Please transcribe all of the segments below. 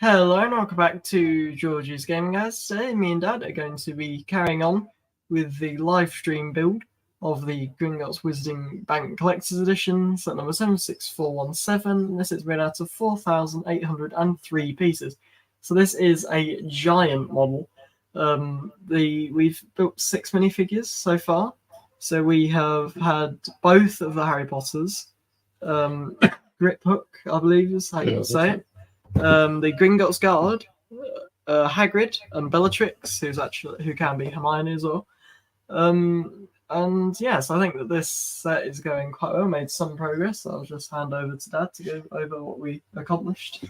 Hello and welcome back to George's Gaming Guys. Today me and Dad are going to be carrying on with the live stream build of the Gringotts Wizarding Bank Collector's Edition, set number 76417. This is made out of 4,803 pieces. So this is a giant model. We've built 6 minifigures so far. So we have had both of the Harry Potters, Grip Hook, I believe is how you say it. The Gringotts Guard, Hagrid, and Bellatrix, who can be Hermione as well. And yes, I think that this set is going quite well. Made some progress. I'll just hand over to Dad to go over what we accomplished.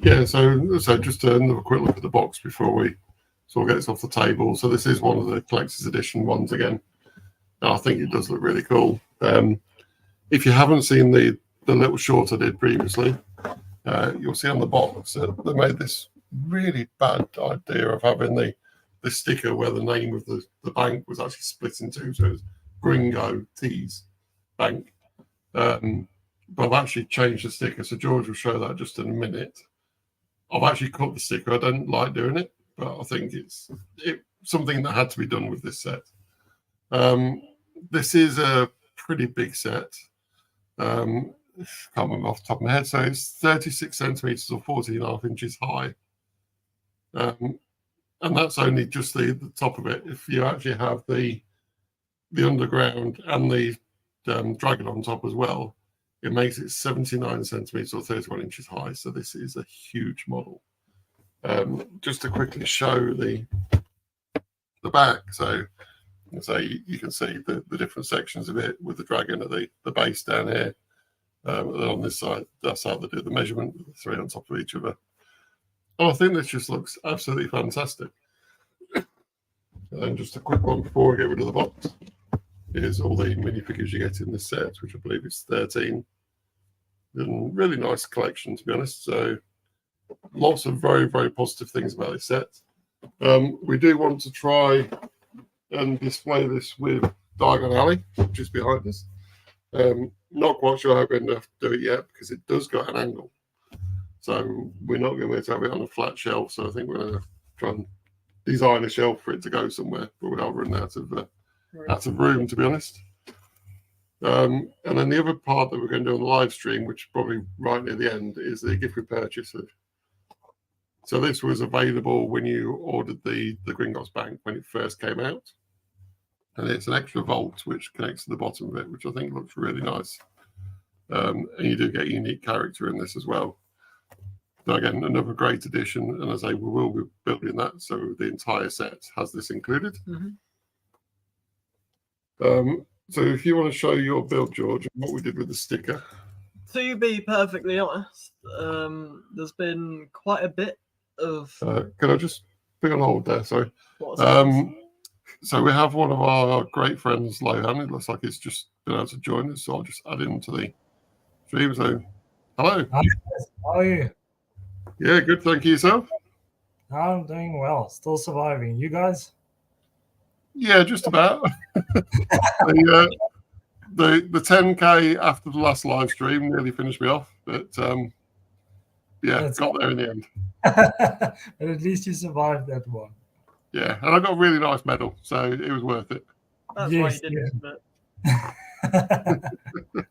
Yeah, so just another quick look at the box before we sort of get this off the table. So this is one of the collector's edition ones again. And I think it does look really cool. If you haven't seen the little short I did previously, you'll see on the box that they made this really bad idea of having the sticker where the name of the bank was actually split in two. So it's Gringotts Bank. But I've actually changed the sticker. So George will show that just in a minute. I've actually cut the sticker. I don't like doing it, but I think it's something that had to be done with this set. This is a pretty big set. Can't remember off the top of my head. So it's 36 centimeters or 14.5 inches high. And that's only just the top of it. If you actually have the underground and the dragon on top as well, it makes it 79 centimeters or 31 inches high. So this is a huge model. Just to quickly show the back. So you can see the different sections of it with the dragon at the base down here. On this side, that's how they do the measurement, the 3 on top of each other. Oh, I think this just looks absolutely fantastic. And then just a quick one before we get rid of the box. Here's all the minifigures you get in this set, which I believe is 13. And really nice collection, to be honest. So lots of very, very positive things about this set. We do want to try and display this with Diagon Alley, which is behind us. Not quite sure how we're going to do it yet because it does go at an angle. So we're not going to be able to have it on a flat shelf. So I think we're going to try and design a shelf for it to go somewhere, but without running out of room, to be honest. And then the other part that we're going to do on the live stream, which is probably right near the end, is the gift with purchase. So this was available when you ordered the Gringotts Bank when it first came out. And it's an extra vault which connects to the bottom of it, which I think looks really nice. And you do get a unique character in this as well. So again, another great addition. And as I say, we will be building that. So the entire set has this included. Mm-hmm. So if you want to show your build, George, and what we did with the sticker. To be perfectly honest, there's been quite a bit of... Can I just be on hold there? Sorry. So we have one of our great friends, Lohan. It looks like it's just been able to join us, so I'll just add him to the stream. So, hello. Hi, how are you? Yeah, good. Thank you. Yourself? I'm doing well. Still surviving. You guys? Yeah, just about. The 10K after the last live stream nearly finished me off, but yeah, got there in the end. But at least you survived that one. Yeah, and I got a really nice medal, so it was worth it. That's why you did it.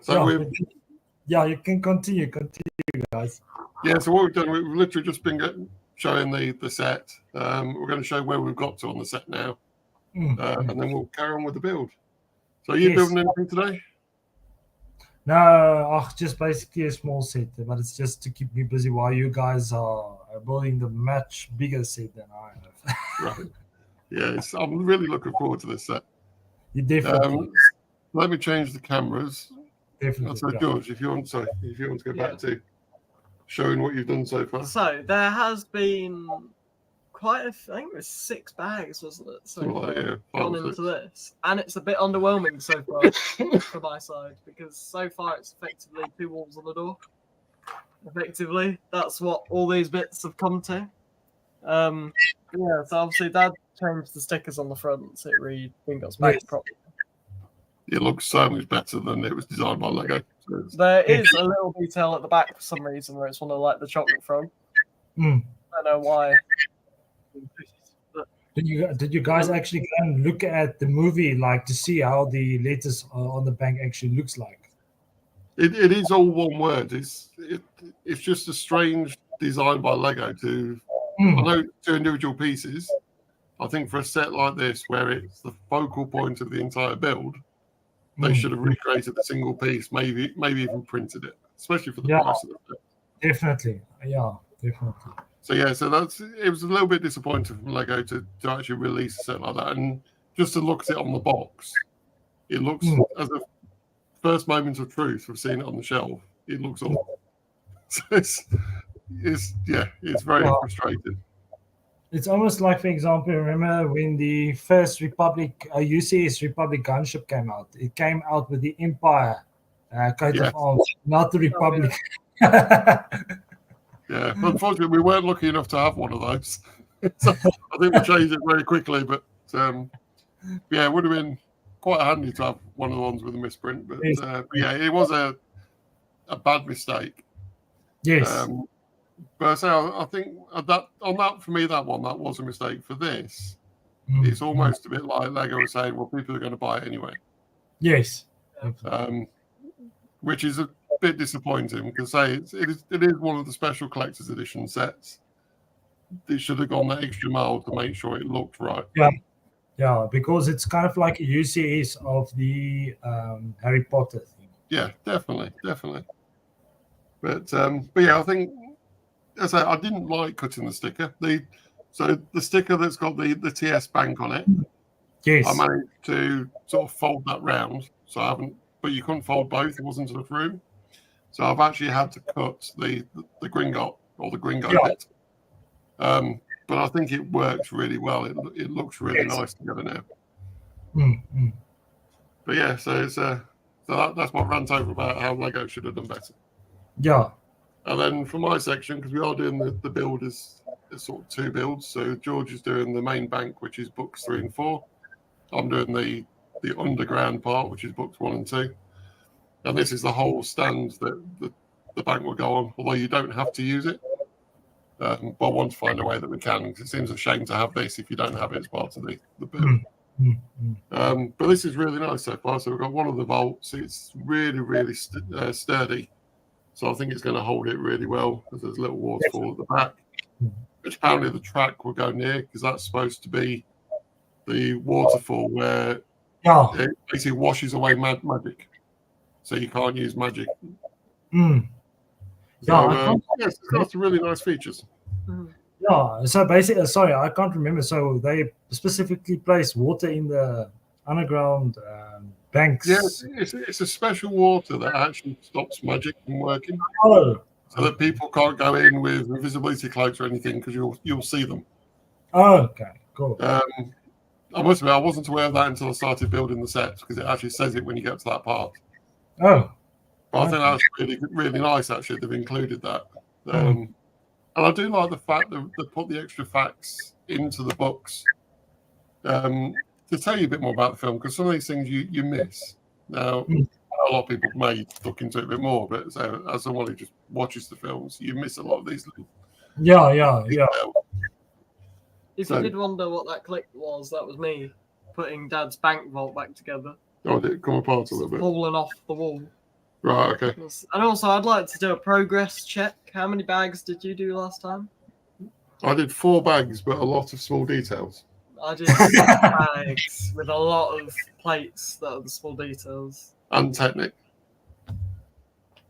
So you can continue, guys. Yeah, so what we've done, we've literally just been showing the set. We're going to show where we've got to on the set now, and then we'll carry on with the build. So are you building anything today? No, just basically a small set, but it's just to keep me busy while you guys are building the much bigger set than I have. Right. Yeah, I'm really looking forward to this set. You definitely. Let me change the cameras. Definitely. So George, if you want to go back to showing what you've done so far. So there has been quite I think it was 6 bags, wasn't it? So gone into this, and it's a bit underwhelming so far from my side because so far it's effectively 2 walls on the door. Effectively, that's what all these bits have come to. Yeah, so obviously Dad changed the stickers on the front so it reads Gringotts Bank properly. it looks so much better than it was designed by Lego. So There is a little detail at the back for some reason where it's one of like the chocolate frog. Mm. I don't know why. But Did you guys actually go and look at the movie, like to see how the letters on the bank actually looks like? it is all one word. It's just a strange design by Lego to. I know 2 individual pieces. I think for a set like this, where it's the focal point of the entire build, they should have recreated a single piece, maybe even printed it, especially for the price of it. Definitely, yeah, definitely. So it was a little bit disappointing from Lego to actually release a set like that, and just to look at it on the box, it looks as a first moment of truth of seeing it on the shelf. It looks awful. So it's very frustrating. It's almost like, for example, remember when the first Republic, UCS Republic gunship came out? It came out with the Empire coat of arms, not the Republic. Yeah, unfortunately, we weren't lucky enough to have one of those. So I think we changed it very quickly, but it would have been quite handy to have one of the ones with a misprint. But it was a bad mistake. Yes. But I think that for me, that was a mistake. For this, it's almost a bit like Lego was saying, well, people are going to buy it anyway. Yes. Which is a bit disappointing because it is one of the special collector's edition sets. They should have gone that extra mile to make sure it looked right. Yeah, because it's kind of like a UCS of the Harry Potter thing. Yeah, definitely. But I think, as I didn't like cutting the sticker. So the sticker that's got the TS bank on it. Yes. I managed to sort of fold that round, so I haven't. But you couldn't fold both; it wasn't enough room. So I've actually had to cut the Gringotts or the Gringotts bit. But I think it works really well. It looks really nice together now. But so that's my rant over about how Lego should have done better. Yeah. And then for my section, because we are doing the build as sort of 2 builds. So George is doing the main bank, which is books 3 and 4. I'm doing the underground part, which is books 1 and 2. And this is the whole stand that the bank will go on, although you don't have to use it. But I want to find a way that we can, because it seems a shame to have this if you don't have it as part of the build. But this is really nice so far. So we've got one of the vaults. It's really, really sturdy. So I think it's going to hold it really well, because there's a little waterfall at the back, which apparently the track will go near, because that's supposed to be the waterfall where it basically washes away magic. So you can't use magic. So, it's got some really nice features. Yeah, so basically, sorry, I can't remember. So they specifically place water in the underground banks. Yes, it's a special water that actually stops magic from working. Oh. So that people can't go in with invisibility cloaks or anything, because you'll see them. Oh, okay, cool. I must admit, I wasn't aware of that until I started building the sets, because it actually says it when you get to that part. Oh. But I think that's really, really nice, actually, they've included that. And I do like the fact that they put the extra facts into the books to tell you a bit more about the film, because some of these things you miss. Now, a lot of people may look into it a bit more, but as someone who just watches the films, you miss a lot of these little details. If you did wonder what that click was, that was me putting Dad's bank vault back together. Oh, did it come apart a little bit? Falling off the wall. Right, okay. And also, I'd like to do a progress check. How many bags did you do last time? I did 4 bags, but a lot of small details. I did 6 bags with a lot of plates that are the small details. And Technic.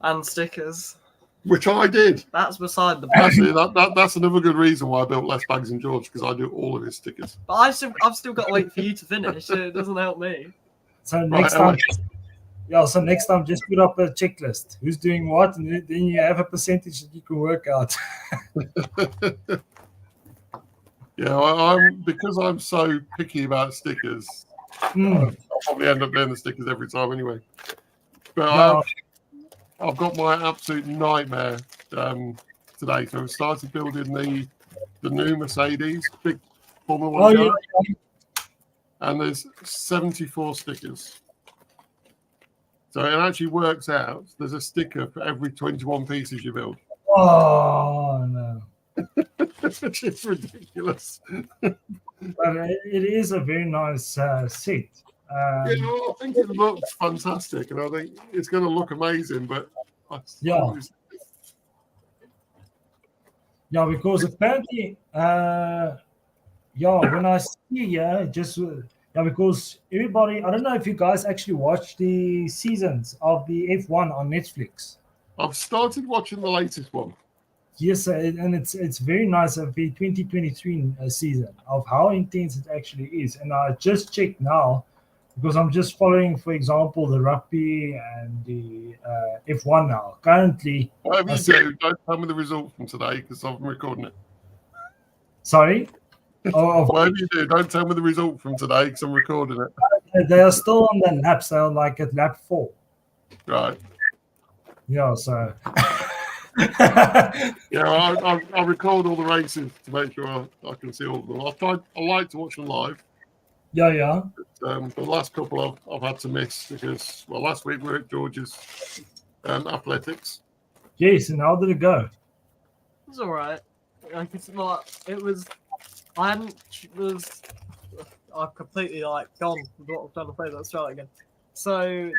And stickers. Which I did. That's beside the point. Actually, that's another good reason why I built less bags than George, because I do all of his stickers. But I've still got to wait for you to finish, so it doesn't help me. So next time, just put up a checklist. Who's doing what, and then you have a percentage that you can work out. Because I'm so picky about stickers, I'll probably end up doing the stickers every time anyway. But I've got my absolute nightmare today. So I started building the new Mercedes, big Formula 1 car. And there's 74 stickers. So it actually works out. There's a sticker for every 21 pieces you build. Oh no! Which is ridiculous. But it is a very nice set. I think it looks fantastic, and I think it's going to look amazing. But Yeah. Yeah, because apparently, when I see because everybody, I don't know if you guys actually watch the seasons of the F1 on Netflix. I've started watching the latest one. Yes, and it's very nice of the 2023 season of how intense it actually is. And I just checked now because I'm just following, for example, the rugby and the F1 now. Currently, Whatever you do, don't tell me the result from today because I'm recording it. Sorry? Whatever you do, don't tell me the result from today because I'm recording it. They are still on the laps. They're like at lap 4. Right. Yeah, so. I record all the races to make sure I can see all of them. I like to watch them live. Yeah. But the last couple I've had to miss because, last week we were at George's athletics. Yes, and how did it go? It was alright. Like I've completely gone with what I was trying to say. Let's try it again. So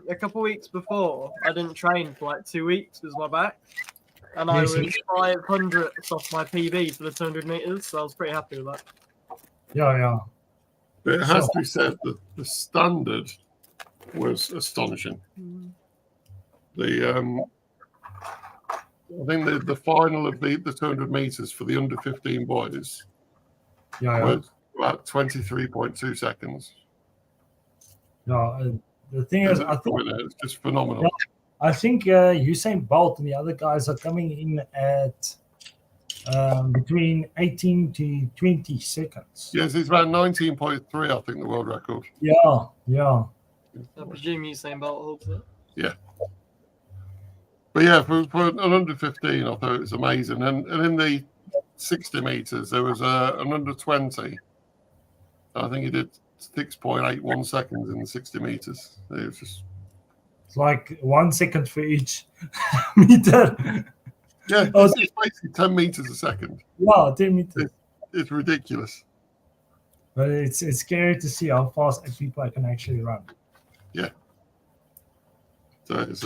a couple of weeks before, I didn't train for 2 weeks because of my back, and I was 500th off my PB for the 200 meters. So I was pretty happy with that. Yeah. But it has to be said that the standard was astonishing. I think the final of the 200 meters for the under 15 boys was about 23.2 seconds. Yeah, the thing is, I think it's just phenomenal. I think Usain Bolt and the other guys are coming in at between 18 to 20 seconds. Yes, it's about 19.3, I think, the world record. Yeah. I presume Usain Bolt holds it. Yeah. But yeah, for an under 15, I thought it was amazing. And in the 60 meters, there was an under 20. I think he did 6.81 seconds in the 60 meters. It was just... It's like 1 second for each meter. Yeah, it's basically 10 meters a second. Yeah, 10 meters. It's ridiculous. But it's scary to see how fast people can actually run. Yeah. So it's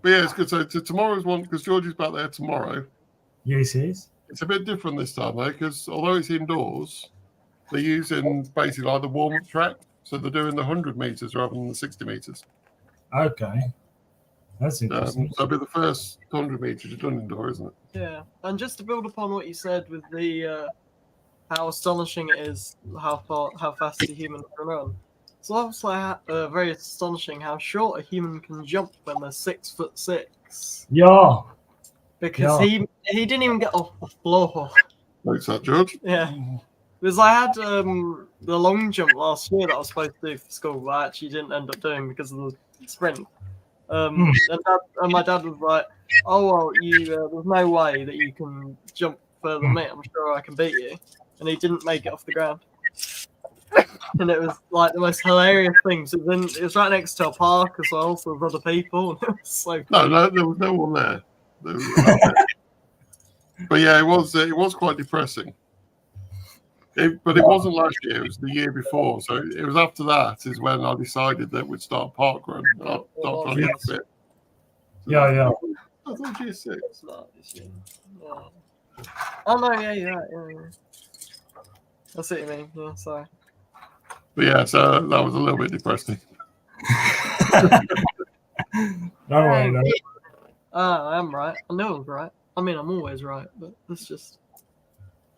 but yeah, it's good. So tomorrow's one, because George is back there tomorrow. Yes, yes. It's a bit different this time though, because although it's indoors, they're using basically the warm-up track. So they're doing the 100 meters rather than the 60 meters. Okay. That's interesting. So it'll be the first 100 meters you've done indoor, isn't it? Yeah, and just to build upon what you said with the how astonishing it is how fast a human can run. It's also very astonishing how short a human can jump when they're 6'6". Yeah. Because he didn't even get off the floor. Thanks, that George. Yeah. Because I had the long jump last year that I was supposed to do for school, but I actually didn't end up doing because of the sprint. And my dad was like, "Oh well, there's no way that you can jump further than me. I'm sure I can beat you." And he didn't make it off the ground. And it was the most hilarious thing. So then it was right next to a park as well, so there was other people. And it was so funny. No, there was no one there. But yeah, it was quite depressing. But it wasn't last year; it was the year before. So it was after that is when I decided that we'd start parkrun. I'd start trying to get fit. Yeah. I thought year 6. It's not this year. Yeah. Oh no, yeah, you're right. Yeah. That's what you mean. Yeah, sorry. But yeah, so that was a little bit depressing. No way. I am right. I know I'm right. I mean, I'm always right, but it's just.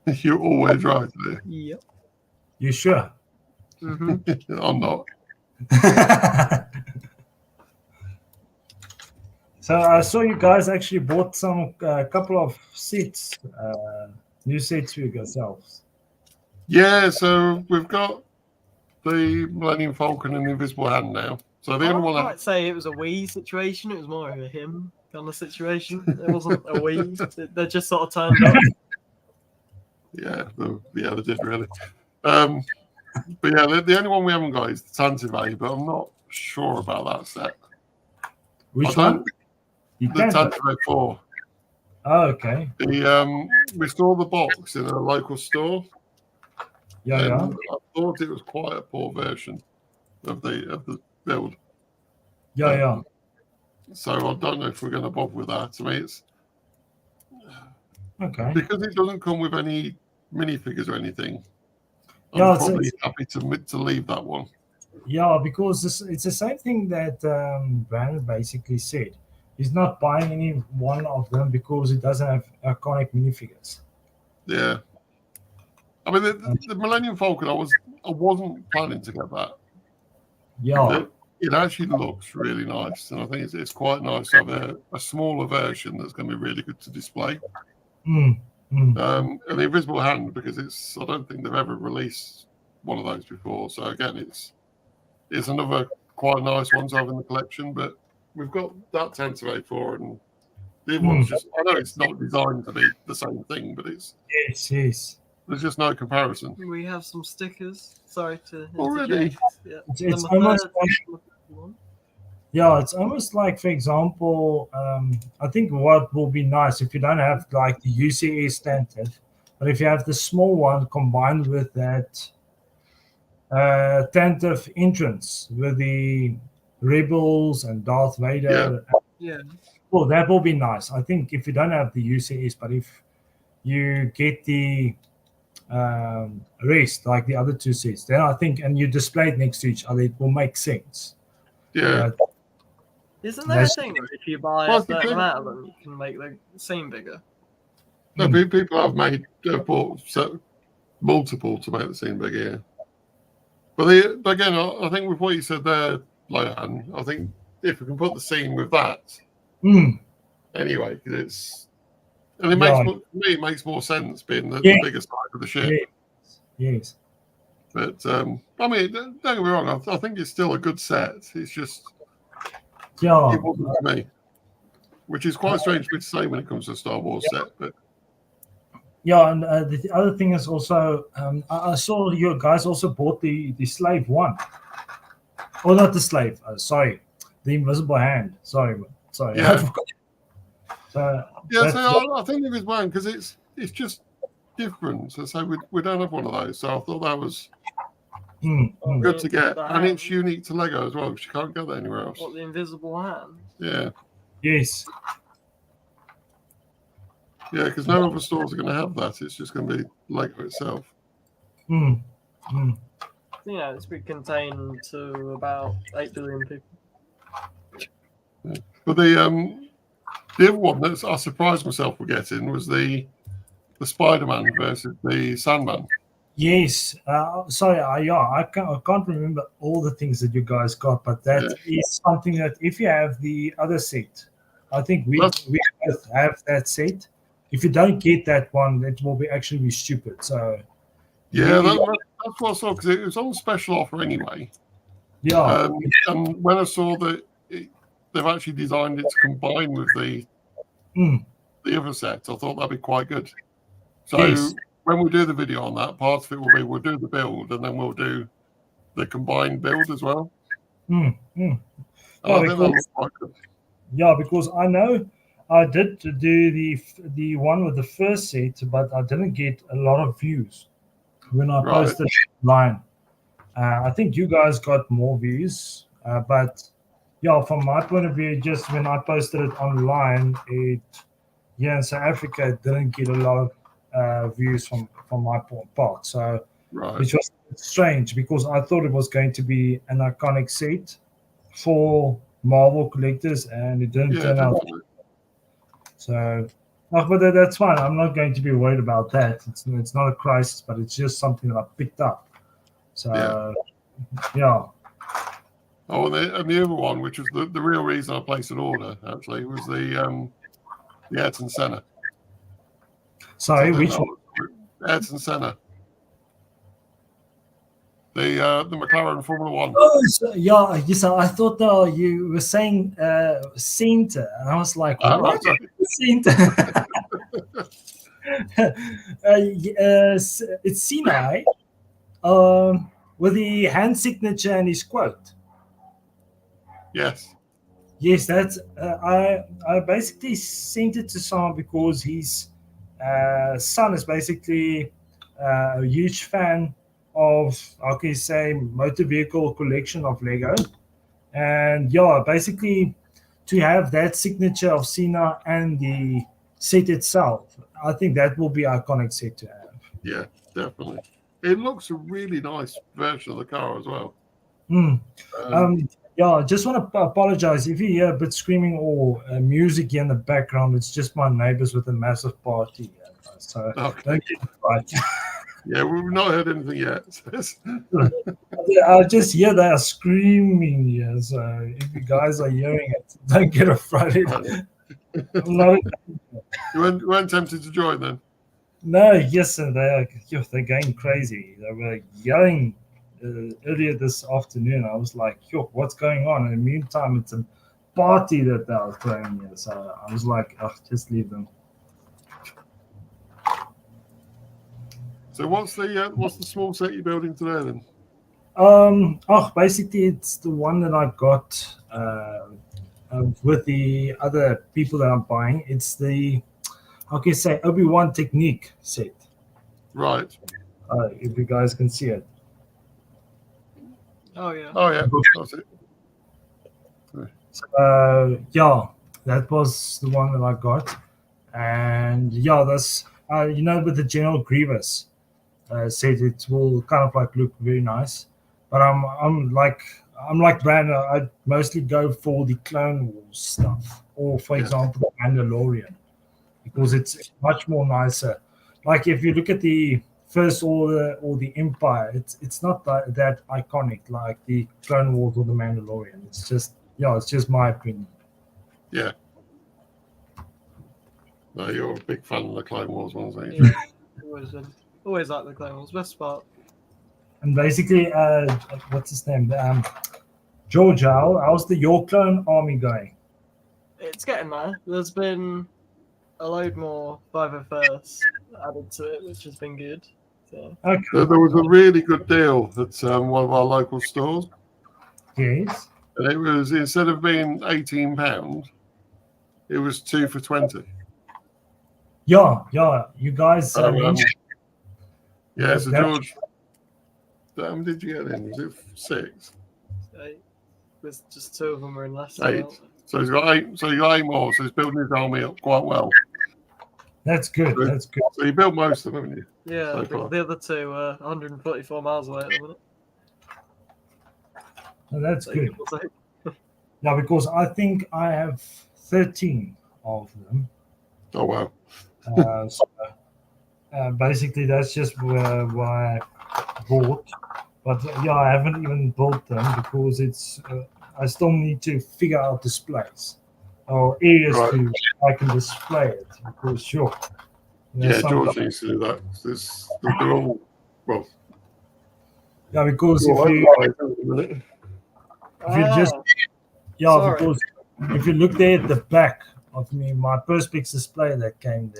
You're always right, there. Yep. You sure? Mm-hmm. I'm not. So I saw you guys actually bought a couple of sets, new sets for yourselves. Yeah, so we've got the Millennium Falcon and the Invisible Hand now. So the only one I might say it was a we situation. It was more of a him kind of situation. It wasn't a we. They just sort of turned up. Yeah, they did really. But yeah, the only one we haven't got is the Tantive, but I'm not sure about that set. Which I one? don't- You The can. Tanto 4. Oh, okay. We saw the box in a local store, Yeah, yeah. and I thought it was quite a poor version of the build. Yeah, yeah. So I don't know if we're going to bother with that. I mean, it's Okay. because it doesn't come with any minifigures or anything. Yeah, I'm it's- probably happy to leave that one. Yeah, because it's the same thing that Brandon basically said. He's not buying any one of them because it doesn't have iconic minifigures. Yeah. I mean, the Millennium Falcon, I wasn't planning to get that. Yeah. But it actually looks really nice, and I think it's quite nice to have a smaller version that's going to be really good to display. Mm, mm. And the Invisible Hand, because I don't think they've ever released one of those before. So again, it's another quite nice one to have in the collection. But we've got that Tanto A4, and the other one's just, I know it's not designed to be the same thing, but Yes. there's just no comparison. We have some stickers. Sorry to Already? interject. Yeah. It's Number almost 30, like- number 51. Yeah, it's almost like, for example, I think what will be nice if you don't have like the UCA standard, but if you have the small one combined with that tentative entrance with the Rebels and Darth Vader. Yeah. Well, that will be nice. I think if you don't have the UCS, but if you get the rest, like the other two sets, then I think, and you display it next to each other, it will make sense. Yeah. Isn't there a That's- thing that if you buy Well, a if you certain could- amount of them, you can make the scene bigger? No, people have bought multiple to make the scene bigger. Yeah. But again, I think with what you said there, Lohan, I think if we can put the scene with that, anyway, 'cause it makes more sense being the bigger side of the ship. Yes. But I mean, don't get me wrong. I think it's still a good set. It's just Yeah. it wasn't to me, which is quite strange for me to say when it comes to a Star Wars set. But Yeah, and the other thing is also, I saw you guys also bought the slave one. Oh, not the slave. Sorry, the invisible hand. Sorry. Yeah. I forgot. So yeah, so I think it was one because it's just different. So we don't have one of those. So I thought that was good to get, and it's unique to Lego as well because you can't get that anywhere else. What, the invisible hand? Yeah. Yes. Yeah, because no other stores are going to have that. It's just going to be Lego itself. You know, it's been contained to about 8 billion people. Yeah. But the other one that I surprised myself for getting was the Spider-Man versus the Sandman. Yes. Sorry. I can't remember all the things that you guys got, but that is something that if you have the other set, I think we both have that set. If you don't get that one, it will actually be stupid. So yeah, that's what I saw because it was on special offer anyway. Yeah. And when I saw that they've actually designed it to combine with the other set, I thought that'd be quite good. So when we do the video on that, part of it will be we'll do the build and then we'll do the combined build as well. Yeah, I think that looks quite good. Yeah, because I know I did do the one with the first set, but I didn't get a lot of views when I posted online. I think you guys got more views, but yeah, from my point of view, just when I posted it online, in South Africa, it didn't get a lot of views from my part. So, which was strange because I thought it was going to be an iconic set for Marvel collectors, and it didn't turn out. So, but that's fine. I'm not going to be worried about that. It's not a crisis, but it's just something that I picked up. So, yeah. Oh, and the other one, which was the real reason I placed an order, actually, was the Ayrton Senna. Sorry, which one? Ayrton Senna. The McLaren Formula One. Oh, yes. I thought you were saying Center, and I was like, what? Center? It's Sinai with the hand signature and his quote. Yes. Yes, that's I basically sent it to someone because his son is basically a huge fan of, how can you say, motor vehicle collection of Lego. And yeah, basically to have that signature of Cena and the set itself, I think that will be iconic set to have. Yeah, definitely. It looks a really nice version of the car as well. Mm. Um, Yeah, I just want to apologize if you hear a bit screaming or music here in the background. It's just my neighbors with a massive party. So okay. don't get it right. Yeah, we've not heard anything yet. I just hear they are screaming here. So if you guys are hearing it, don't get afraid. I'm not. You weren't tempted to join then? No, yes, sir, they're going crazy. They were yelling earlier this afternoon. I was like, "Yo, what's going on?" In the meantime, it's a party that they are throwing here. So I was like, "Oh, just leave them." So what's the small set you're building today then? Basically, it's the one that I got with the other people that I'm buying. It's the, how can you say, Obi-Wan Technique set. Right. If you guys can see it. Oh yeah. Oh yeah, that's it. Yeah, that was the one that I got, and yeah, that's with the General Grievous set, it will kind of like look very nice. But I'm like Brandon. I mostly go for the Clone Wars stuff, or for Yeah. example, the Mandalorian, because it's much more nicer. Like if you look at the First Order or the Empire, it's not that iconic like the Clone Wars or the Mandalorian. It's just my opinion. Yeah. No, you're a big fan of the Clone Wars ones, aren't you? Yeah, always like the Clone Wars. Best part. And basically, what's his name? George, how's the Your Clone Army going? It's getting there. There's been a load more 501st added to it, which has been good. So. Okay. There was a really good deal at one of our local stores. Yes. And it was, instead of being £18, it was 2 for 20. Yeah. You guys mentioned. Yeah, so George, how many did you get in? Was it 6? 8. There's just 2 of them are in Leicester. 8. So he's got 8. So you got 8 more. So he's building his army up quite well. That's good. That's good. So you built most of them, haven't you? Yeah, So the other 2 are 144 miles away at the minute. Oh, that's So good. Yeah, because I think I have 13 of them. Oh wow. Basically, that's just why I bought. But yeah, I haven't even built them because it's. I still need to figure out displays or areas to I can display it. Because sure. Yeah, George needs to do that. They're all well. Yeah, because because if you look there at the back of me, my Perspex display that came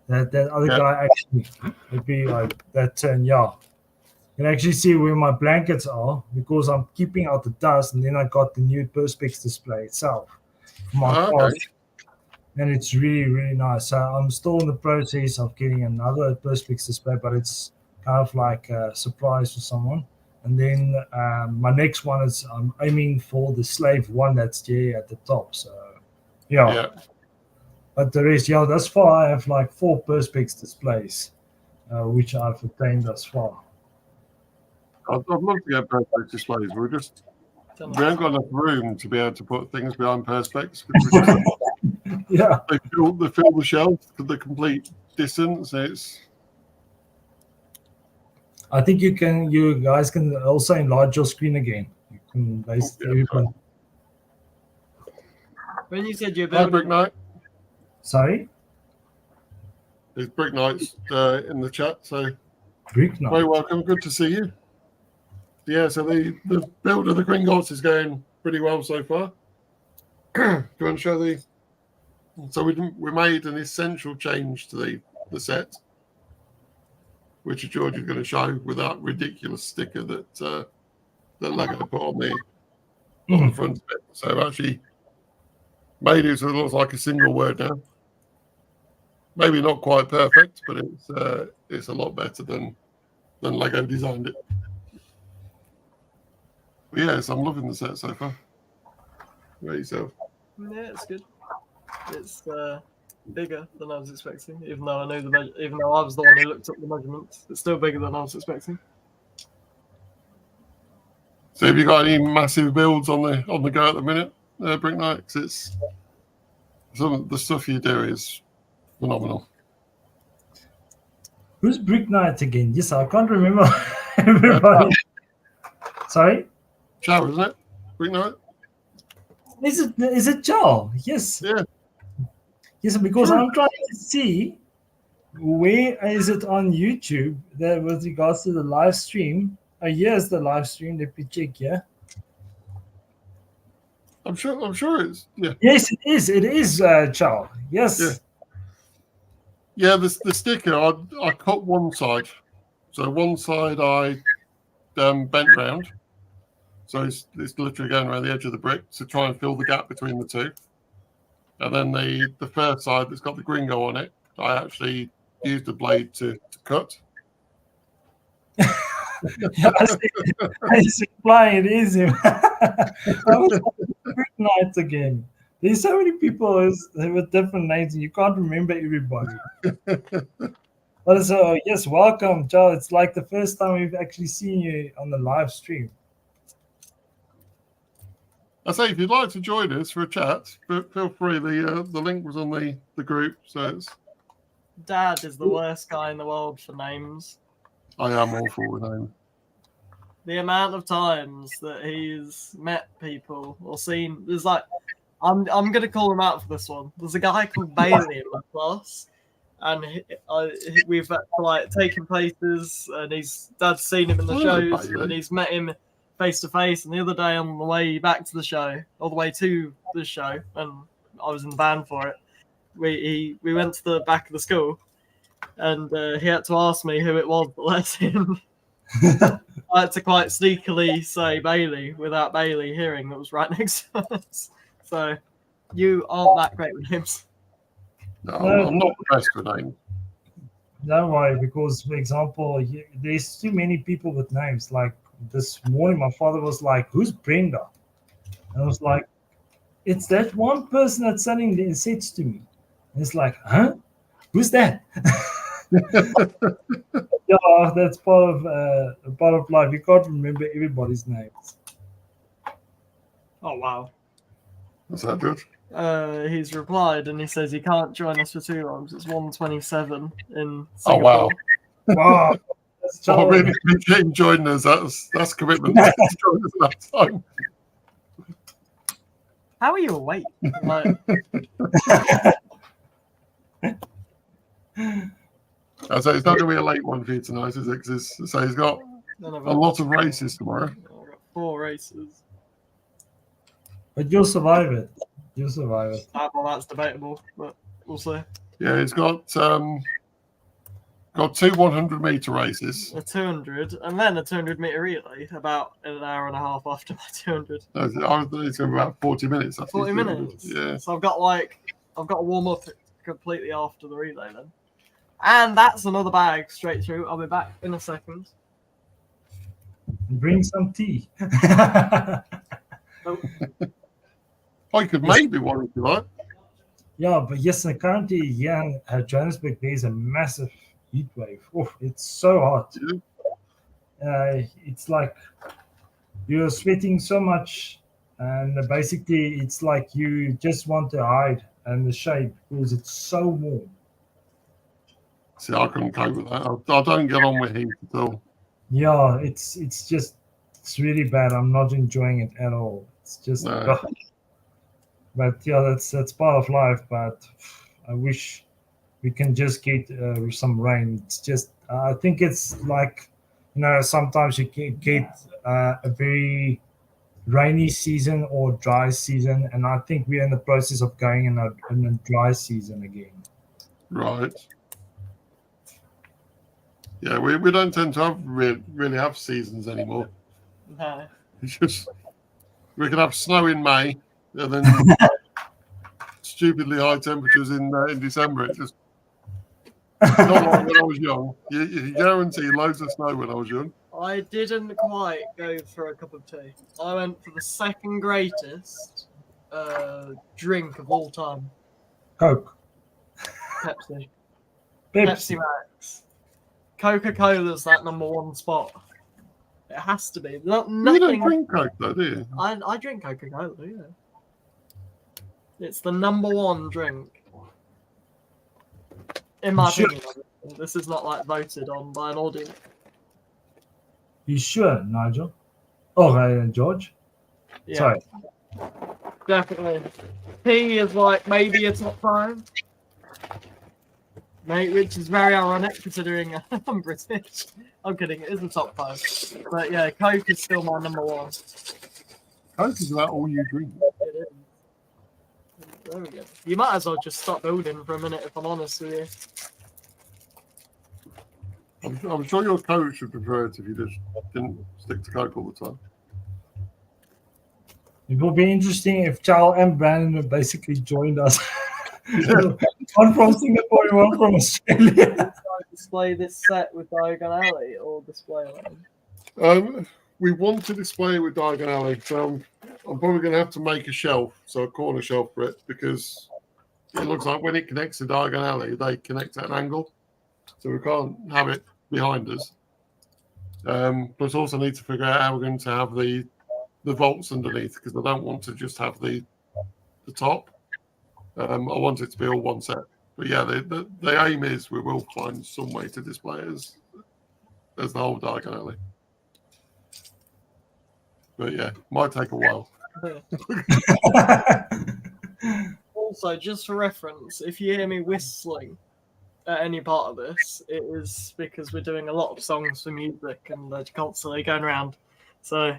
there, that other guy actually would be like that turn. Yeah, you can actually see where my blankets are because I'm keeping out the dust, and then I got the new Perspex display itself for my car, and it's really really nice. So I'm still in the process of getting another Perspex display, but it's kind of like a surprise for someone. And then my next one is I'm aiming for the Slave 1 that's there at the top. So, yeah. But the rest, thus far I have like 4 Perspex displays, which I've obtained thus far. I'd love to get Perspex displays. We haven't got enough room to be able to put things behind Perspex. Yeah. They fill the shelf to the complete distance. I think you guys can also enlarge your screen again. You can basically. When you said you're building. building. Brick Knight. Sorry? There's Brick Knights in the chat. So, Brick Knight. Very welcome. Good to see you. Yeah, so the build of the Gringotts is going pretty well so far. Do you want to show the. So we made an essential change to the set, which George is going to show with that ridiculous sticker that Lego put on the front of it. So actually, Made it so it looks like a single word now. Maybe not quite perfect, but it's a lot better than Lego designed it. But yes, I'm loving the set so far. What about yourself? Yeah, it's good. It's bigger than I was expecting, even though I know even though I was the one who looked up the measurements. It's still bigger than I was expecting. So have you got any massive builds on the go at the minute, Brick Knight? 'Cause it's some of the stuff you do is phenomenal. Who's Brick Knight again? Yes, I can't remember everybody. Sorry? Shower, isn't it? Brick Knight? Is it Joel? Yes. Yeah. Yes, because Sure. I'm trying to see where is it on YouTube that with regards to the live stream. Here's the live stream. Let me check, yeah. I'm sure it's yeah. Yes, it is. It is Joel. Yes. Yeah. Yeah, the sticker, I cut one side. So one side I bent round. So it's literally going around the edge of the brick to try and fill the gap between the two. And then the first side that's got the gringo on it, I actually used a blade to cut. Yeah, I see replying, it is him. I was Brick Knight again. There's so many people with different names and you can't remember everybody. But so yes, welcome, Joel. It's like the first time we've actually seen you on the live stream. I say if you'd like to join us for a chat, feel free. The link was on the group, so it's Dad is the worst guy in the world for names. I am awful with names. The amount of times that he's met people or seen, there's like, I'm gonna call him out for this one. There's a guy called Bailey in my class, and we've like taken places, and Dad's seen him in the Oh, shows, Bailey. and he's met him face to face. And the other day on the way back to the show, all the way to the show, and I was in the van for it. We went to the back of the school, and he had to ask me who it was that let in. I had to quite sneakily say Bailey without Bailey hearing that was right next to us. So you aren't that great with names. No, I'm not the best with names. Don't worry, because for example, there's too many people with names. Like this morning, my father was like, "Who's Brenda?" And I was like, "It's that one person that's sitting there and sits to me." And it's like, "Huh? Who's that?" Yeah, that's part of life. You can't remember everybody's names. Oh wow. That's that good. He's replied and he says he can't join us for too long. It's 1:27 in Oh Singapore. wow! Wow, that's Oh, Charlie. really? Getting joined us. That's commitment. To join us that time. How are you awake? Like, I say it's not going to be a late one for you tonight, is it? Because he's got none of a lot of races tomorrow. I've got 4 races. But you'll survive it. You'll survive it. Well, that's debatable, but we'll see. Yeah, he's got 2 100-meter races. A 200 and then a 200-meter relay about an hour and a half after my 200. I was it's going to be about 40 minutes. After 40 his 200. minutes. Yeah. So I've got to warm up completely after the relay then. And that's another bag straight through. I'll be back in a second. Bring some tea. I could maybe one if you like. Yeah, but yes, and currently here in Johannesburg, there's a massive heat wave. Oh, it's so hot. It's like you're sweating so much, and basically it's like you just want to hide in the shade because it's so warm. See, I couldn't cope with that. I don't get on with heat at all. Yeah, it's really bad. I'm not enjoying it at all. It's just. No. But yeah, that's part of life. But I wish we can just get some rain. It's just I think it's like sometimes you can get a very rainy season or dry season, and I think we're in the process of going in a dry season again. Right. Yeah, we don't tend to have really have seasons anymore. No. It's just we can have snow in May, and then stupidly high temperatures in December. It's just not like when I was young. You can guarantee loads of snow when I was young. I didn't quite go for a cup of tea. I went for the second greatest drink of all time. Coke. Pepsi. Pepsi. Pepsi Max. Coca-Cola's that #1 spot. It has to be. You Nothing. don't drink Coke, though, do you? I drink Coca-Cola, yeah. It's the #1 drink. In my opinion, this is not like voted on by an audience. You sure, Nigel? Oh, George? Yeah, Sorry. definitely. Tea is like maybe a top 5. Mate, which is very ironic considering I'm British. I'm kidding, it is a top 5. But yeah, Coke is still my #1. Coke is about all you drink. It is. There we go. You might as well just stop building for a minute if I'm honest with you. I'm sure your coach would prefer it if you just didn't stick to Coke all the time. It will be interesting if Chow and Brandon basically joined us. One from Singapore and one from Australia. Should I display this set with Diagon Alley or display it? We want to display it with Diagon Alley, so I'm probably going to have to make a shelf, so a corner shelf for it, because it looks like when it connects to Diagon Alley, they connect at an angle, so we can't have it behind us. Plus, also need to figure out how we're going to have the vaults underneath, because I don't want to just have the top. I want it to be all one set. But yeah, the aim is we will find some way to display it as the whole Diagon Alley. But yeah, might take a while. Also, just for reference, if you hear me whistling at any part of this, it is because we're doing a lot of songs for music and they're constantly going around. So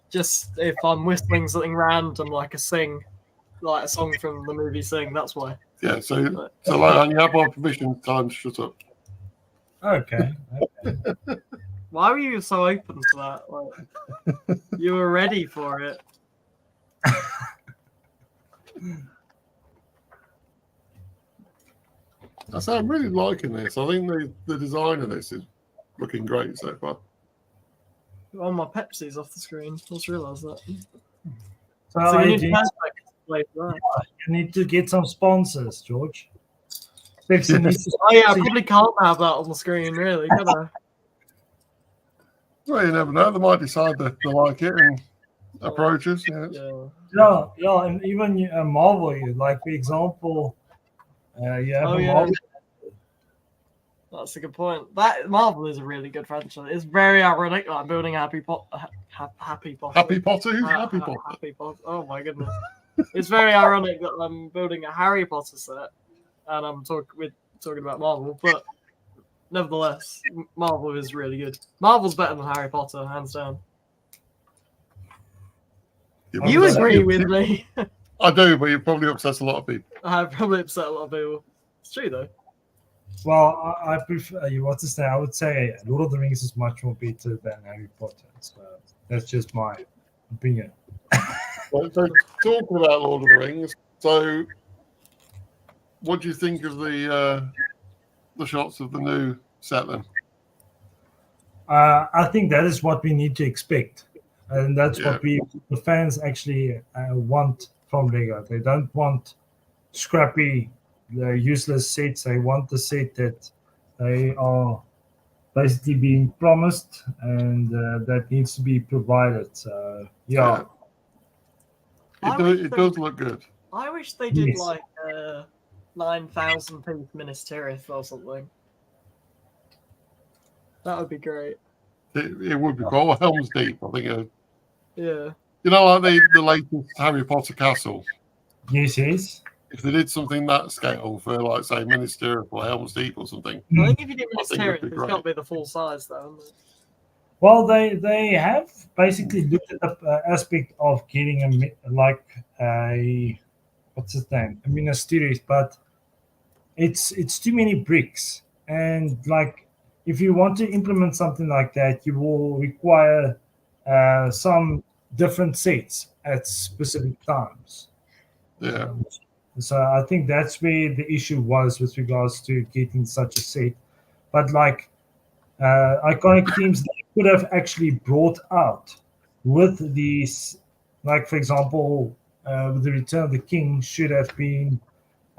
just if I'm whistling something random like a song from the movie Sing, that's why. Yeah, so like, you have my permission, time to shut up. Okay. Why were you so open to that? Like, you were ready for it. I'm really liking this. I think the design of this is looking great so far. Oh, my Pepsi's off the screen. Just realised that. So you you, need to play for that. you need to get some sponsors, George. Pepsi needs to Oh yeah, I probably can't have that on the screen, really, can I? Well, you never know. They might decide that they like it and approach us. Yeah. Yeah, and even Marvel, like for example, you have Marvel. That's a good point. That Marvel is a really good franchise. It's very ironic that I'm building Happy Potter. Happy Potter? Who's Happy Potter? Happy Potter. Oh my goodness. It's very ironic that I'm building a Harry Potter set and I'm talking about Marvel, but nevertheless, Marvel is really good. Marvel's better than Harry Potter, hands down. You agree with me? I do, but you probably upset a lot of people. I've probably upset a lot of people. It's true though. Well, I prefer what to say. I would say Lord of the Rings is much more better than Harry Potter. So that's just my opinion. So talking about Lord of the Rings, so what do you think of the shots of the new set then? I think that is what we need to expect, and that's what the fans actually want from Lego. They don't want scrappy, useless sets. They want the set that they are basically being promised, and that needs to be provided. So yeah. It does look good. I wish they did like 9,000 piece Minas Tirith or something. That would be great. It would be cool. Helm's Deep, I think. Yeah. You know, like the latest Harry Potter castle. Yes. If they did something that scale for, like, say, Minas Tirith or Helm's Deep or something. I think if you did Minas Tirith, it's got to be the full size, though. Well, they have basically looked at the aspect of getting a what's his name, a Minas Tirith, but it's too many bricks, and like if you want to implement something like that, you will require some different sets at specific times. Yeah. So I think that's where the issue was with regards to getting such a set. But like iconic themes they could have actually brought out with these, like for example, with the Return of the King should have been,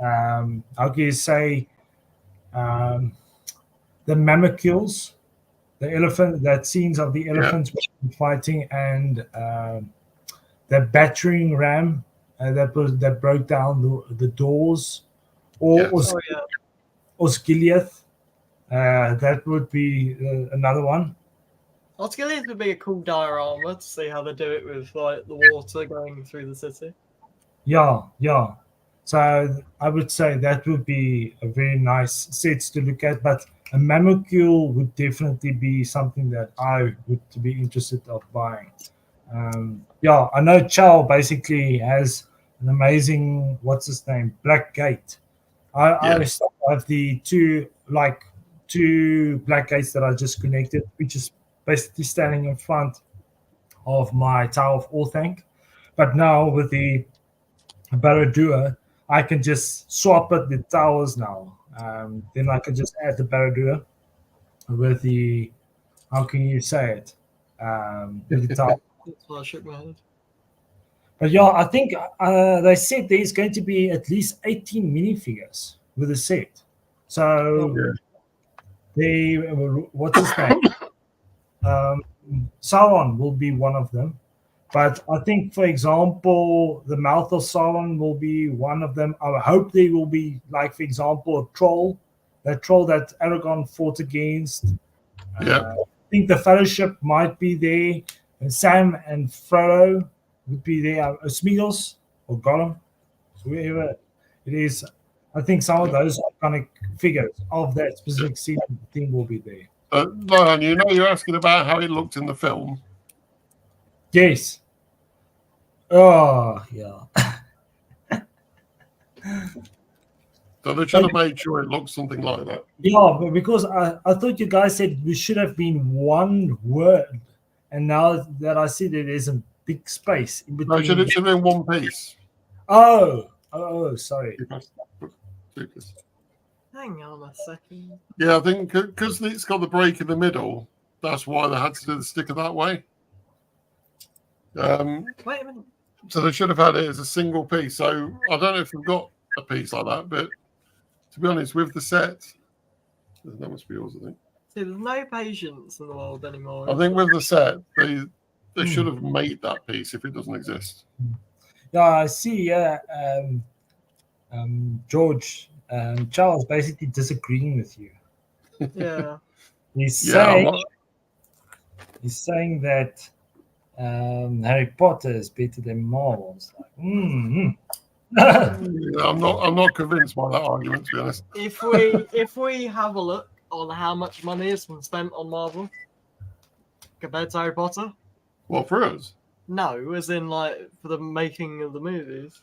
how can you say, um, the mammocules, the elephant, that scenes of the Yeah. elephants fighting, and the battering ram that broke down the doors, or Yes. Oh yeah. Osgiliath. That would be another one. Osgiliath would be a cool diorama to see how they do it with like the water going through the city. Yeah, yeah. So I would say that would be a very nice sets to look at, but a Mammocule would definitely be something that I would be interested of buying. Yeah, I know Chow basically has an amazing, what's his name, Black Gate. I Yeah. still have the two Black Gates that I just connected, which is basically standing in front of my Tower of Orthanc. But now with the Barradua, I can just swap it the towers now. Then I can just add the Barradua with the, how can you say it? With the tower. That's why I shook my head. But yeah, I think they said there's going to be at least 18 minifigures with the set. So Yeah. they, what's his name? Sauron will be one of them. But I think, for example, the mouth of Sauron will be one of them. I hope there will be, like, for example, a troll, that troll that Aragorn fought against. Yeah. I think the Fellowship might be there. And Sam and Frodo would be there. Smeagol or Gollum, whoever it is. I think some of those iconic figures of that specific season thing will be there. Diane, you know, you're asking about how it looked in the film. Yes. Oh, yeah. So they should have made sure it looked something like that. Yeah, but because I thought you guys said we should have been one word. And now that I see that there's a big space in No, between. it should have been one piece. Oh, sorry. Hang on a second. Yeah, I think because it's got the break in the middle, that's why they had to do the sticker that way. Wait a minute. So they should have had it as a single piece. So I don't know if we've got a piece like that, but to be honest, with the set, that must be yours, I think. See, there's no patience in the world anymore. I think with the set, they should have made that piece if it doesn't exist. Yeah, I see. Yeah, George, Charles basically disagreeing with you. Yeah. He's Yeah, saying that Harry Potter is better than Marvel. It's like, I'm not convinced by that argument, to be honest. If we have a look on how much money has been spent on Marvel compared to Harry Potter, What, for us? no, as in like for the making of the movies,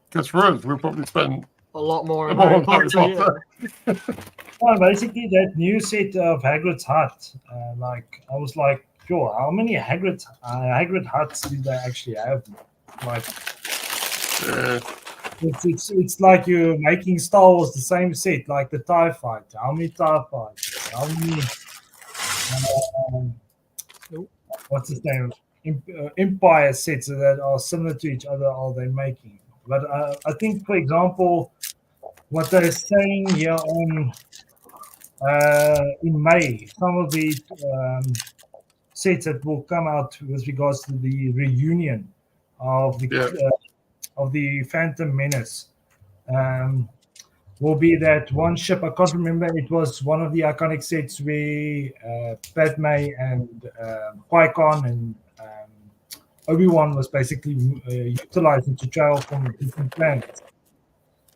Because for us, we'll probably spend a lot more on more Harry on Harry Potter. Yeah. Potter. well, basically that new set of Hagrid's hut. Like I was like, sure, how many Hagrid huts do they actually have? Like, Yeah. it's like you're making Star Wars the same set, like the TIE Fighter. How many TIE Fighters? How many? What's his name? Empire sets that are similar to each other are they making? But I think, for example, what they're saying here on in May, some of the sets that will come out with regards to the reunion of the Phantom Menace will be that one ship. I can't remember. It was one of the iconic sets where Padme and Qui-Gon and Obi-Wan was basically utilizing to travel from different planets.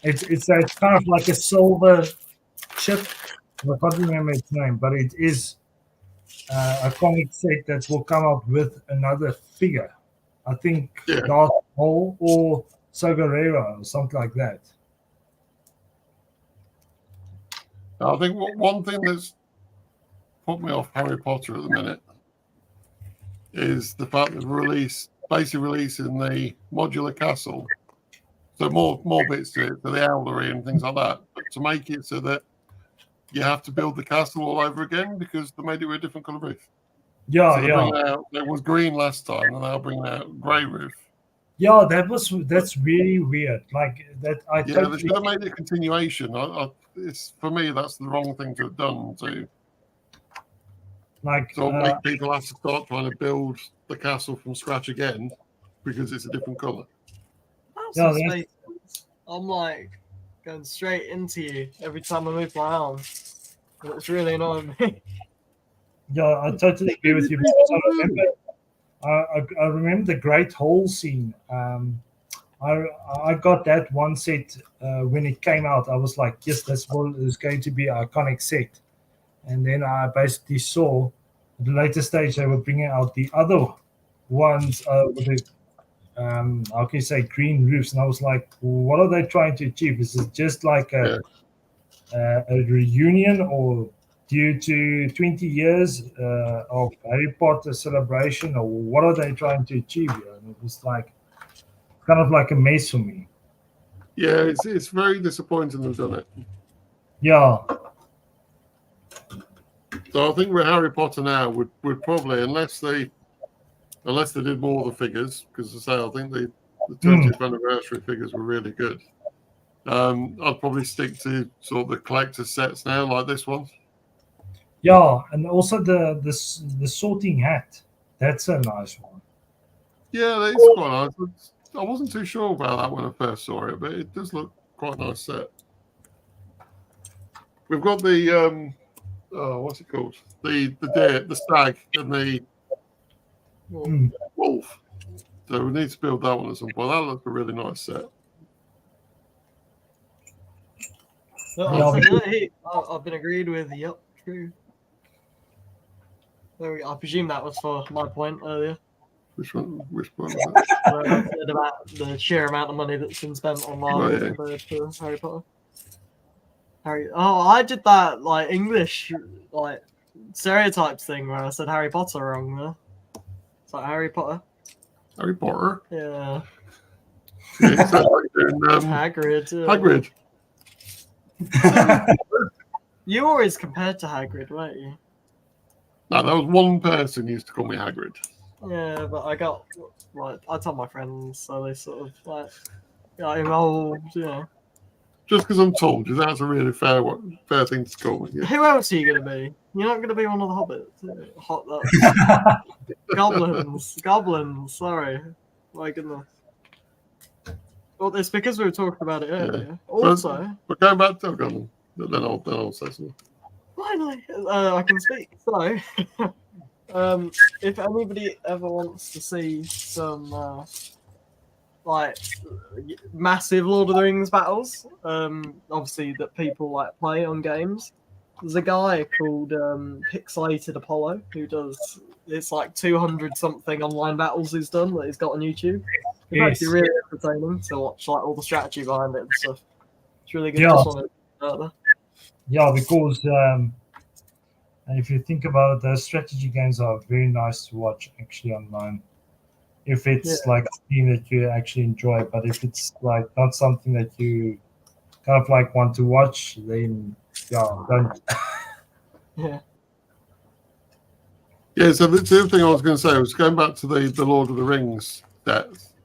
It's kind of like a silver ship. I can't remember its name, but it is a comic set that will come up with another figure. I think Darth Maul or Sogarera or something like that. I think one thing that's put me off Harry Potter at the minute is the fact that basically releasing the modular castle So more bits to it, so the owlery and things like that. But to make it so that you have to build the castle all over again because they made it with a different colour roof. Yeah, So they yeah. bring out, it was green last time, and they'll bring out grey roof. Yeah, that's really weird. Like that, I Yeah, they totally should have made it a continuation. It's for me, that's the wrong thing to have done to like. sort of make people have to start trying to build the castle from scratch again because it's a different colour. That's Yeah, some that's- space. I'm like going straight into you every time I move my arm. And it's really annoying me. Yeah, I totally agree with you. Because I remember the Great Hall scene. I got that one set when it came out. I was like, yes, this is going to be an iconic set. And then I basically saw at the later stage they were bringing out the other ones with the how can you say green roofs, and I was like, what are they trying to achieve? Is it just like a reunion, or due to 20 years of Harry Potter celebration, or what are they trying to achieve here? And it was like kind of like a mess for me. Yeah, it's very disappointing they've done it. Yeah, So I think with Harry Potter now would probably, unless they did more of the figures, because I say I think the 20th anniversary figures were really good. I'd probably stick to sort of the collector sets now, like this one. yeah, and also the sorting hat. That's a nice one. Yeah, that's quite nice. I wasn't too sure about that when I first saw it, but it does look quite a nice set. We've got the what's it called? The deer, the stag, and the wolf. So we need to build that one at some point. That looks a really nice set. I've been agreed with. Yep, true. I presume that was for my point earlier. Which one? Which one was that? Where I said about the sheer amount of money that's been spent on Marvel compared to Harry Potter. I did that like English like stereotypes thing where I said Harry Potter wrong there. It's like Harry Potter. Harry Potter. Yeah. Hagrid. Hagrid. You always compared to Hagrid, weren't you? No, there was one person who used to call me Hagrid. Yeah, but I got like I told my friends, so they sort of like got involved, you know. Just because I'm told you, that's a really fair thing to call me. Yeah. Who else are you going to be? You're not going to be one of the hobbits. Goblins. Sorry, my goodness. Well, it's because we were talking about it earlier. Yeah. Also, but going back to Goblin, then I'll say something. Finally, I can speak. So, if anybody ever wants to see some like massive Lord of the Rings battles, obviously that people like play on games, there's a guy called Pixelated Apollo who does it's like 200 something online battles he's done that he's got on YouTube. It's actually really entertaining to watch like all the strategy behind it and stuff. It's really good. Yeah. Just want to out there. Yeah, because if you think about it, those strategy games are very nice to watch actually online. If it's like a game that you actually enjoy, but if it's like not something that you kind of like want to watch, then don't. Yeah. Yeah, so the other thing I was going to say was going back to the Lord of the Rings sets.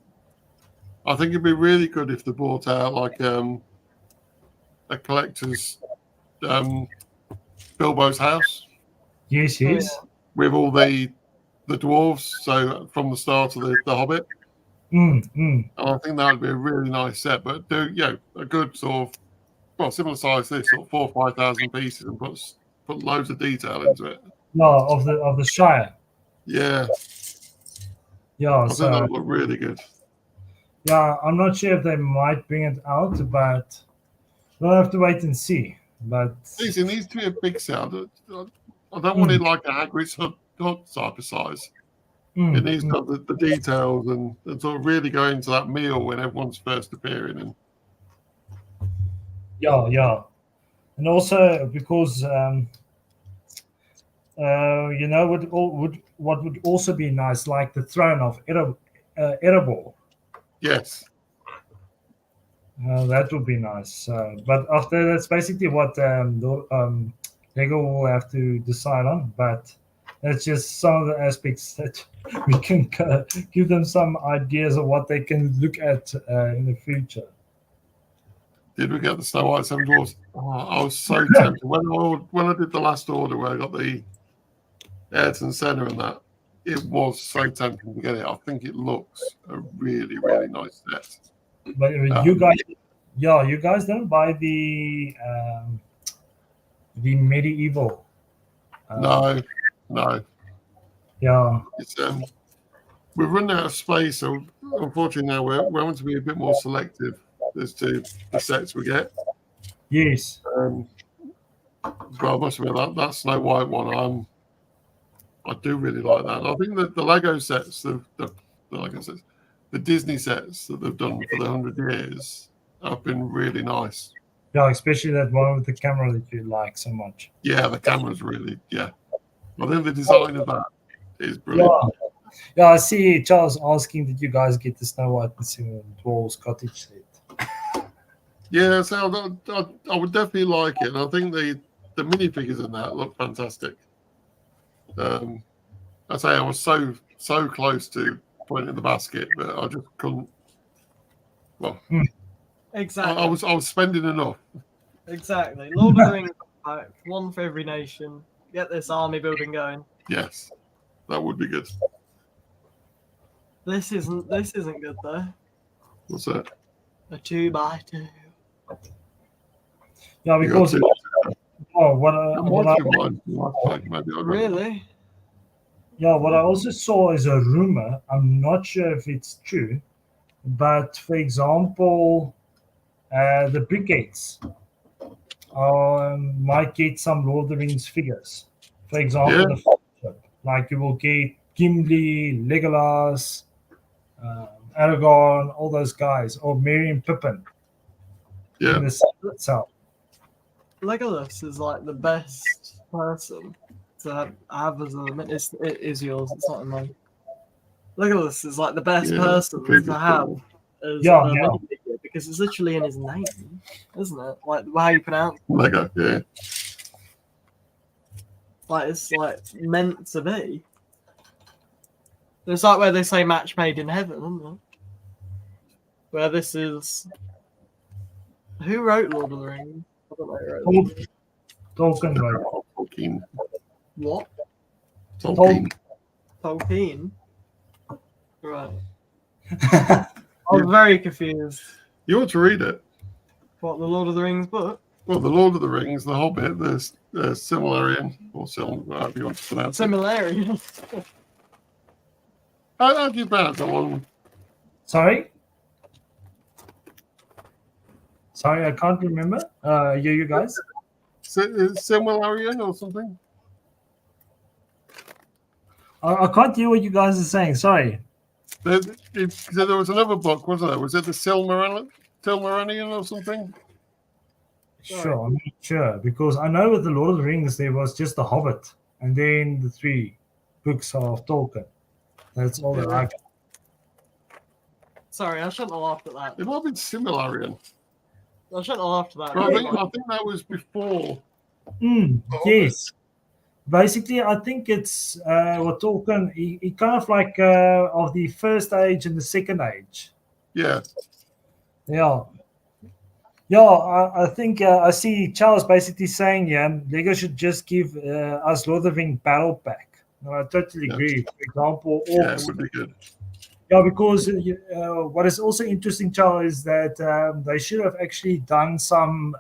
I think it'd be really good if they brought out like a collector's Bilbo's house. Yes. With all the dwarves, so from the start of the Hobbit. And I think that would be a really nice set, but a good sort of similar size to this, sort of 4,000 or 5,000 pieces, and put loads of detail into it. No, of the Shire. Yeah. Yeah, I think that would look really good. Yeah, I'm not sure if they might bring it out, but we'll have to wait and see. But it needs to be a big set. I don't want it like a Hagrid's hut type of size. It needs to have the details and sort of really go into that meal when everyone's first appearing. And yeah, and also because what would also be nice, like the throne of Erebor. Yes. That would be nice. But after that's basically what Lego will have to decide on. But that's just some of the aspects that we can give them some ideas of what they can look at in the future. Did we get the Snow White Seven Dwarfs? Oh, I was so tempted when I did the last order where I got the Ayrton Senna and that. It was so tempting to get it. I think it looks a really, really nice set. But you guys didn't buy the medieval. No. Yeah. It's we've run out of space, so unfortunately now we're having to be a bit more selective as to the sets we get. Yes. But I must admit that Snow White one, I do really like that. And I think that the Lego sets, the Lego sets, the Disney sets that they've done for the 100 years have been really nice. Yeah, especially that one with the camera that you like so much. Yeah, the camera's really, I think the design of that is brilliant. Yeah, I see Charles asking that you guys get the Snow White and Seven Dwarfs cottage set. Yeah, so I would definitely like it. And I think the minifigures in that look fantastic. I say I was so close to putting it in the basket, but I just couldn't. Well, Exactly. I was spending enough. Exactly. Lord of the Rings, one for every nation. Get this army building going. Yes, that would be good. This isn't good though. What's that? A 2x2. Yeah, because Really? Yeah, what I also saw is a rumor. I'm not sure if it's true, but for example, the Brigades might get some Lord of the Rings figures. For example, the Fellowship. Like you will get Gimli, Legolas, Aragorn, all those guys, or Merry and Pippin. Yeah. In the set itself. Legolas is like the best person to have as it is yours. It's not mine. Legolas is like the best person to have as a minifigure because it's literally in his name, isn't it? Like how you pronounce it. Lego, yeah. Like it's like meant to be. It's like where they say match made in heaven, isn't it? Where this is. Who wrote Lord of the Rings? I don't know who wrote it. Tolkien wrote. Tolkien. What? Tolkien. Right. I was very confused. You ought to read it. What, the Lord of the Rings book? Well, the Lord of the Rings, the Hobbit, the Silmarillion, or however you want to pronounce it. Silmarillion. How do you pronounce that one? Sorry, I can't remember. You guys? Silmarillion or something? I can't hear what you guys are saying. Sorry. There was another book, wasn't there? Was it the Silmarillion or something? Sure, I'm not sure because I know with the Lord of the Rings there was just the Hobbit and then the 3 books of Tolkien. That's all that I got. Sorry, I shouldn't have laughed at that. It might have been Silmarillion. I shouldn't have laughed at that. I think that was before. Yes. Basically, I think it's what Tolkien. He kind of like of the first age and the second age. Yeah. Yeah. Yeah, I think I see Charles basically saying, Lego should just give us Lord of the Rings battle pack. No, I totally agree. For example, it would be good. Yeah, because what is also interesting, Charles, is that they should have actually done some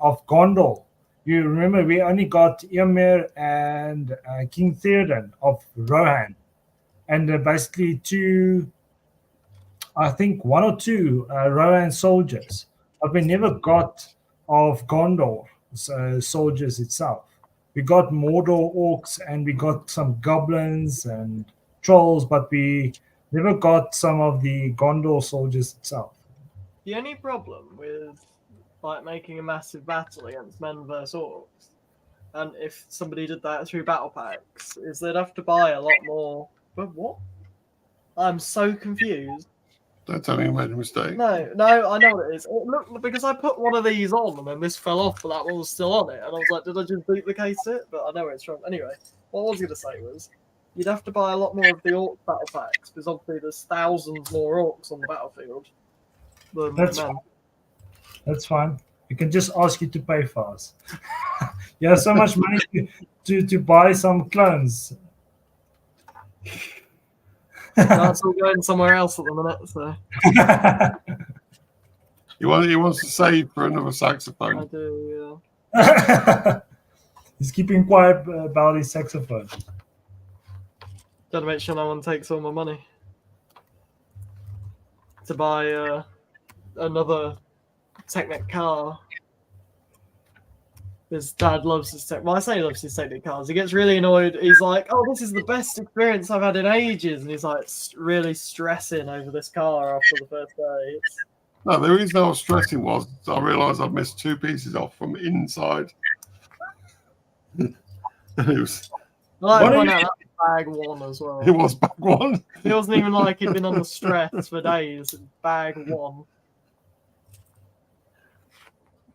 of Gondor. You remember we only got Ymir and King Theoden of Rohan, and basically 2, I think 1 or 2 Rohan soldiers. But we never got of Gondor soldiers itself. We got Mordor orcs and we got some goblins and trolls, but we never got some of the Gondor soldiers itself. The only problem with like making a massive battle against men versus orcs, and if somebody did that through battle packs, is they'd have to buy a lot more. But what? I'm so confused. Don't tell me you made a mistake. No, I know what it is. It looked, because I put one of these on and then this fell off, but that one was still on it. And I was like, did I just duplicate it? But I know it's wrong. Anyway, what I was going to say was, you'd have to buy a lot more of the Orc battle packs, because obviously there's thousands more Orcs on the battlefield than That's men. fine. That's fine. We can just ask you to pay for us. You have so much money to buy some clones. That's all going somewhere else at the minute, so He wants to save for another I saxophone. do, He's keeping quiet about his saxophone. Gotta make sure no one takes all my money to buy another Technic car. His dad loves his Technic. Well, I say he loves his Technic cars. He gets really annoyed. He's like, "Oh, this is the best experience I've had in ages," and he's like really stressing over this car after the first day. No, the reason I was stressing was I realised I'd missed 2 pieces off from inside. It was I like What to are point you- out that was bag 1 as well. it was back one. It wasn't even like he'd been under stress for days. Bag 1.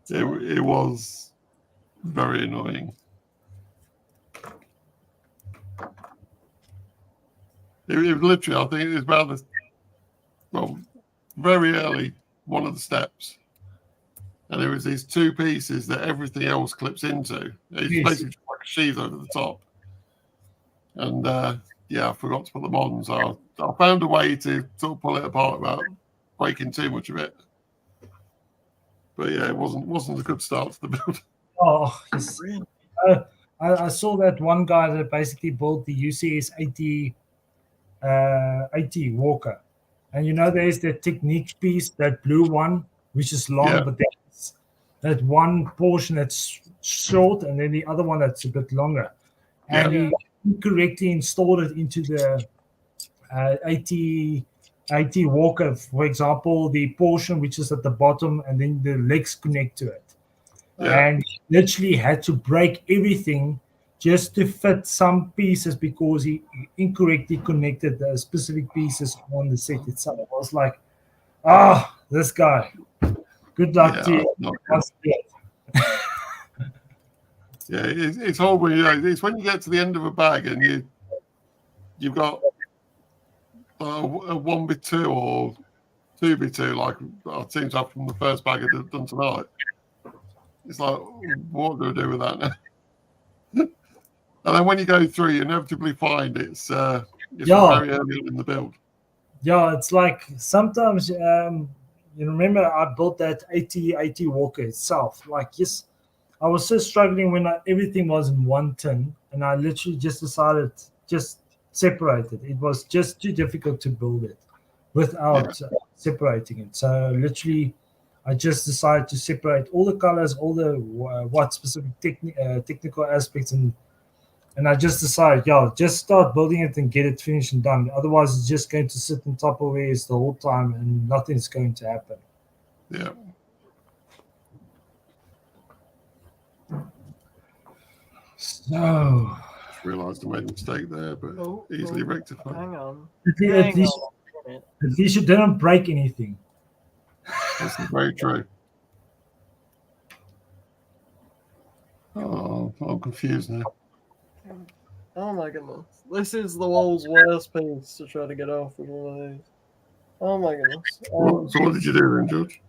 It was very annoying. It was literally, I think it was about very early, one of the steps. And there was these 2 pieces that everything else clips into. It's Yes. basically just like a sheath over the top. And I forgot to put them on. So I found a way to sort of pull it apart without breaking too much of it. But yeah, it wasn't a good start to the build. Oh, yes. I saw that one guy that basically built the UCS 80 Walker. And there's the technique piece, that blue one, which is long, Yeah. but there's that one portion that's short and then the other one that's a bit longer. And Yeah. he incorrectly installed it into the 80 Walker, for example, the portion which is at the bottom and then the legs connect to it. Yeah. And he literally had to break everything just to fit some pieces because he incorrectly connected the specific pieces on the set itself. I was like, this guy. Good luck to you. not good. Once again. Yeah, it's horrible. It's when you get to the end of a bag and you've got a 1v2 or 2v2 like our teams have from the first bag I've done tonight. It's like, what do I do with that now? And then when you go through, you inevitably find it's very early in the build. Yeah, it's like sometimes remember I built that 80 Walker itself. Like, yes, I was so struggling when everything was in one tin, and I literally just decided just separate it. It was just too difficult to build it without separating it. So literally, I just decided to separate all the colors, all the what specific technical aspects, and I just decided, just start building it and get it finished and done. Otherwise, it's just going to sit in Tupperwares the whole time, and nothing's going to happen. Yeah. So, Just realised I made a mistake there, but easily rectified. Hang on. at least you didn't break anything. That's very true. Oh, I'm confused now. Oh my goodness. This is the world's worst piece to try to get off with one of these. Oh my goodness. So what did you do then, George?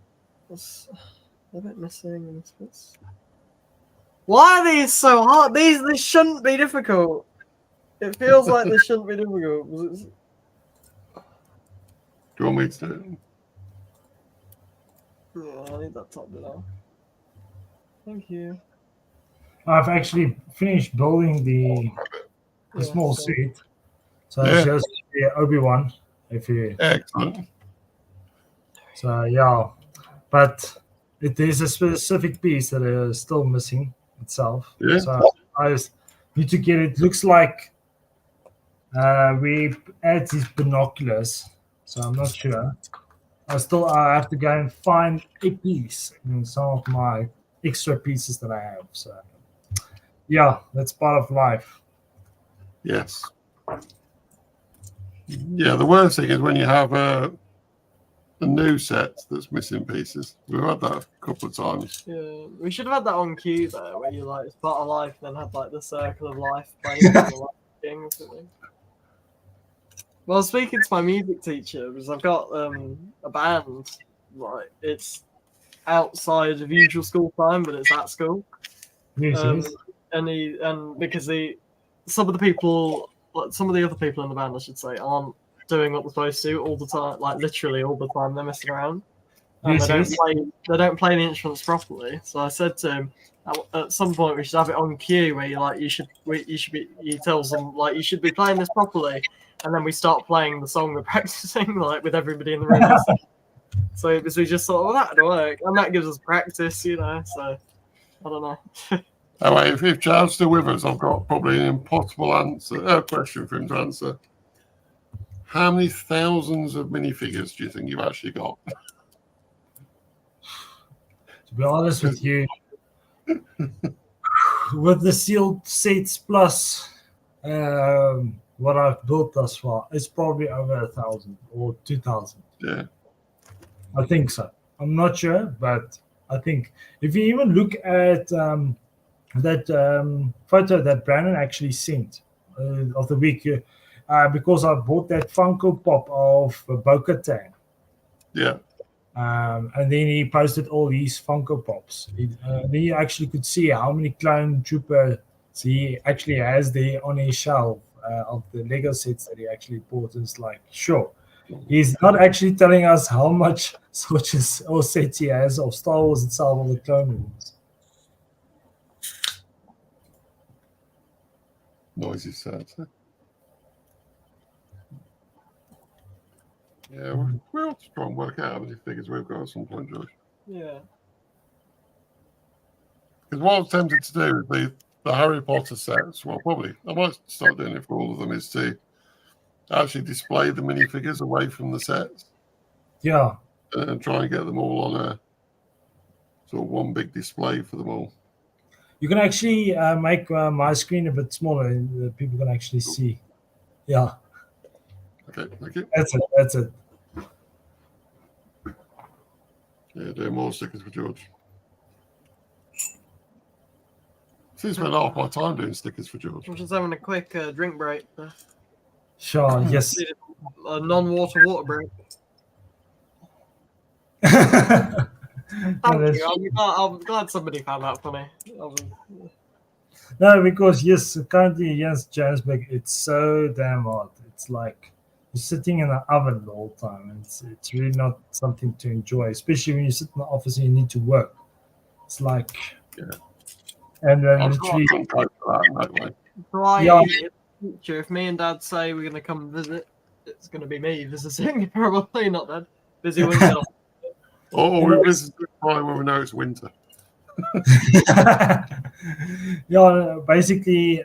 It's a bit missing in this bit. Why are these so hard? This shouldn't be difficult. It feels like this shouldn't be difficult. Do you want me to do it? I need that top bit off. Thank you. I've actually finished building the small suit. So it's just the Obi-Wan. Excellent. So but there's a specific piece that is still missing itself. Yeah. So I just need to get it. Looks like we add these binoculars. So I'm not sure. I have to go and find a piece in some of my extra pieces that I have. So that's part of life. Yes. Yeah, the worst thing is when you have a new set that's missing pieces. We've had that a couple of times. Yeah, we should have had that on cue though, where you like it's part of life, then have like the circle of life playing on the life thing or something. Well, speaking to my music teacher, because I've got a band, like it's outside of usual school time, but it's at school. Yes, yes. And because some of the people, like, some of the other people in the band, I should say, aren't doing what they're supposed to all the time, like literally all the time. They're messing around, and Yes, yes. they don't play the instruments properly. So I said to him, at some point we should have it on cue where he tells them like you should be playing this properly, and then we start playing the song we're practicing like with everybody in the room. So it was, we just thought, well, that'd work, and that gives us practice, you know. So I don't know. Anyway, if Charles still with us, I've got probably an impossible question for him to answer. How many thousands of minifigures do you think you've actually got? To be honest with you, with the sealed sets plus what I've built thus far, it's probably over 1,000 or 2,000. Yeah. I think so. I'm not sure, but I think if you even look at that photo that Brandon actually sent of the week, because I bought that Funko Pop of Bo-Katan. Yeah. And then he posted all these Funko Pops. Then you actually could see how many clone troopers he actually has there on his shelf of the Lego sets that he actually bought. It's like, sure, he's not actually telling us how much switches or sets he has of Star Wars itself or the Clone Wars. Noisy sad. Yeah, we'll have to try and work out how many figures we've got at some point, George. Yeah. Because what I was tempted to do with the Harry Potter sets, well, probably, I might start doing it for all of them, is to actually display the minifigures away from the sets. Yeah. And try and get them all on a sort of one big display for them all. You can actually make my screen a bit smaller and people can actually see. Yeah. Okay, thank you. That's it. Yeah, do more stickers for George. I spent half my time doing stickers for George. I'm just having a quick drink break. Sure, yes. A non-water break. No, Thank you. I'm glad somebody found that funny. No, because yes, currently yes, Johannesburg, it's so damn hot. It's like you're sitting in an oven the whole time. It's really not something to enjoy, especially when you sit in the office and you need to work. It's like, yeah. And then literally, future, if me and Dad say we're gonna come visit, it's gonna be me visiting. Probably not Dad. Busy winter. We visit probably when we know it's winter. Yeah, basically,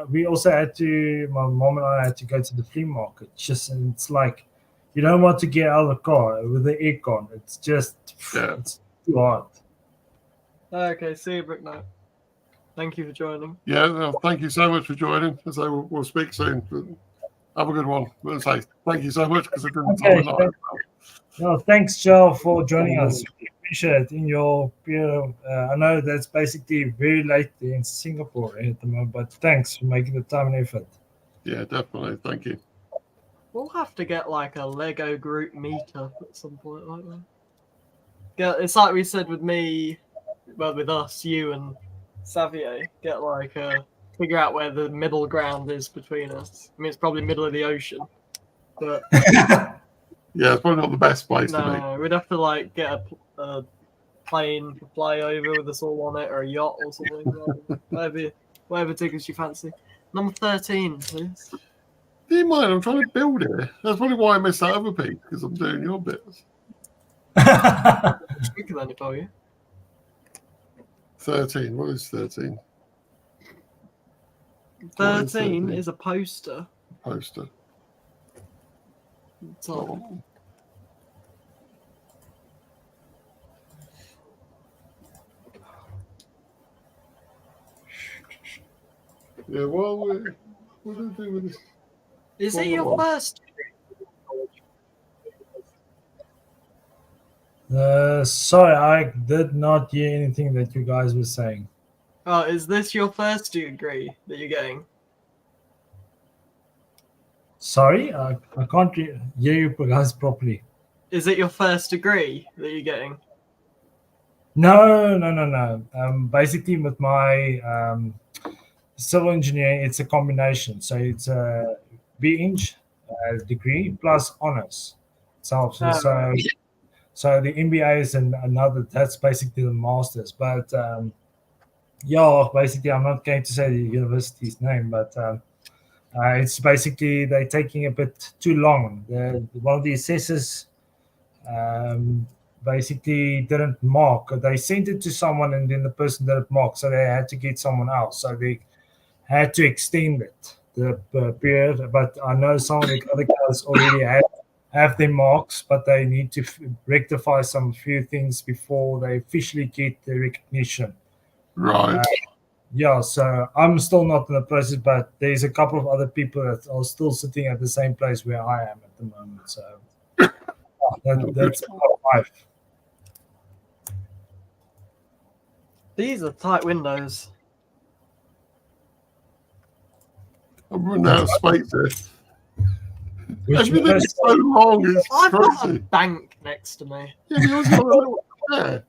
we also had to. My mom and I had to go to the flea market. And it's like you don't want to get out of the car with the aircon. It's just it's too hot. Okay, see you, Bricknight. Thank you for joining. Yeah, no, thank you so much for joining. So we'll speak soon. Have a good one. We'll say thank you so much because it didn't tell me. No, thanks, Joe, for joining us. We appreciate it. In your period, I know that's basically very late in Singapore at the moment, but thanks for making the time and effort. Yeah, definitely. Thank you. We'll have to get like a Lego group meetup at some point like that. Yeah, it's like we said with me, well, with us, you and Xavier, get like figure out where the middle ground is between us. I mean, it's probably middle of the ocean, but yeah, it's probably not the best place to be. No, we'd have to like get a plane to fly over with us all on it, or a yacht or something. whatever tickets you fancy. Number 13, please. Do you mind? I'm trying to build it. That's probably why I missed that other piece, because I'm doing your bits. Speaker then, if I were you. 13. What is 13? 13 is a poster. Poster. Oh. Yeah, well, what do we do with this? Is it your first? Sorry, I did not hear anything that you guys were saying. Oh, is this your first degree that you're getting? Sorry, I can't hear you guys properly. Is it your first degree that you're getting? No. Basically, with my civil engineering, it's a combination. So it's a B-Eng degree plus honors. So the MBA is another. That's basically the masters. But yeah, basically, I'm not going to say the university's name, but it's basically they're taking a bit too long. One of the assessors basically didn't mark. They sent it to someone, and then the person didn't mark, so they had to get someone else. So they had to extend it the period. But I know some of the other guys already have their marks, but they need to rectify some few things before they officially get the recognition. Right. Yeah, so I'm still not in the process, but there's a couple of other people that are still sitting at the same place where I am at the moment. So that's about life. These are tight windows. I'm running out of space here. Which Everything is so long, it's I've got a crazy. bank next to me, Yeah, but yours got a little chair.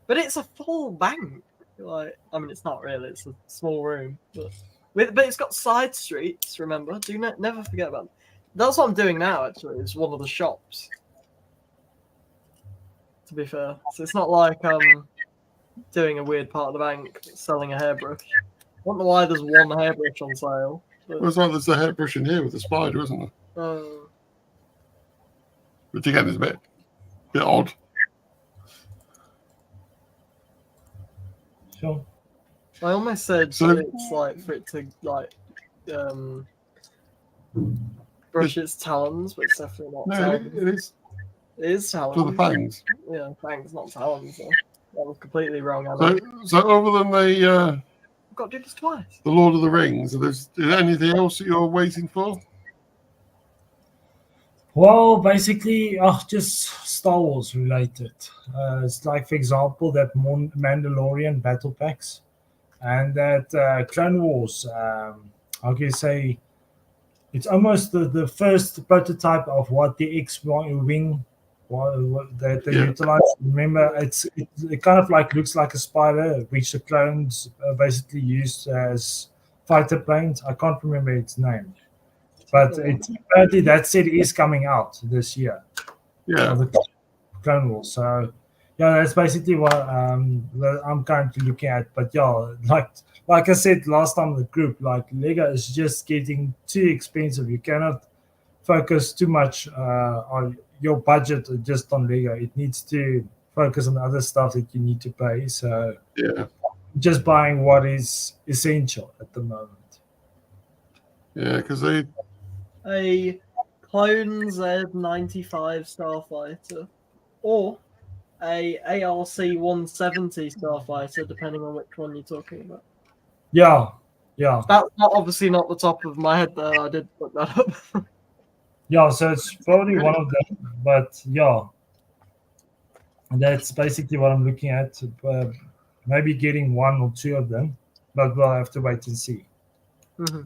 but it's a full bank. Like, I mean, it's not really. It's a small room, but it's got side streets. Remember, never forget about that. That's what I'm doing now. Actually, it's one of the shops. To be fair, so it's not like doing a weird part of the bank selling a hairbrush. I don't know why there's one hairbrush on sale. Well, it's like there's a hairbrush in here with a spider, isn't there? Which again is a bit odd. Sure. I almost said So- that it's like for it to like brush its talons, but it's definitely not No, talons. it is It is talons. for the fangs. Yeah, fangs, not talons. Though. That was completely wrong. So other than I've got to do this twice. the Lord of the Rings, is there anything else that you're waiting for? Well, basically, just Star Wars related. It's like, for example, that Mandalorian battle packs and that Clone Wars. How can you say? It's almost the first prototype of what the X-wing that they utilize. Remember, it kind of like looks like a spider, which the clones basically used as fighter planes. I can't remember its name. But apparently that set is coming out this year. Yeah. The Clone Wars. So yeah, that's basically what I'm currently looking at. But yeah, like I said last time in the group, like Lego is just getting too expensive. You cannot focus too much on your budget just on Lego. It needs to focus on other stuff that you need to pay. So Yeah. just buying what is essential at the moment. Yeah, because A Clone Z95 Starfighter or a ARC 170 Starfighter, depending on which one you're talking about. Yeah. That's obviously not the top of my head there. I did look that up. Yeah, so it's probably one of them, but yeah, that's basically what I'm looking at. Maybe getting one or two of them, but we'll have to wait and see. Mm-hmm.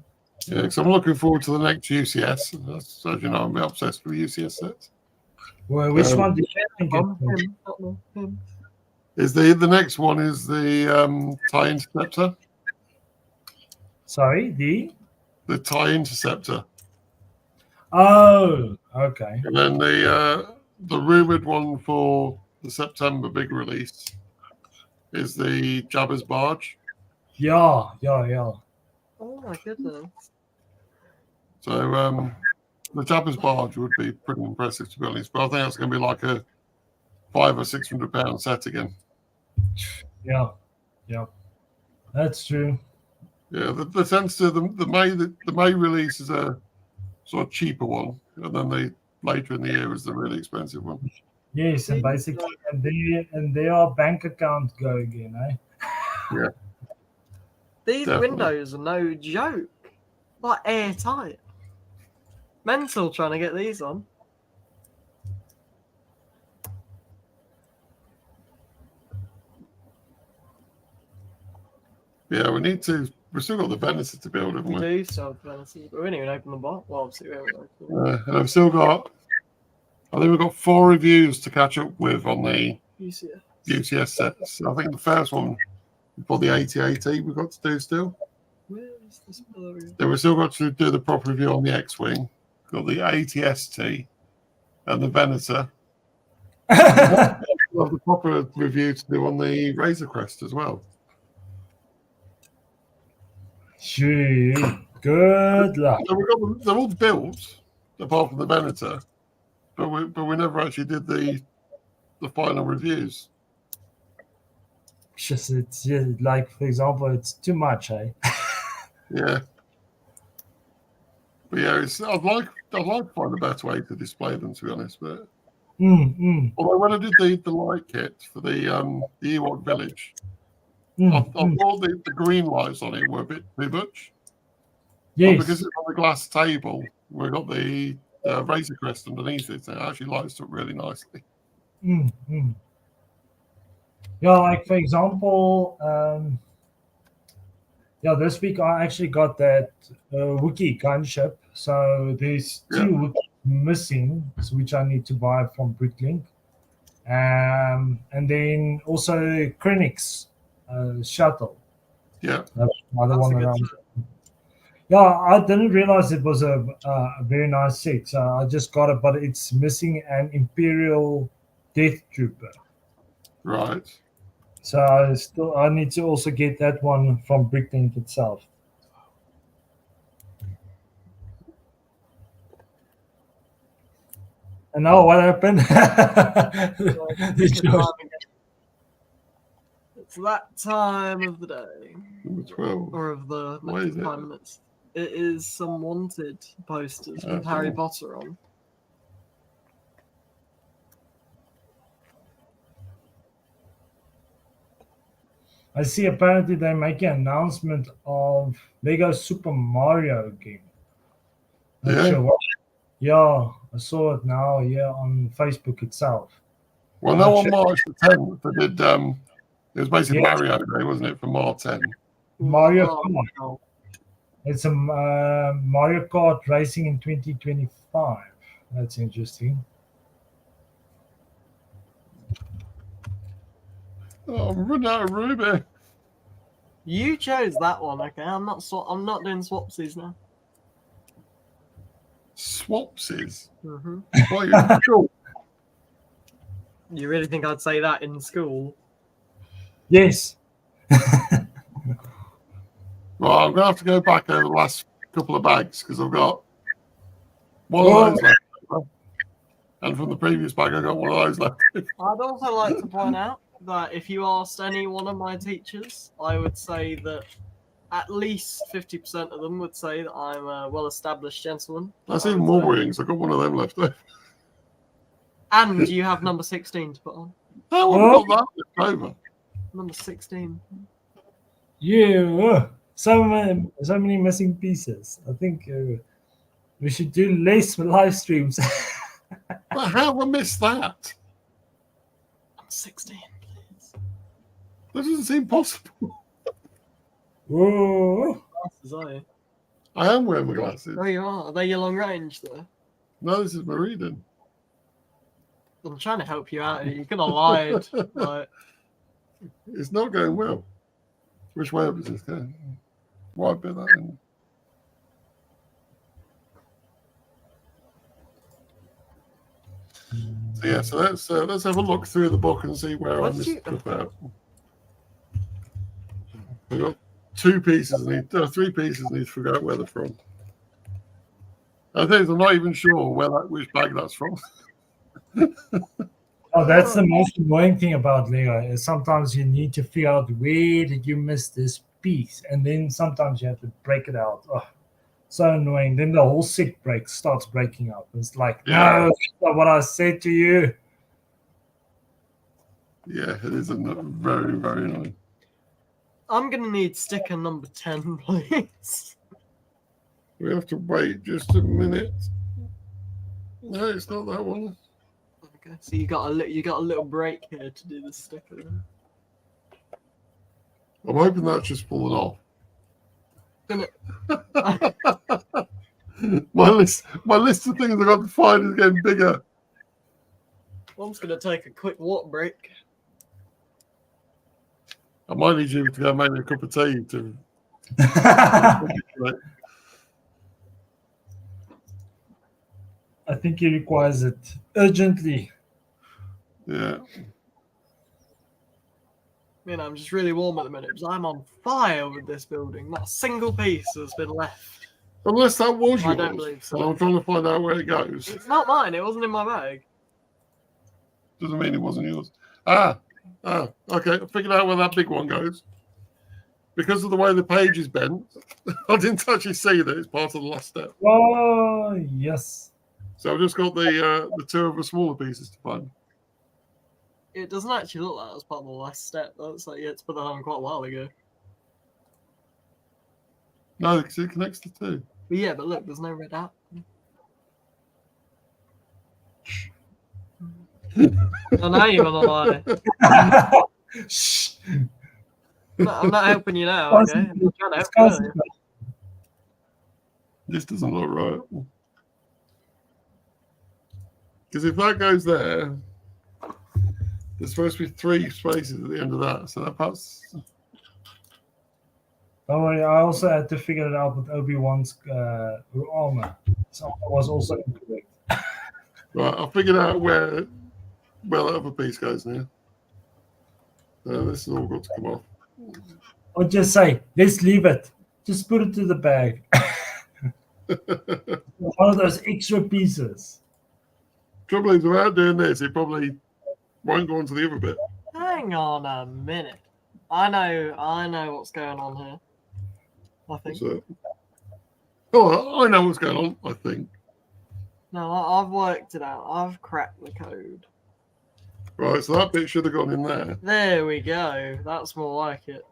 Yeah, because I'm looking forward to the next UCS. As you know, I'm obsessed with UCS sets. Well, which one do you think? Is the next one is the TIE Interceptor? Sorry, the TIE Interceptor. Oh, okay. And then the rumored one for the September big release is the Jabba's Barge. Yeah. Oh my goodness. So the Jabba's Barge would be pretty impressive, to be honest. But I think that's going to be like a £500 or £600 set again. Yeah, that's true. Yeah, the sense to the May release is a sort of cheaper one, and then later in the year is the really expensive one. Yes, and basically, and they are bank account go again, eh? Yeah. These Definitely. windows are no joke. Like airtight. Mental trying to get these on. Yeah, we still got the Venison to build, haven't We we? do still have Fantasy, but we didn't even open the bot. Well, obviously, we haven't opened it. And I've still got, I think we've got 4 reviews to catch up with on the UCS. UTS sets. I think the first one for the 8080 we've got to do still. Where is this blurry? Then we've still got to do the proper review on the X-Wing. Got the 80ST and the Venator. We'll have the proper review to do on the Razor Crest as well. Gee, good luck. So they're all built, apart from the Venator, but we never actually did the final reviews. It's just like, for example, it's too much, eh? Yeah. But yeah, I'd like to find a better way to display them, to be honest. But although when I did the light kit for the Ewok village, I thought the green lights on it were a bit too much. Yes. But because it's on the glass table, we've got the Razor Crest underneath it, so it actually lights up really nicely. Yeah, like for example, this week I actually got that Wookiee gunship. So there's 2 Wookiees missing, which I need to buy from Bricklink. And then also Krennic's shuttle. Yeah. That's another That's one a good around. set. Yeah, I didn't realize it was a very nice set. So I just got it, but it's missing an Imperial Death Trooper. Right. So I need to also get that one from Bricklink itself. And now what happened? It's that time of the day. Number 12. Or of the What is next it? 5 minutes. It is some wanted posters with That's Harry all. Potter on. I see apparently they're making an announcement of Lego Super Mario game. Not Yeah. sure what. Yeah, I saw it now, on Facebook itself. Well, no, on March the 10th, they did. It was basically Yes. Mario Day, wasn't it, for March 10? Mario Oh, Kart. no. It's a Mario Kart racing in 2025. That's interesting. Oh, I'm running out of Ruby. You chose that one, okay? I'm not doing swapsies now. Swapsies. Mm-hmm. What are you cool? You really think I'd say that in school? Yes. Well, I'm going to have to go back over the last couple of bags because I've got one of those left. And from the previous bag, I got one of those left. I'd also like to point out that if you asked any one of my teachers, I would say that at least 50% of them would say that I'm a well-established gentleman. That's even more worrying because I've got one of them left. And you have number 16 to put on. How have I got that left over? Number 16. Yeah. So many missing pieces. I think we should do less live streams. But how have I missed that? Number 16, please. That doesn't seem possible. Whoa. Glasses, are you? I am wearing my glasses. Oh, you are. Are they your long range, though? No, this is my reading. I'm trying to help you out. You could have lied. Like, It's not going well. Which way up is this going? Why bit that in? So yeah, so let's have a look through the book and see where I What missed did you- stuff out. We've got 2 pieces. Three pieces. Need to figure out where they're from. I think I'm not even sure which bag that's from. Oh, that's the most annoying thing about Lego. Is sometimes you need to figure out where did you miss this piece, and then sometimes you have to break it out. Oh, so annoying. Then the whole set starts breaking up. It's like, Yeah. no, that's not what I said to you. Yeah, it is very, very annoying. I'm going to need sticker number 10, please. We have to wait just a minute. No, it's not that one. Okay, so you got a little break here to do the sticker. I'm hoping that's just fallen off. my list of things I've got to find is getting bigger. I'm just going to take a quick water break. I might need you to go make me a cup of tea to. I think he requires it urgently. Yeah. I'm just really warm at the minute because I'm on fire with this building. Not a single piece has been left. Unless that was yours. I don't believe so. And I'm trying to find out where it goes. It's not mine. It wasn't in my bag. Doesn't mean it wasn't yours. Okay. I figured out where that big one goes. Because of the way the page is bent, I didn't actually see that it's part of the last step. Oh, yes. So I've just got the two of the smaller pieces to find. It doesn't actually look like that was part of the last step. That's like, it's put that on quite a while ago. No, because it connects the two. But yeah, but look, there's no red out. I know you're gonna lie. Shh. I'm not helping you now, okay? I'm trying to help you. This doesn't look right. Because if that goes there, there's supposed to be 3 spaces at the end of that. So that part's. Don't worry, I also had to figure it out with Obi-Wan's armor. So I was also incorrect. Right, I figured out where that other piece goes now. So this has all got to come off. Or just say, let's leave it. Just put it to the bag. One of those extra pieces. Trouble is, without doing this, it probably won't go onto the other bit. Hang on a minute. I know what's going on here. I think. So, I know what's going on, I think. No, I've worked it out. I've cracked the code. Right, so that bit should have gone in there. There we go. That's more like it.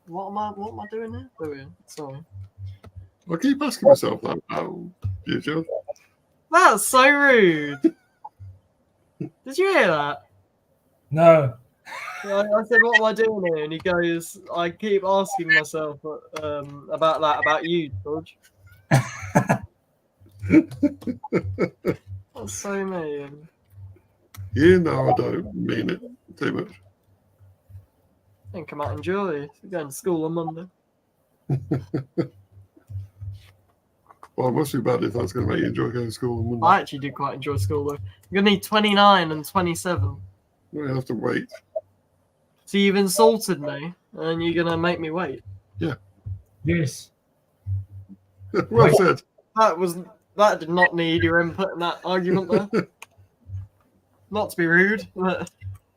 What am I doing here? There we go. Sorry. I keep asking myself that about you, John. That's so rude. Did you hear that? No. I said, what am I doing here? And he goes, I keep asking myself about that, about you, George. That's so mean. You know I don't mean it too much. I think I might enjoy it. We're going to school on Monday. Well, it must be bad if that's going to make you enjoy going to school on Monday. I actually do quite enjoy school, though. I'm going to need 29 and 27. We have to wait. So you've insulted me, and you're going to make me wait. Yeah. Yes. Well said. That did not need your input in that argument there. Not to be rude, but...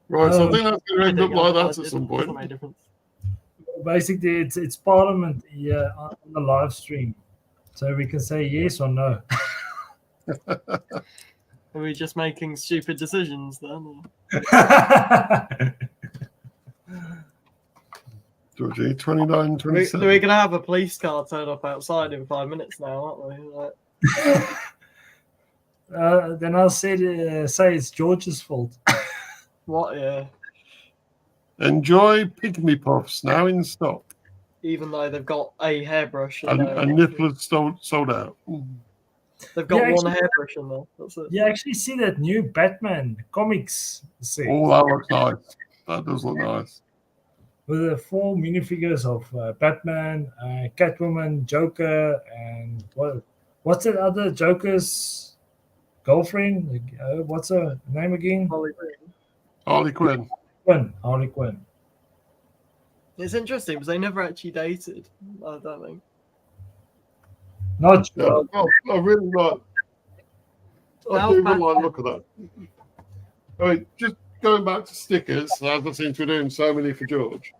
Right, so I think that's going to end up like that at some point. Basically, it's Parliament here on the live stream. So we can say yes or no. Are we just making stupid decisions then? Georgie, 29, 27. We're going to have a police car turn up outside in 5 minutes now, aren't we? Like... Then I'll say it's George's fault. What? Yeah. Enjoy Pygmy Puffs now in stock. Even though they've got a hairbrush. And Niffler's sold out. They've got one hairbrush in there. That's it. You actually see that new Batman comics set. Oh, that looks nice. That does look nice. With the 4 minifigures of Batman, Catwoman, Joker, and what's that other Joker's girlfriend? What's her name again? Harley Quinn. Harley Quinn. It's interesting because they never actually dated. I don't think. Not yeah, I really like. I do really like look at that. I mean, just going back to stickers, as I seem to be doing so many for George.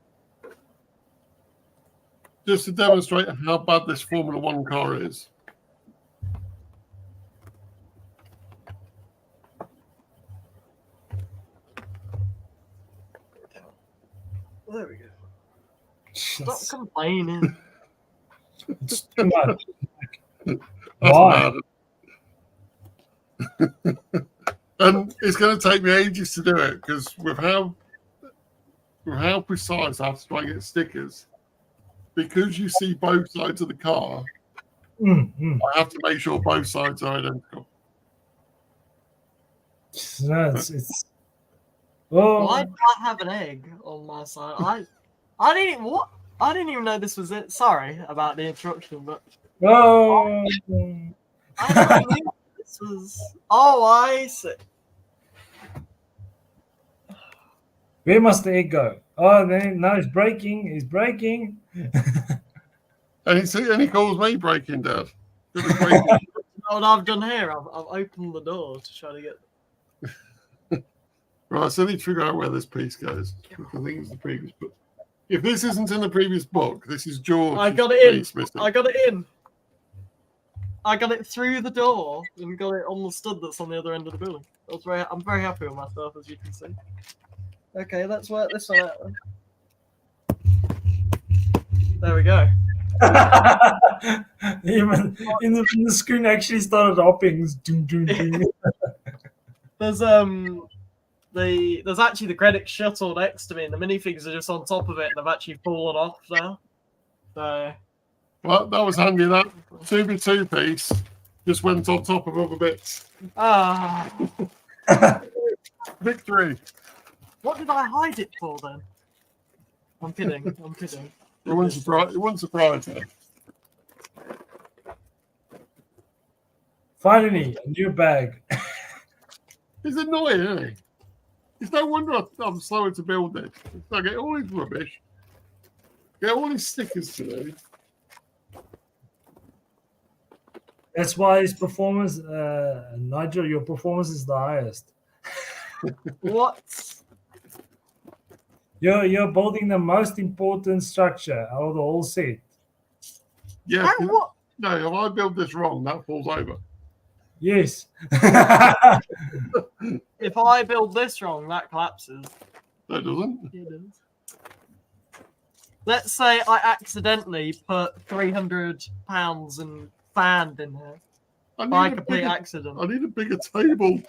Just to demonstrate how bad this Formula One car is. There we go. Stop complaining. It's too much. Why? And it's going to take me ages to do it because with how for how precise I have to try and get stickers, because you see both sides of the car, I have to make sure both sides are identical. No, it's Why do I have an egg on my side? I didn't even know this was it. Sorry about the interruption, but oh. I didn't know this was. Oh, I see. Where must the egg go? Oh, now he's breaking. He's breaking. And he calls me breaking, Dad. What I've done here, I've opened the door to try to get. Right, so I need to figure out where this piece goes. I think it's the previous book. If this isn't in the previous book, this is George. I got it in. I got it in. I got it through the door and got it on the stud that's on the other end of the building. I'm very happy with myself, as you can see. Okay, let's work this one out then. There we go. Even in the screen actually started hopping. There's there's actually the credit shuttle next to me, and the minifigures are just on top of it, and they've actually fallen off now. So, well, that was handy. That 2x2 piece just went on top of other bits. Ah, Victory. What did I hide it for then? I'm kidding. I'm kidding. It wouldn't surprise me. Finally, a new bag. It's annoying, isn't it? It's no wonder I'm slower to build this. I get all this rubbish, get all these stickers to do. That's why his performance, Nigel, your performance is the highest. What? You're building the most important structure out of the whole set. Yeah. What? No, if I build this wrong, that falls over. Yes. If I build this wrong, that collapses. No, it doesn't. It does. Let's say I accidentally put £300 and fan in here. By complete accident. I need a bigger table.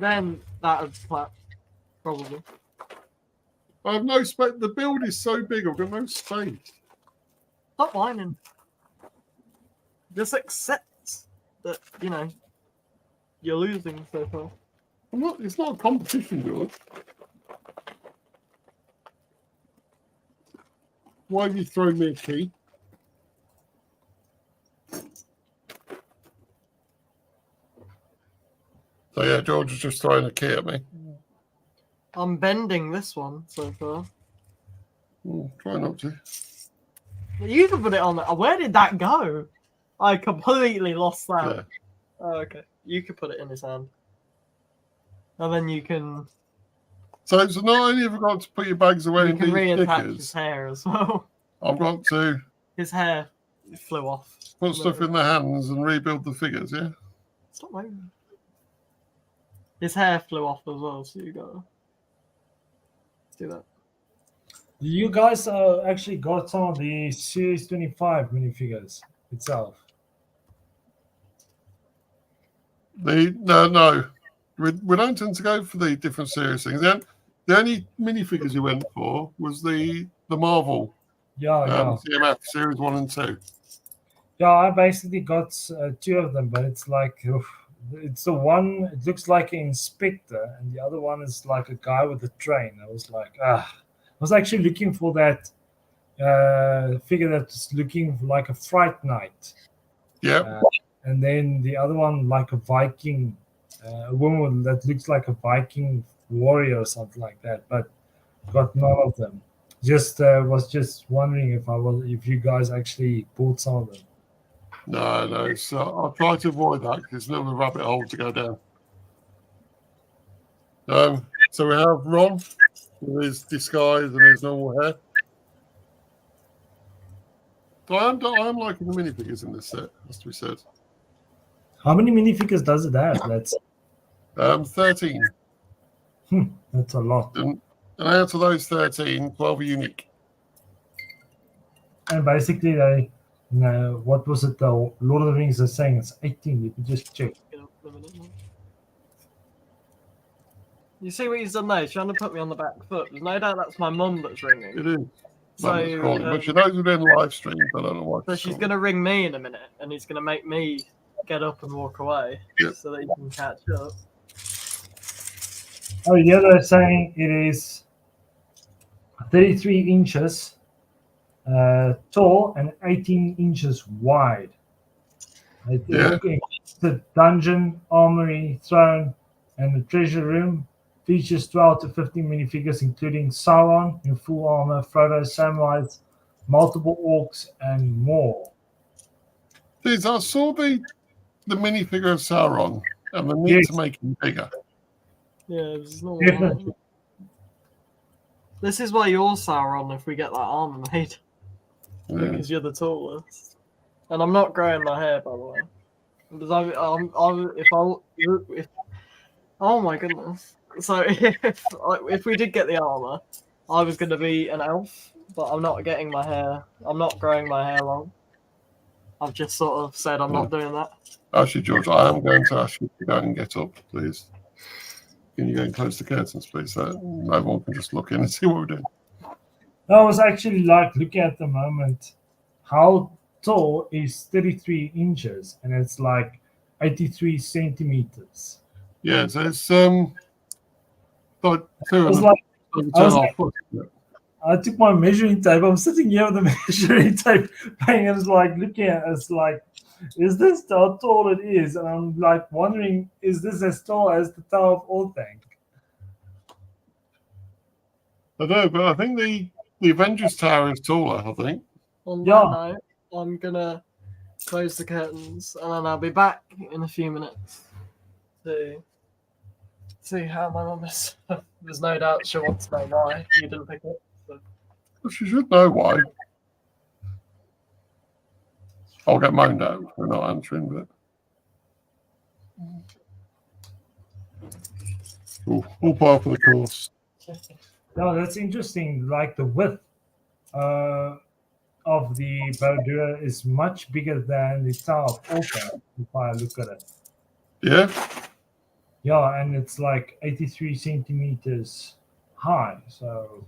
Then that would collapse. Probably. I have no space. The build is so big, I've got no space. Stop whining. Just accept that, you're losing so far. It's not a competition, George. Why have you thrown me a key? So yeah, George is just throwing a key at me. I'm bending this one so far. Try not to. You can put it on there. Where did that go? I completely lost that. Yeah. Oh, okay. You can put it in his hand. And then you can... So not only have I got to put your bags away You and can do reattach stickers, his hair as well. I've got to His hair flew off. put stuff in the hands and rebuild the figures, yeah? Stop moving. His hair flew off as well, so you gotta... Let's do that. You guys actually got some of the Series 25 minifigures itself. No. We don't tend to go for the different series things. The only minifigures we went for was the Marvel CMF Series 1 and 2. Yeah, I basically got 2 of them, but it's like... It's the one, it looks like an inspector, and the other one is like a guy with a train. I was like, I was actually looking for that figure that's looking like a Fright Night. Yeah. And then the other one, like a Viking, a woman that looks like a Viking warrior or something like that, but got none of them. Was just wondering if you guys actually bought some of them. No. So I'll try to avoid that because it's another rabbit hole to go down. So we have Ron with his disguise and his normal hair. So I am liking the minifigures in this set, has to be said. How many minifigures does it have? That's 13. That's a lot. And out of those 13, 12 are unique. And basically what was it? The Lord of the Rings are saying it's 18. You could just check. You see what he's done there? He's trying to put me on the back foot. There's no doubt that's my mum that's ringing. It is. So, Mum that's calling, but she knows we're doing live streams. I don't know why. So she's going to ring me in a minute, and he's going to make me get up and walk away so that he can catch up. Oh, yeah, they're saying it is 33 inches tall and 18 inches wide. It includes the dungeon, armory, throne, and the treasure room. Features 12 to 15 minifigures, including Sauron in full armor, Frodo, Samwise, multiple orcs, and more. Please, I saw the minifigure of Sauron, and the need to make him bigger. Yeah, there's no Definitely. This is why you're Sauron if we get that armor made. Because you're the tallest. And I'm not growing my hair, by the way. Because oh my goodness. So if we did get the armor, I was going to be an elf, but I'm not getting my hair. I'm not growing my hair long. I've just sort of said I'm not doing that. Actually, George, I am going to ask you to go and get up, please. Can you go and close the curtains, please? So everyone can just look in and see what we're doing. I was actually looking at the moment. How tall is 33 inches? And it's like 83 centimeters. Yeah, so it's like I took my measuring tape. I'm sitting here with the measuring tape, and it's like looking at it, it's like, is this how tall it is? And I'm like wondering, is this as tall as the Tower of Orthanc? I know, but I think the Avengers Tower is taller, I think. On that note, I'm going to close the curtains, and then I'll be back in a few minutes to see how my mum is. There's no doubt she'll want to know why you didn't pick it. So. Well, she should know why. I'll get moaned at if we're not answering, but all part of the course. No, that's interesting. Like the width of the Barad-dûr is much bigger than the Tower of Orthanc, if I look at it. Yeah? Yeah, and it's like 83 centimeters high. So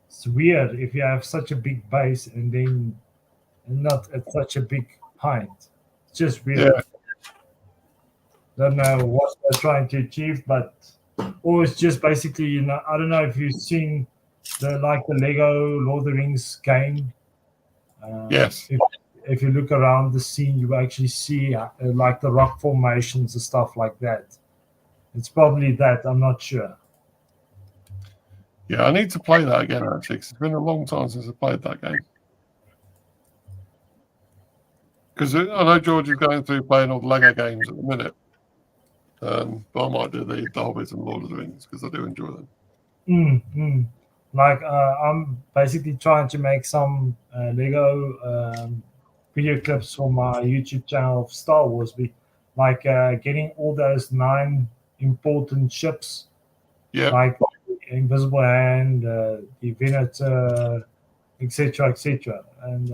it's weird if you have such a big base and then not at such a big height. It's just weird. Yeah. Don't know what they're trying to achieve, but or it's just basically, I don't know if you've seen the Lego Lord of the Rings game. Yes. If you look around the scene, you actually see like the rock formations and stuff like that. It's probably that. I'm not sure. Yeah, I need to play that again, actually, because it's been a long time since I played that game. Because I know George is going through playing all the Lego games at the minute. But I might do the Hobbit and Lord of the Rings, because I do enjoy them. Like, I'm basically trying to make some Lego video clips for my YouTube channel of Star Wars. Like getting all those 9 important ships. Yeah. Like Invisible Hand, the Venator, etc. And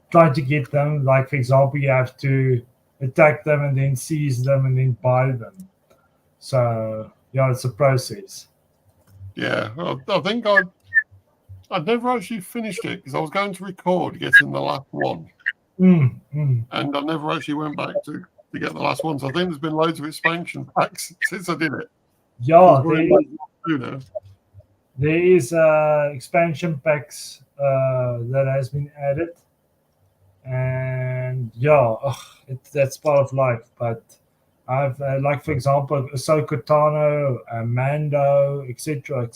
trying to get them. Like, for example, you have to attack them and then seize them and then buy them. So it's a process. Yeah, I think I'd never actually finished it because I was going to record getting the last one. And I never actually went back to get the last one. So I think there's been loads of expansion packs since I did it. Yeah, there is expansion packs that has been added. And that's part of life. But I've like, for example, Ahsoka Tano, Mando, etc.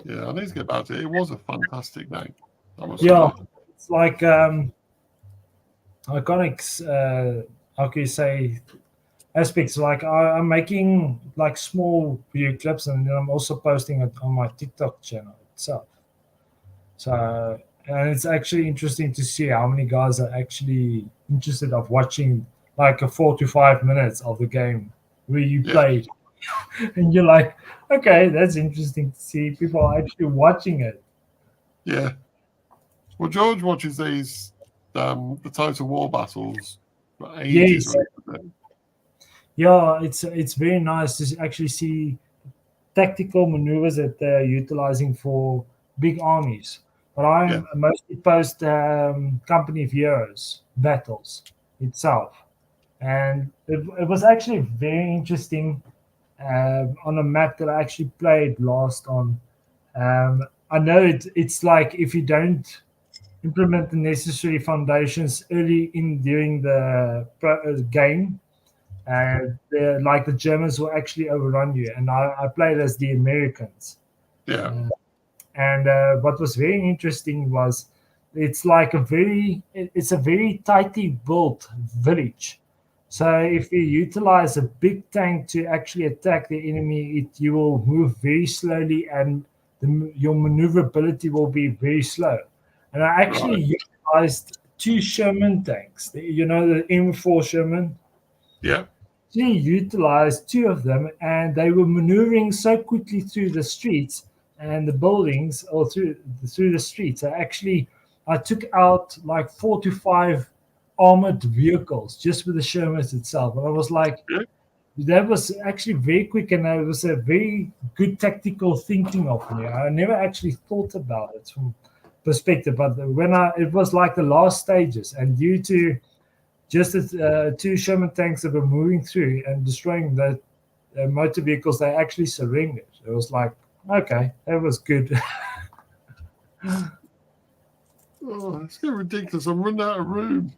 Yeah, I need to get back to it. It was a fantastic game. It's like iconic. How can you say aspects? Like I'm making like small video clips, and then I'm also posting it on my TikTok channel itself. So. And it's actually interesting to see how many guys are actually interested of watching like a 4 to 5 minutes of the game where you played. And you're like, okay, that's interesting to see people are actually watching it. Yeah. Well, George watches these, the Total War battles for ages. Yes. Yeah, it's very nice to actually see tactical maneuvers that they're utilizing for big armies. But Yeah. I'm mostly post company of heroes battles itself, and it was actually very interesting on a map that I actually played last on. I know it's like if you don't implement the necessary foundations early in during the game, like the Germans will actually overrun you. And I played as the Americans. Yeah. And what was very interesting was it's a very tightly built village. So if you utilize a big tank to actually attack the enemy, you will move very slowly, and your maneuverability will be very slow. And I actually utilized two Sherman tanks. The M4 Sherman. Yeah. He utilized two of them, and they were maneuvering so quickly through the streets and the buildings, or through the streets. I took out like 4 to 5 armored vehicles just with the Shermans itself. And I was like, Yeah. that was actually very quick, and it was a very good tactical thinking of me. I never actually thought about it from perspective, but it was like the last stages, and due to just as two Sherman tanks that were moving through and destroying the motor vehicles, they actually surrendered. It was like, okay, that was good. Oh, it's getting ridiculous. I'm running out of room.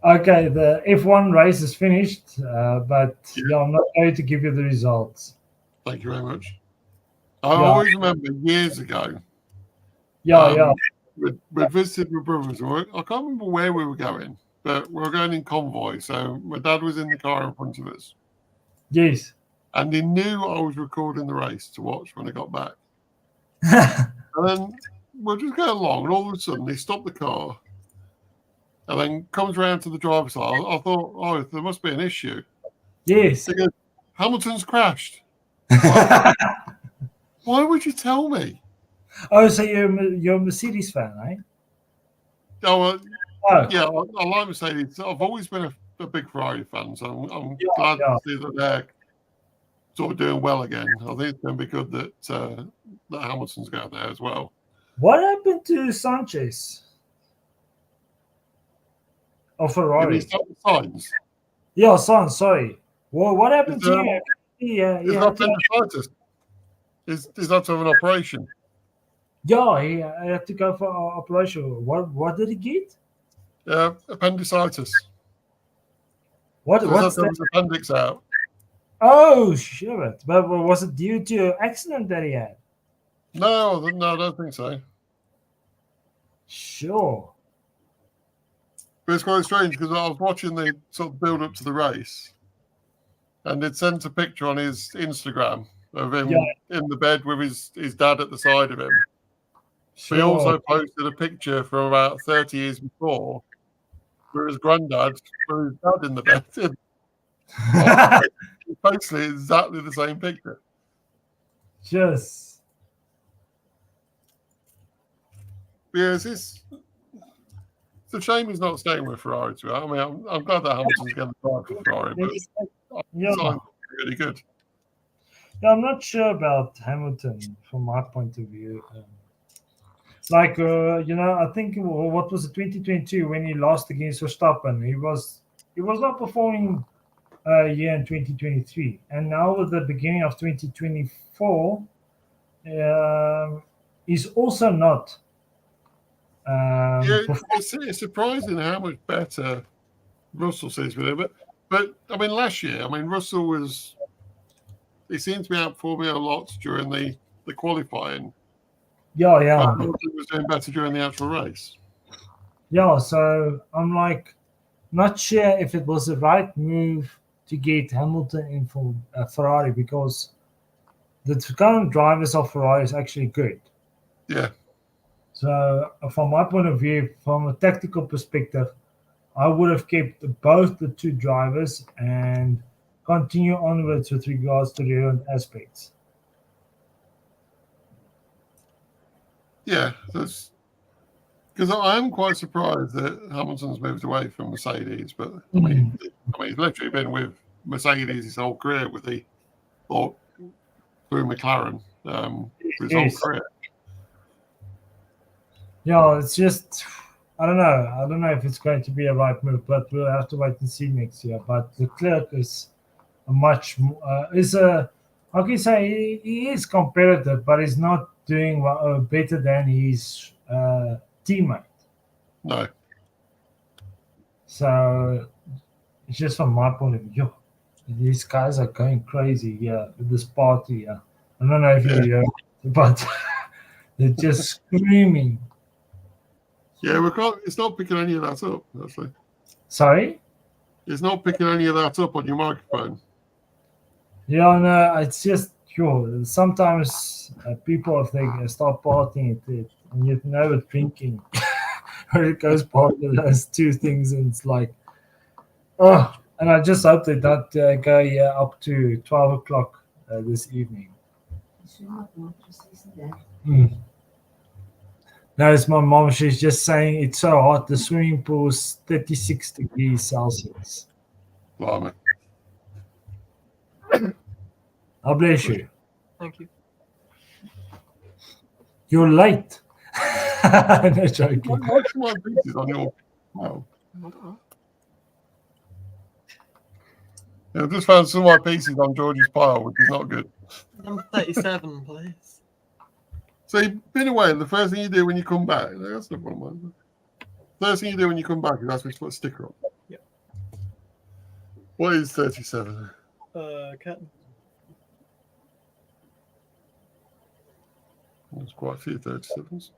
Okay, the F1 race is finished, but yeah, I'm not going to give you the results. Thank you very much. I always remember years ago. Yeah. We visited my brothers. I can't remember where we were going, but we were going in convoy. So my dad was in the car in front of us. Yes. And he knew I was recording the race to watch when I got back. And then we're just going along, and all of a sudden he stopped the car and then comes around to the driver's side. I thought, oh, there must be an issue. Yes. He goes, Hamilton's crashed. Why would you tell me? Oh, so you're a Mercedes fan, right? Oh, yeah, I like Mercedes. I've always been a big Ferrari fan, so I'm glad to see that they're sort of doing well again. I think it's going to be good that Hamilton's going there as well. What happened to Sanchez? Or Ferrari? Signs? Yeah, Sainz, sorry. Well, what happened to him? Is that appendicitis? Is that to have an operation? Yeah, he had to go for an operation. What did he get? Appendicitis. What's that? His appendix out. Oh, shit. But was it due to an accident that he had? No, I don't think so. Sure. But it's quite strange because I was watching the sort of build up to the race, and it sent a picture on his Instagram of him in the bed with his dad at the side of him. Sure. He also posted a picture from about 30 years before where his granddad with his dad in the bed. It's basically exactly the same picture. Just. Yeah, it's a shame he's not staying with Ferrari. I mean, I'm glad that Hamilton's going to drive for Ferrari, but it's really good. Yeah, I'm not sure about Hamilton from my point of view. I think what was it, 2022 when he lost against Verstappen? He was not performing year in 2023, and now with the beginning of 2024, he's also not. It's surprising how much better Russell seems with it. But I mean, last year, Russell he seemed to be outperforming a lot during the qualifying. Yeah. He was doing better during the actual race. Yeah, so I'm like not sure if it was the right move to get Hamilton in for Ferrari, because the current drivers of Ferrari is actually good. Yeah. So from my point of view, from a tactical perspective, I would have kept both the two drivers and continue onwards with regards to their own aspects. Yeah, Because I am quite surprised that Hamilton's moved away from Mercedes, but I mean, he's literally been with Mercedes his whole career, or through McLaren his whole career. Yeah, it's just I don't know. I don't know if it's going to be a right move, but we'll have to wait and see next year. But Leclerc is a much how can you say he is competitive, but he's not doing better than his teammate. No. So it's just from my point of view. These guys are going crazy here with this party here. I don't know if you hear, but they're just screaming. Yeah, it's not picking any of that up, actually. Sorry? It's not picking any of that up on your microphone. Yeah, no, it's just sometimes people, if they start partying, and you know with drinking, where it goes part of those two things, and it's like, oh, and I just hope they don't go up to 12 o'clock this evening. No, it's my mom. She's just saying it's so hot. The swimming pool's 36 degrees Celsius. Blimey. God bless you. Thank you. You're late. No joking. What's my pieces on your? Oh. Yeah, I've just found some of my pieces on George's pile, which is not good. Number 37, please. So you've been away, and the first thing you do when you come back, that's no problem. First thing you do when you come back is ask me to put a sticker on. Yep. What is 37? Curtain. There's quite a few 37s.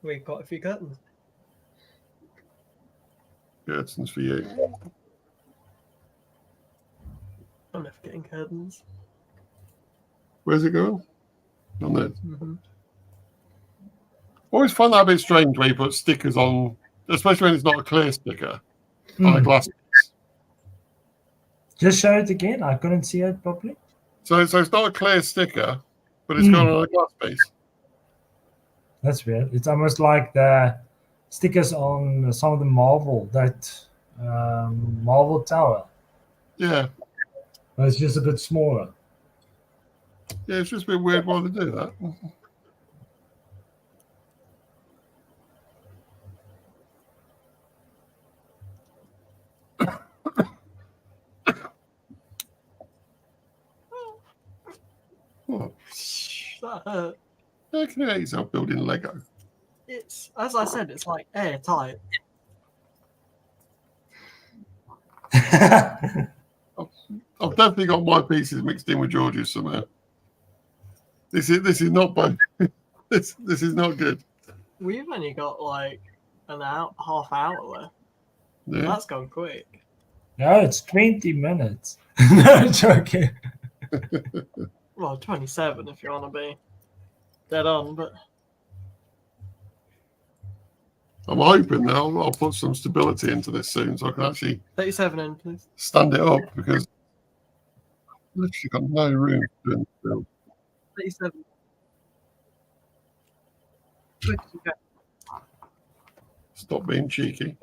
We've got a few curtains. Curtains for you. I'm never getting curtains. Where's it going? On there. Mm-hmm. Always find that a bit strange when you put stickers on, especially when it's not a clear sticker on a glass piece. Just show it again. I couldn't see it properly. So it's not a clear sticker, but it's gone on a glass piece. That's weird. It's almost like the stickers on some of the Marvel Tower. Yeah. But it's just a bit smaller. Yeah, it's just a bit weird why they do that. What? That hurt. How can you hate yourself building Lego? It's, as I said, it's like airtight. I've definitely got my pieces mixed in with George's somehow. This is not both. this is not good. We've only got like half hour left. Yeah. That's gone quick. No, it's 20 minutes. No joking. Well, 27 if you want to be dead on, but I'm hoping now I'll put some stability into this soon so I can actually 37 in, please. stand it up because I've literally got no room to do the build. 37. Stop being cheeky.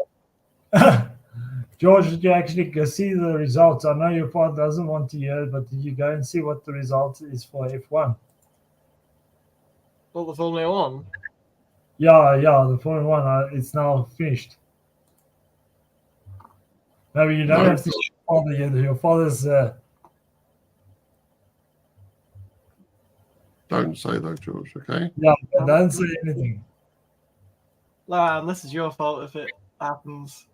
George, did you actually go see the results? I know your father doesn't want to hear it, but did you go and see what the result is for F1? Well, the Formula 1. Yeah, the Formula 1, it's now finished. No, you don't have to see your father yet. Your father's... Don't say that, George, okay? Yeah, don't say anything. Nah, this is your fault if it happens.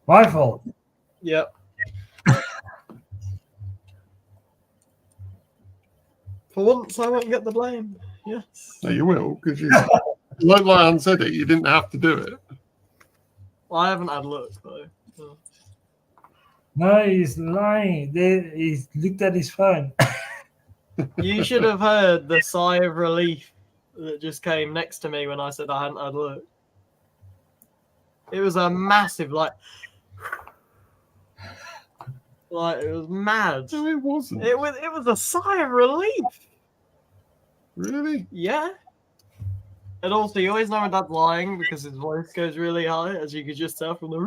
My fault. Yep. For once, I won't get the blame. Yes. No, you will, because like Lion said it, you didn't have to do it. Well, I haven't had a look, though. So. No, he's lying. He's looked at his phone. You should have heard the sigh of relief that just came next to me when I said I hadn't had a look. It was a massive, like it was mad. No, it wasn't. It was a sigh of relief. Really? Yeah. And also, you always know when Dad's lying because his voice goes really high, as you could just tell from the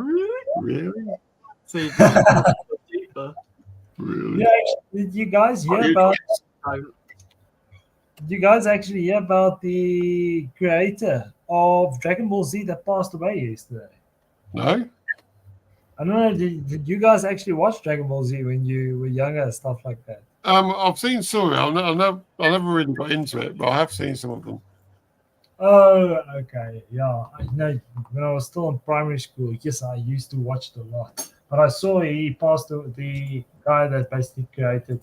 Really? So you just deeper. Really? Yeah, actually, did you guys hear You about? don't. Did you guys actually hear about the creator of Dragon Ball Z that passed away yesterday? No? I don't know. Did you guys actually watch Dragon Ball Z when you were younger and stuff like that? I've seen some. I never really got into it, but I have seen some of them. Oh, okay. Yeah. I know when I was still in primary school, yes, I used to watch it a lot. But I saw he passed the guy that basically created.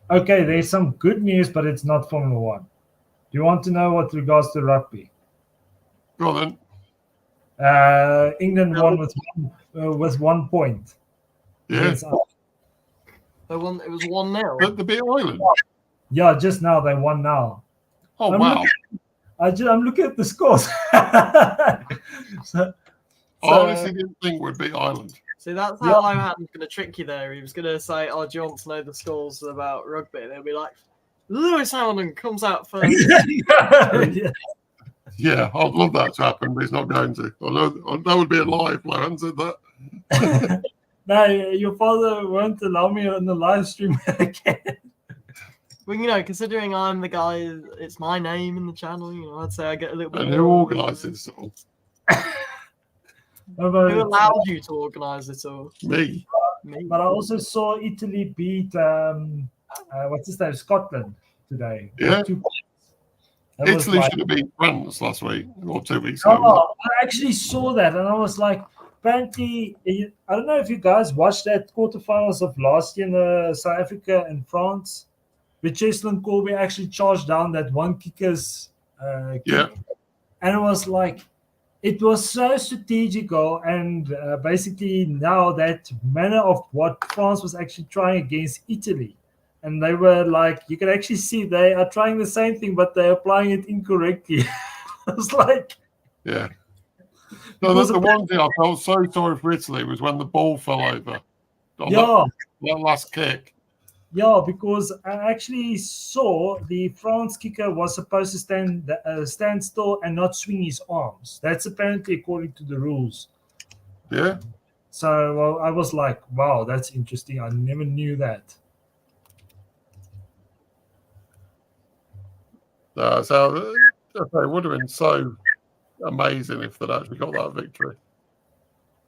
Okay, there's some good news, but it's not Formula One. Do you want to know what regards to rugby? Go on then. England won with 1 point. Yeah. against Ireland. It was 1-0. But the big Ireland. Yeah, just now they won now. Oh, I'm wow. I'm looking at the scores. so, I honestly didn't think we'd beat Ireland. See, that's how I was going to trick you there. He was going to say, "Oh, do you want to know the scores about rugby?" And they'll be like, "Lewis Hamilton comes out first." yeah. Yeah, I'd love that to happen, but it's not going to. I know that would be a lie if I answered that. No, your father won't allow me on the live stream again. Well, you know, considering I'm the guy, it's my name in the channel. You know, I'd say I get a little bit. And who organised this all? Who allowed you to organise it all? Me. Me. But I also saw Italy beat what's his name, Scotland today. Yeah. 2 points. That was Italy like- should have beat France last week or 2 weeks ago. Oh, I actually saw that, and I was like, apparently, I don't know if you guys watched that quarterfinals of last year in South Africa and France, where Cheslin Colby actually charged down that one kicker's Yeah. kick. And it was like, it was so strategical, and basically now that manner of what France was actually trying against Italy. And they were like, you can actually see they are trying the same thing, but they're applying it incorrectly. I was like, Yeah. No, the one thing I felt so sorry for Italy was when the ball fell over. On that last kick. Yeah, because I actually saw the France kicker was supposed to stand still and not swing his arms. That's apparently according to the rules. Yeah. So I was like, wow, that's interesting. I never knew that. So it would have been so amazing if they'd actually got that victory.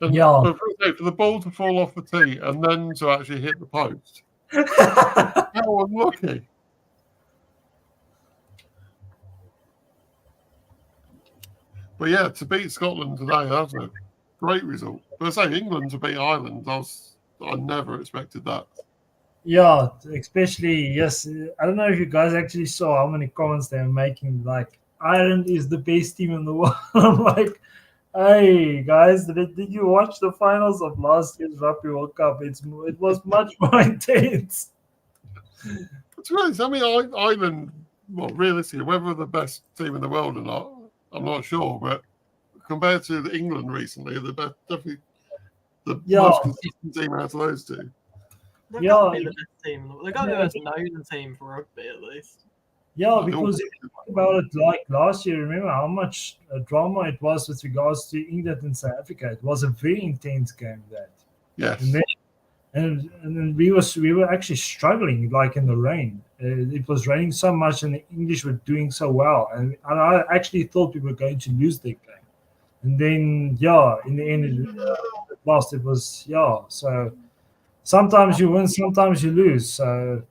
And Yeah. for the ball to fall off the tee and then to actually hit the post. How unlucky. But yeah, to beat Scotland today, that's a great result. But I say England to beat Ireland, I never expected that. Yeah, especially, yes. I don't know if you guys actually saw how many comments they were making. Like, Ireland is the best team in the world. I'm like, hey, guys, did you watch the finals of last year's Rugby World Cup? It was much more intense. To be honest, I mean, Ireland, well, realistically, whether they're the best team in the world or not, I'm not sure. But compared to England recently, they're definitely the most consistent team out of those two. They've got to be the best team. They've got to be the most known team for rugby, at least. Yeah, because if you think about it, like last year, remember how much drama it was with regards to England and South Africa. It was a very intense game. That. Yes. And then we were actually struggling, like in the rain. It was raining so much, and the English were doing so well, and I actually thought we were going to lose that game. And then, in the end, at last it was So sometimes you win, sometimes you lose. So,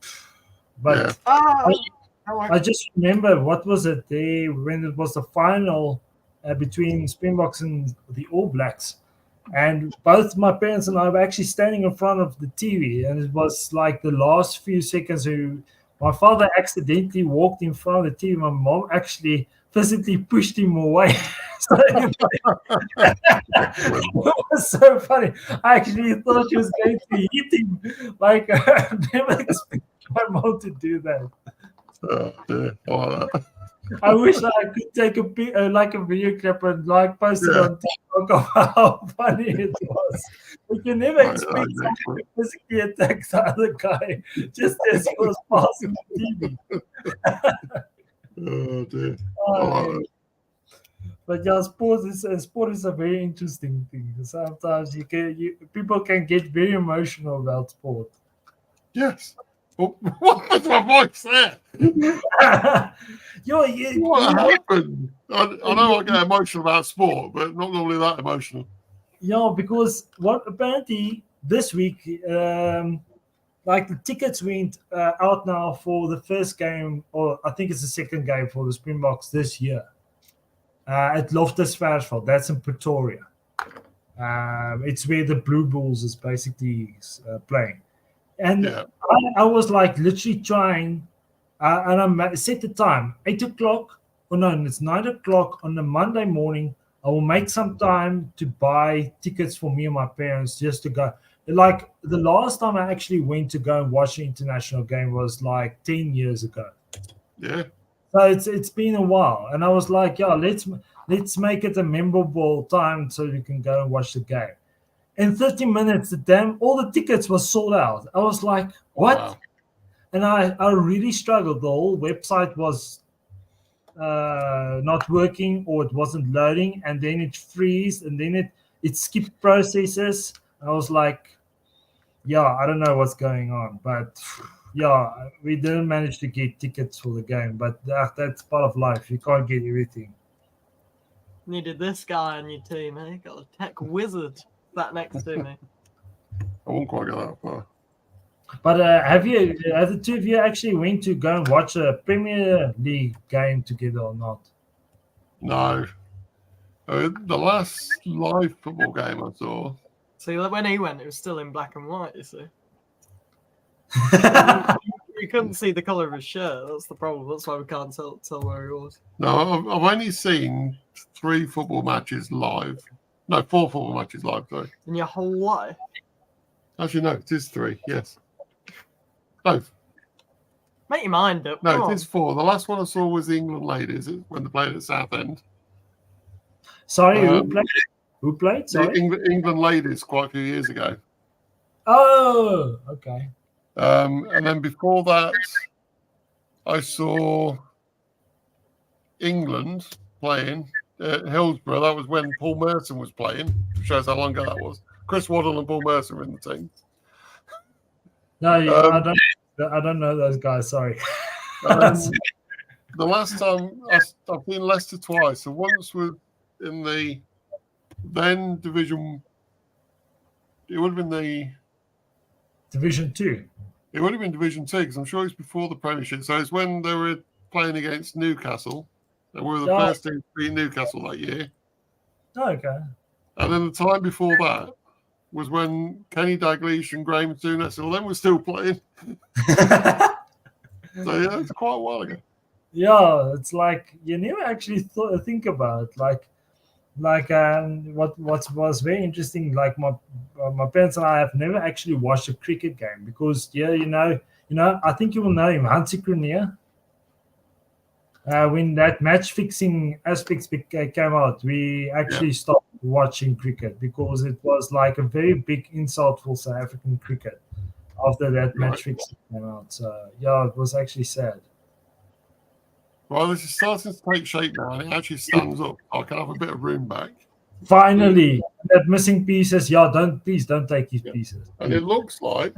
but I just remember what was it there when it was the final between Springboks and the All Blacks. And both my parents and I were actually standing in front of the TV, and it was like the last few seconds. My father accidentally walked in front of the TV. My mom actually physically pushed him away. It was so funny. I actually thought she was going to hit him. Like, I never expected my mom to do that. Oh, dear. I wish I could take a video clip and post it on TikTok of how funny it was. But you never expect someone to physically attack the other guy just as he was passing the TV. Oh dear. Oh, but yeah, sport is a very interesting thing. Sometimes people can get very emotional about sport. Yes. Oh, what was my voice there? What happened? I know I get emotional about sport, but not normally that emotional. Yeah, because what apparently this week, like the tickets went out now for the first game, or I think it's the second game for the Springboks this year at Loftus Versfeld. That's in Pretoria. It's where the Blue Bulls is basically playing. And Yeah. I was like literally trying, and I set the time 8 o'clock. Oh no, it's 9 o'clock on the Monday morning. I will make some time to buy tickets for me and my parents just to go. Like the last time I actually went to go and watch an international game was like 10 years ago. Yeah. So it's been a while, and I was like, yeah, let's make it a memorable time so we can go and watch the game. In 30 minutes, all the tickets were sold out. I was like, what? Wow. And I really struggled. The whole website was not working, or it wasn't loading, and then it freezed, and then it skipped processes. I was like, yeah, I don't know what's going on, but yeah, we didn't manage to get tickets for the game, but that's part of life. You can't get everything. Needed this guy on your team, eh? Got a tech wizard sat next to me. I won't quite go that far. But have the two of you actually went to go and watch a Premier League game together or not? No. The last live football game I saw. See, when he went, it was still in black and white, you see. You couldn't see the colour of his shirt. That's the problem. That's why we can't tell where he was. No, I've only seen 3 football matches live. No, 4 football matches live, sorry. In your whole life? Actually, no, it is 3, yes. No. Make your mind up. No, it is 4. The last one I saw was the England ladies when they played at Southend. Sorry, who played? Sorry? The England ladies quite a few years ago. Oh, okay. And then before that, I saw England playing at Hillsborough. That was when Paul Merson was playing. Shows how long ago that was. Chris Waddle and Paul Merson were in the team. No, I don't know those guys. Sorry. The last time I've been Leicester twice. So once was in the then division. It would have been the Division 2. It would have been Division 2 because I'm sure it's before the Premiership. So it's when they were playing against Newcastle, and we were the first team to beat Newcastle that year. Okay. And then the time before that was when Kenny Dalglish and Graham Souness, well, then we're still playing. So yeah, it's quite a while ago. Yeah, it's like you never actually think about it. What was very interesting. Like my parents and I have never actually watched a cricket game because you know, I think you will know him, Hansi Cronje. When that match fixing aspects came out, we actually stopped watching cricket because it was like a very big insult for South African cricket after that match fixing came out. So yeah, it was actually sad. Well, this is starting to take shape now, and it actually stands up. I can have a bit of room back. Finally, that missing pieces. Yeah, please don't take these pieces. And it looks like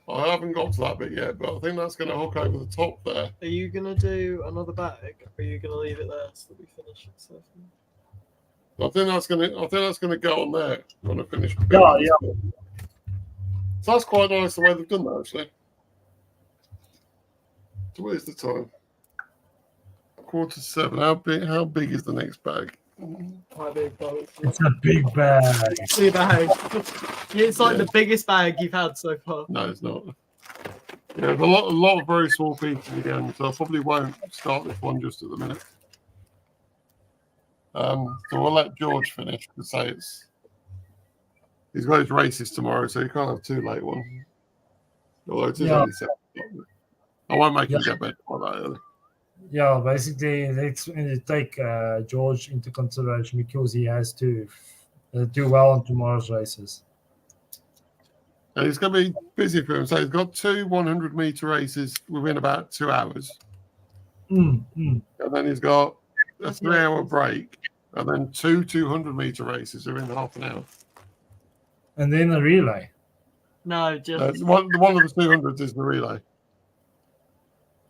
I haven't got to that bit yet, but I think that's going to hook over the top there. Are you going to do another bag, or are you going to leave it there so that we finish it? So I think that's going to go on there when I finish. Yeah. So that's quite nice the way they've done that, actually. So where's the time? 7:15. How big is the next bag? quite big, but It's a big bag. big bag. It's like the biggest bag you've had so far. No, it's not. Yeah, there's a lot of very small pieces again, so I probably won't start this one just at the minute. So we'll let George finish to say he's got his races tomorrow, so you can't have too late one. Although it is only 7 o'clock. I won't make him get bed like that early. Yeah, basically, let's take George into consideration because he has to do well on tomorrow's races. And it's going to be busy for him. So he's got 2 100-meter races within about 2 hours. And then he's got a 3-hour break, and then 2 200-meter races are in half an hour. And then a relay. No, just One of the 200s is the relay.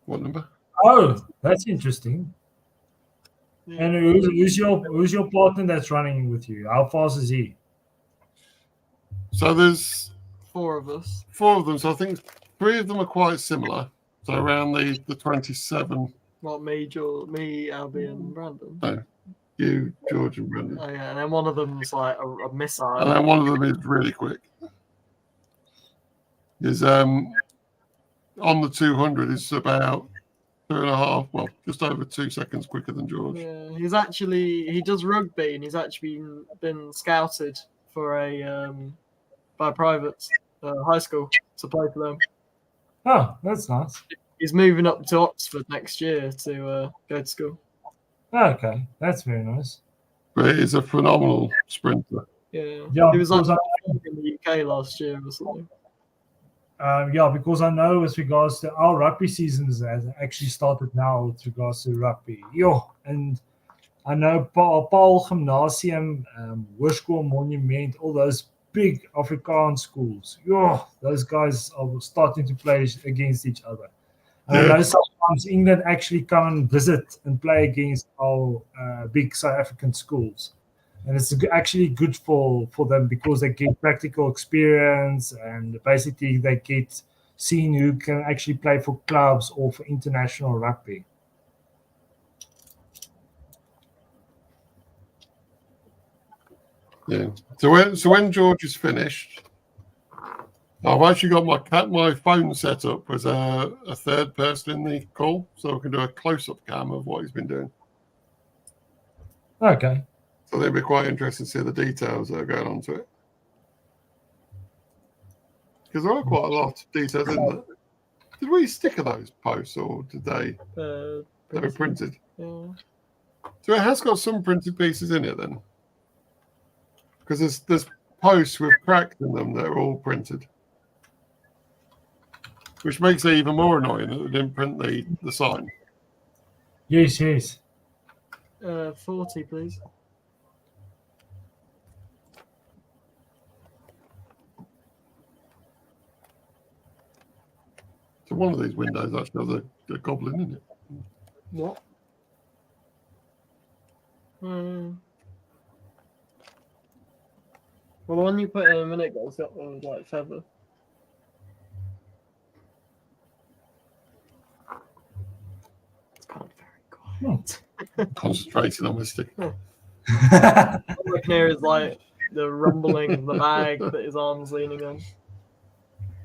What number? Oh, that's interesting. yeah. And who's your partner that's running with you? How fast is he? So there's 4 of us. 4 of them. So I think 3 of them are quite similar. So around the 27. What, me, Albie, and Brandon? No, you, George, and Brendan. Oh yeah, and then one of them's like a missile. And then one of them is really quick. Is on the 200 is about 2.5, well, just over 2 seconds quicker than George. Yeah, he does rugby, and he's actually been scouted for a by privates high school to play for them. Oh, that's nice. He's moving up to Oxford next year to go to school. Okay, that's very nice. But he's a phenomenal sprinter. Yeah, Yeah, he was like because in the UK last year or something. because I know with regards to our rugby seasons has actually started now with regards to rugby. And I know Paul Gymnasium, Hoërskool Monument, all those big Afrikaans schools. Those guys are starting to play against each other. And I know sometimes England actually come and visit and play against our big South African schools. And it's actually good for them because they get practical experience and basically they get seen who can actually play for clubs or for international rugby. Yeah. So when George is finished, I've actually got my phone set up as a third person in the call, so I can do a close-up cam of what he's been doing. Okay. So they'd be quite interested to see the details that are going on to it. Because there are quite a lot of details in there. Did we sticker those posts or did they were printed? Yeah. So it has got some printed pieces in it then. Because there's posts with cracks in them that are all printed. Which makes it even more annoying that they didn't print the sign. Yes. 40, please. So one of these windows actually has a goblin in it. What? Well, the one you put in a minute ago has got the like feather. It's kind of very quiet. Concentrating on my stick. All I can hear is like the rumbling of the bag that his arm's leaning on.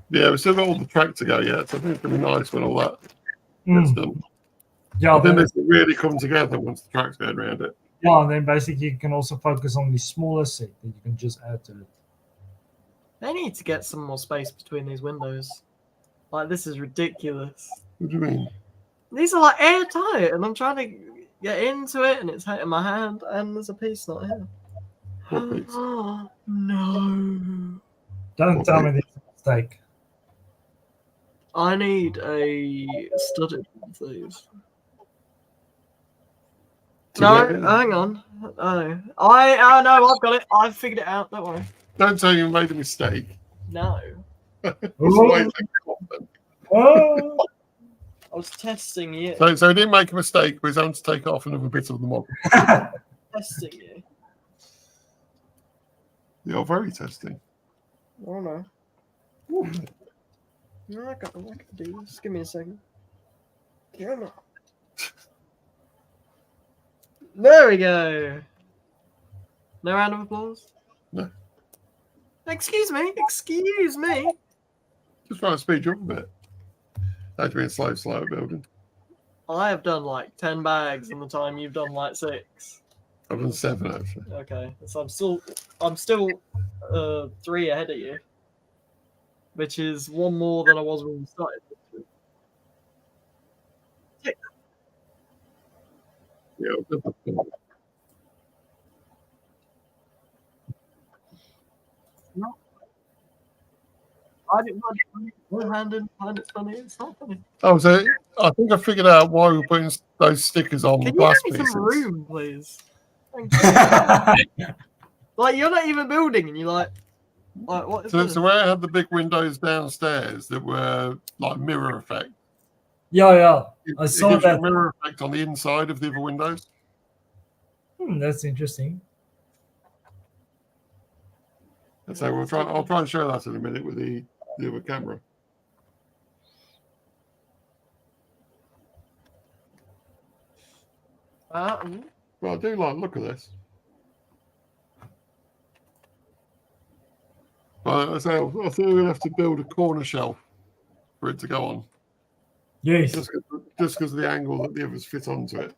Yeah, we've still got all the track to go yet, so I think it's going to be nice when all that gets done. Yeah, I think this will really come together once the track's going around it. Yeah, and then basically you can also focus on the smaller set that you can just add to it. They need to get some more space between these windows. Like, this is ridiculous. What do you mean? These are like airtight, and I'm trying to get into it, and it's hitting my hand, and there's a piece not here. What piece? No. Don't tell me this is a mistake. I need a studded one, please. No, hang on. Oh, I know, I've got it. I've figured it out. Don't worry. Don't tell you made a mistake. No. Oh. I was testing you. So he didn't make a mistake, but he's having to take off another bit of the model. Testing you. You're very testing. Oh no. No, I can do this. Give me a second. Come on. There we go. No round of applause? No. Excuse me. Just trying to speed you up a bit. That's been slow building. I have done like 10 bags in the time you've done like 6. I've done 7 actually. Okay, so I'm still 3 ahead of you, which is 1 more than I was when we started. Yeah. No. I didn't one-handed find it funny. It's not funny. Oh, so I think I figured out why we're putting those stickers on Can you glass give me pieces. some room, please? Thank you. Like, you're not even building, and you're like what is this? So where I had the big windows downstairs that were like mirror effect. Yeah. I It saw gives you a that. mirror effect on the inside of the other windows. That's interesting. And so I'll try and show that in a minute with the other camera. Well, I do like look at this. But I think we're going to have to build a corner shelf for it to go on. Yes. Just because of the angle that the others fit onto it.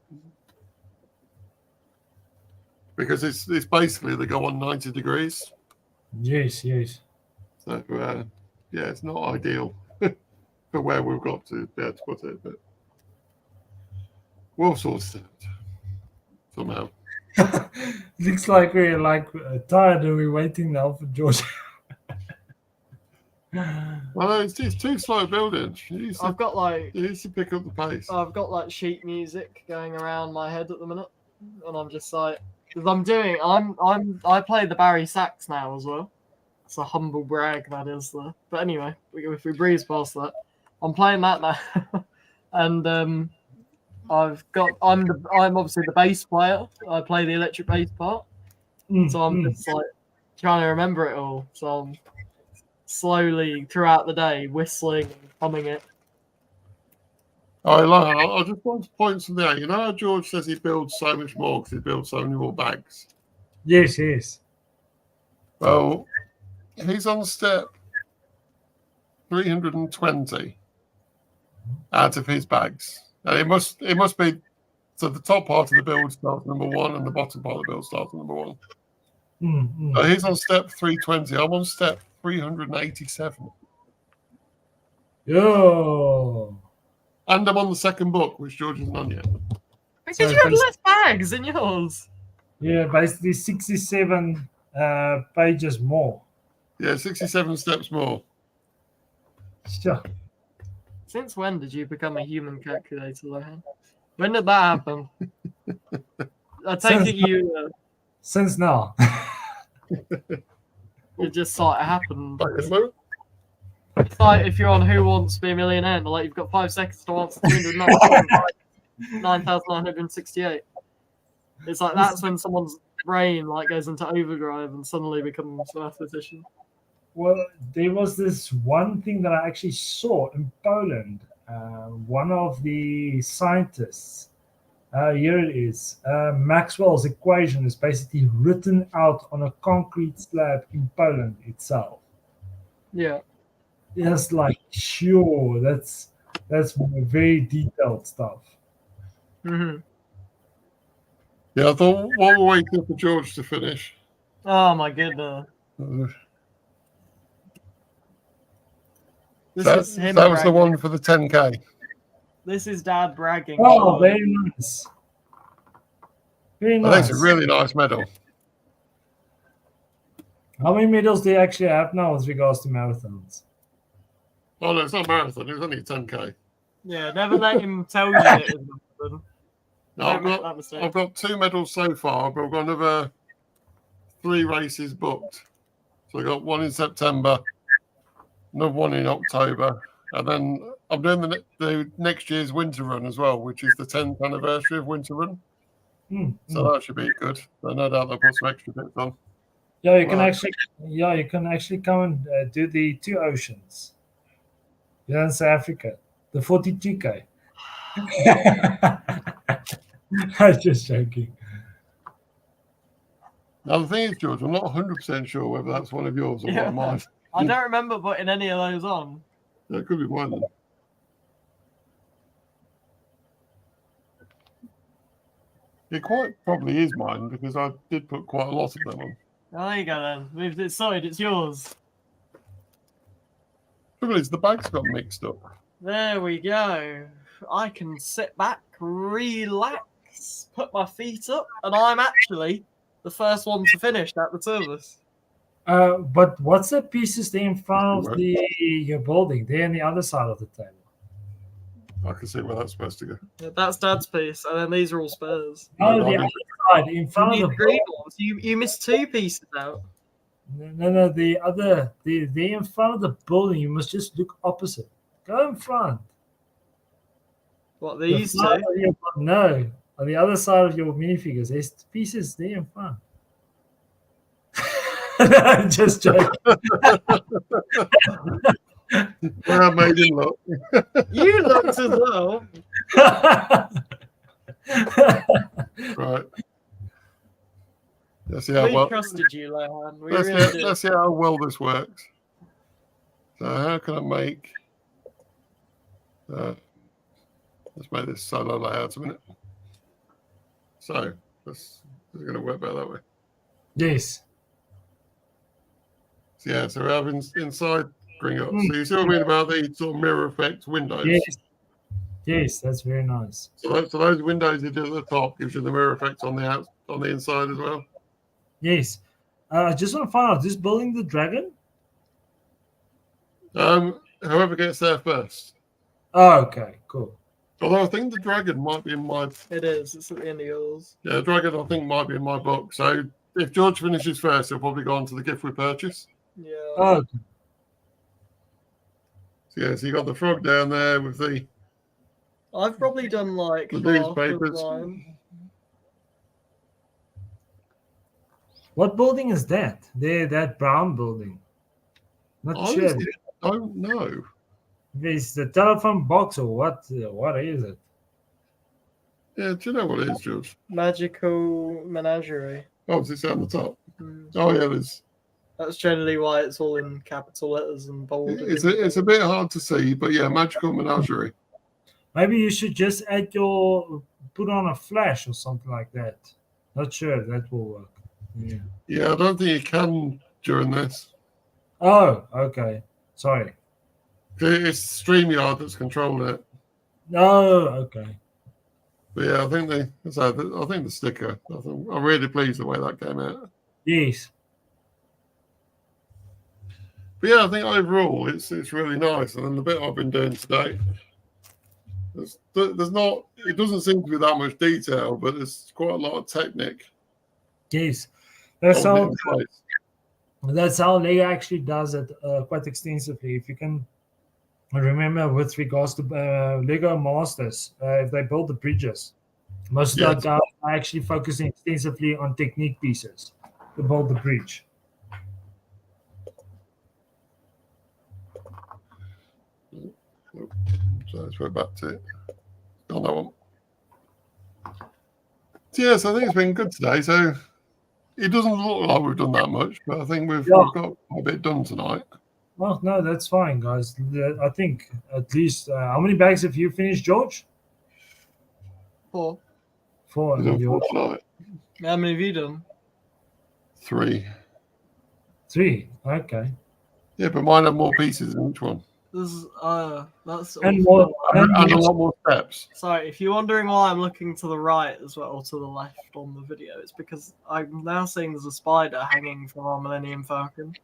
Because it's basically they go on 90 degrees. Yes. So yeah, it's not ideal for where we've got to be able to put it, but we'll sort it out somehow. Looks like we're tired and we're waiting now for George. Well, it's too slow building. I've got like You need to pick up the pace. I've got like sheet music going around my head at the minute, and I'm just like, because I play the Barry sax now as well. It's a humble brag that is there. But anyway, if we breeze past that, I'm playing that now, and I'm obviously the bass player. I play the electric bass part, so I'm just like trying to remember it all. So I'm slowly throughout the day whistling and humming it. I just want to point something out. You know how George says he builds so much more because he builds so many more bags? Yes. Well, he's on step 320 out of his bags. And it must be, so the top part of the build starts number 1 and the bottom part of the build starts number 1. So he's on step 320. I'm on step 387. Yo. And I'm on the second book, which George isn't on yet. Because you have less bags in yours. Yeah, basically 67 pages more. Yeah, 67 steps more. Sure. Since when did you become a human calculator, Lohan? When did that happen? I take it you Since now. it just sort of happened. Back in a moment. It's like if you're on Who Wants to Be a Millionaire, like you've got 5 seconds to answer 9,968. It's like that's when someone's brain like goes into overdrive and suddenly becomes mathematician. Well, there was this one thing that I actually saw in Poland. One of the scientists, here it is, Maxwell's equation is basically written out on a concrete slab in Poland itself. Yeah. It's like, sure, that's very detailed stuff. Mm-hmm. Yeah, I thought while we're waiting for George to finish. Oh my goodness. That was the one for the 10K. This is Dad bragging. Oh, very nice. Very nice. That's a really nice medal. How many medals do you actually have now with regards to marathons? Oh, no, it's not marathon. It's only a 10K. Yeah, never let him tell you it is marathon. No, I've got 2 medals so far, but I've got another 3 races booked. So I got one in September, another one in October, and then I'm doing the next year's winter run as well, which is the 10th anniversary of winter run. So that should be good. So no doubt they'll put some extra bits on. Yeah, you can actually come and do the 2 oceans. Yeah, in South Africa, the 42K. I'm just joking. Now the thing is, George, I'm not 100% sure whether that's one of yours or one of mine. I don't remember putting any of those on. That could be mine then. It quite probably is mine because I did put quite a lot of them on. Oh, there you go then. We've decided it's yours. Trouble is, the bags got mixed up. There we go. I can sit back, relax, put my feet up, and I'm actually the first one to finish at the service. But what's the pieces there in front of your building? They're on the other side of the table. I can see where that's supposed to go. Yeah, that's Dad's piece, and then these are all spares. No, No, the no, other side, in front of You the need green building. ones. You missed 2 pieces out. No, the other, the in front of the building. You must just look opposite. Go in front. What, The these front 2? of your, no, on the other side of your minifigures, there's pieces there in front. No, I'm just joking. Well, I made him look. You looked as well. Right. Let's see how We well. trusted you, Lohan. We Let's, really see, did. let's see how well this works. So how can I make? Let's make this solo layout a minute. So it's going to work better that way. Yes. So, yeah, so we have inside Gringotts. So you see what I mean about the sort of mirror effect windows? Yes. Yes, that's very nice. So those windows you do at the top gives you the mirror effect on the inside as well. Yes. I just want to find out, this building the dragon? Whoever gets there first. Oh, okay, cool. Although I think the dragon might be in my It is. It's at the end of yours. yeah, the dragon I think might be in my book. So if George finishes first, he'll probably go on to the gift we purchase. Yeah. Oh, So yeah, so you got the frog down there with the I've probably done like The half of newspapers. mine. what building is that? There, that brown building. Not sure. honestly, I don't know. Is the telephone box or what? What is it? Yeah, do you know what it is, George? Magical menagerie. Oh, it's down the top. Mm. Oh yeah, there's. That's generally why it's all in capital letters and bold. It's a bit hard to see, but yeah, magical menagerie. Maybe you should just put on a flash or something like that. Not sure that will work. Yeah. Yeah, I don't think you can during this. Oh, okay. Sorry. It's StreamYard that's controlling it. Oh, okay. But yeah, I think the sticker. I'm really pleased the way that came out. Yes. But yeah, I think overall it's really nice. And then the bit I've been doing today, there's not. It doesn't seem to be that much detail, but there's quite a lot of technique. Yes. That's how. in place. That's how Lego actually does it quite extensively. If you can remember, with regards to Lego Masters, if they build the bridges, most of the guys are actually focusing extensively on technique pieces to build the bridge. So let's go back to it. On that one. So yes, I think it's been good today. So it doesn't look like we've done that much, but I think we've got a bit done tonight. Well, no, that's fine, guys. I think at least how many bags have you finished, George? 4. 4. George. How many have you done? 3. 3. Okay. Yeah, but mine have more pieces in each one. That's And awful. more. And a lot more steps. Sorry, if you're wondering why I'm looking to the right as well, or to the left on the video, it's because I'm now seeing there's a spider hanging from our Millennium Falcon.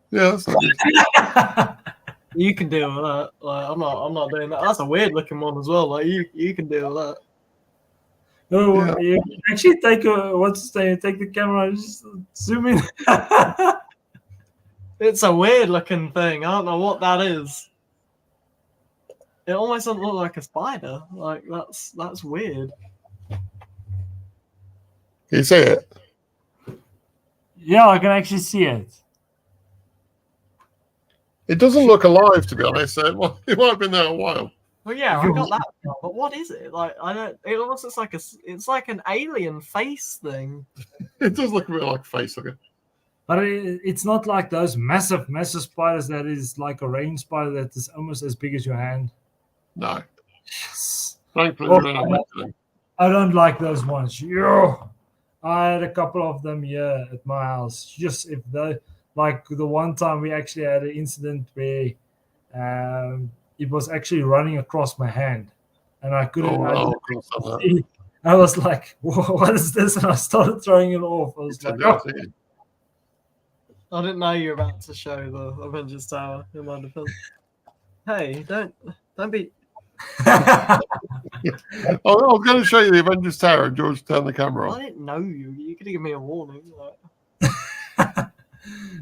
Yeah, that's not good. You can deal with that. Like, I'm not doing that. That's a weird looking one as well. Like you can deal with that. No, Yeah. you can actually take take the camera and just zoom in. It's a weird looking thing. I don't know what that is. It almost doesn't look like a spider. Like that's weird. Can you see it? Yeah, I can actually see it. It doesn't look alive, to be honest. So it might have been there a while. Well, yeah, I got that. But what is it? Like I don't. It almost looks like it's like an alien face thing. It does look a bit like a face hugger. But it's not like those massive spiders that is like a rain spider that is almost as big as your hand. No. Yes. Thankfully, Oh, we don't have that thing. I don't like those ones. Yo, I had a couple of them here at my house. Just if like the one time we actually had an incident where it was actually running across my hand, and I couldn't. I was like, "What is this?" And I started throwing it off. I was like, "Oh." I didn't know you were about to show the Avengers Tower in my defense. Hey, don't be. I was going to show you the Avengers Tower, and George turned the camera I on. didn't know you. You could have given me a warning.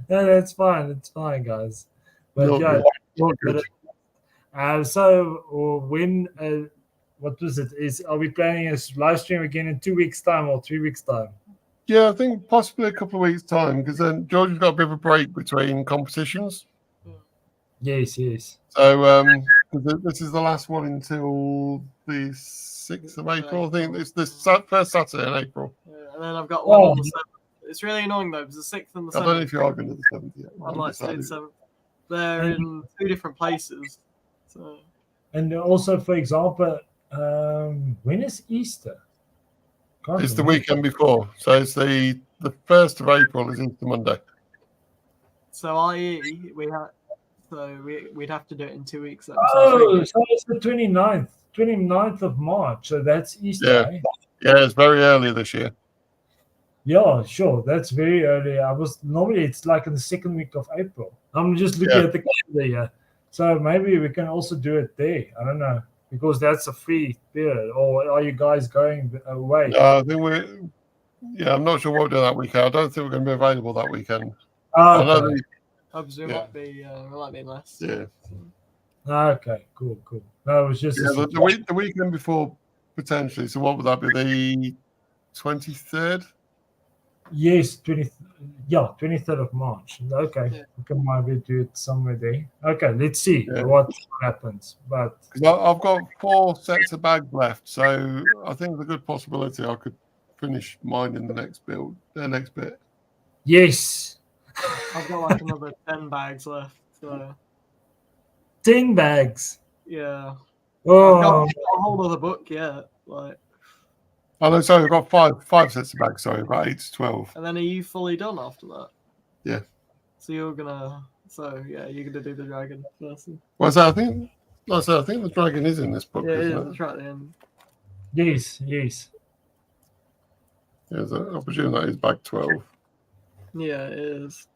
No, that's fine. It's fine, guys. But Not yeah, good. Not good. so when what was it? Are we planning a live stream again in 2 weeks' time or 3 weeks' time? Yeah, I think possibly a couple of weeks' time, because then George has got a bit of a break between competitions. Yes. So this is the last one until the 6th of April. I think it's the first Saturday in April. And then I've got one on the 7th. It's really annoying though, because the 6th and the 7th. I don't know if you are going to the 7th yet. I'd like to do the 7th. They're in 2 different places. So. And also, for example, when is Easter? It's the weekend before. So it's the 1st of April is Easter Monday. So we'd have to do it in 2 weeks. So it's the 29th of March. So that's Easter. Yeah. Eh? Yeah, it's very early this year. Yeah, sure. That's very early. Normally it's like in the 2nd week of April. I'm just looking at the calendar here. So maybe we can also do it there. I don't know, because that's a free period. Or are you guys going away? I think I'm not sure what we'll do that weekend. I don't think we're going to be available that weekend. Okay. I presume it might be less. Yeah. Okay, cool. No, it was just the weekend before potentially. So what would that be? The 23rd? Yes, 23rd of March. Okay, we can maybe do it somewhere there. Okay, let's see what happens. But I've got 4 sets of bags left, so I think there's a good possibility I could finish mine in the next bit. Yes. I've got like another 10 bags left. So 10 bags. Yeah. Oh, I've got a whole other book yet. Oh no, sorry, I've got five sets of bags. Sorry, about 8 to 12. And then are you fully done after that? Yeah. So you're gonna do the dragon person. Well, so I think the dragon is in this book. Yeah, isn't it? that's right then. Yes. Yeah, I presume that is bag 12. Yeah, it is.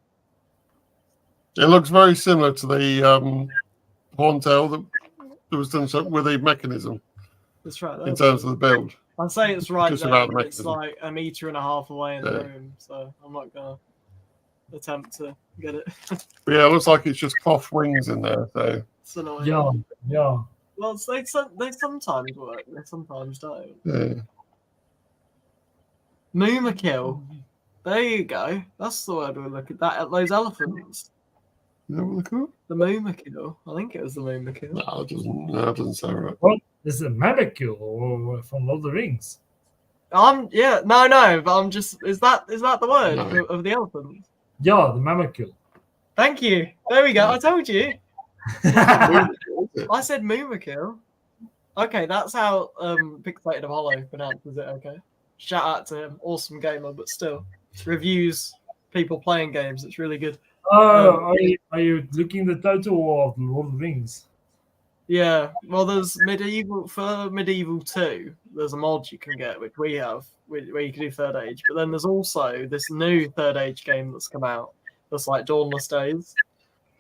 It looks very similar to the horntail that was done with a mechanism. That's right. In terms of the build. I'd say it's right Just there. about the It's mechanism. like 1.5 meters away in the room, so I'm not gonna attempt to get it. But yeah, it looks like it's just cloth wings in there. So It's annoying. Yeah. Well, they sometimes work. They sometimes don't. yeah. Moomakill. There you go. That's the word we're looking at. Those elephants. Is that what they're called? The Moomakill. I think it was the Moomakill. No, it doesn't sound right. What is a Mammokill or from Lord of the Rings? No, but I'm just. Is that the word of the elephant? Yeah, the Mammokill. Thank you. There we go. I told you. I said Moomakill. Okay, that's how Pixelated Hollow pronounces it. Okay. Shout out to him. Awesome gamer, but still reviews people playing games. It's really good. Oh, are you looking the total war of Lord of the Rings? Yeah, well, there's Medieval 2. There's a mod you can get, which we have, where you can do Third Age. But then there's also this new Third Age game that's come out. That's like Dawnless Days,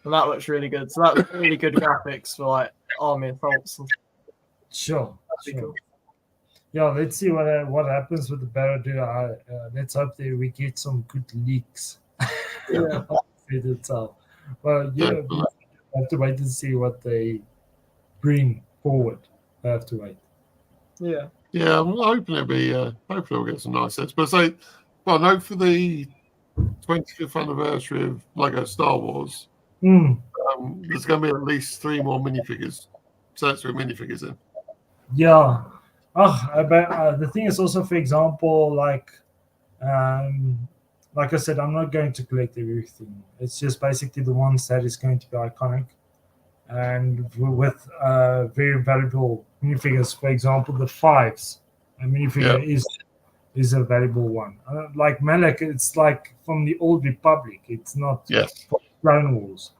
and that looks really good. So that's really good graphics for like army assaults. Sure. Cool. Yeah, let's see what happens with the Barracuda. Let's hope that we get some good leaks. Yeah. Well, we have to wait and see what they bring forward. I have to wait. Yeah. Yeah, I'm hoping hopefully we'll get some nice sets. But note for the 25th anniversary of Lego Star Wars, there's going to be at least 3 more minifigures, sets with minifigures in. Yeah. The thing is also, for example, like I said, I'm not going to collect everything. It's just basically the ones that is going to be iconic and with very valuable minifigures. For example, the 5s. A minifigure is a valuable one. Like Malak, it's like from the old Republic. It's not from Clone Wars.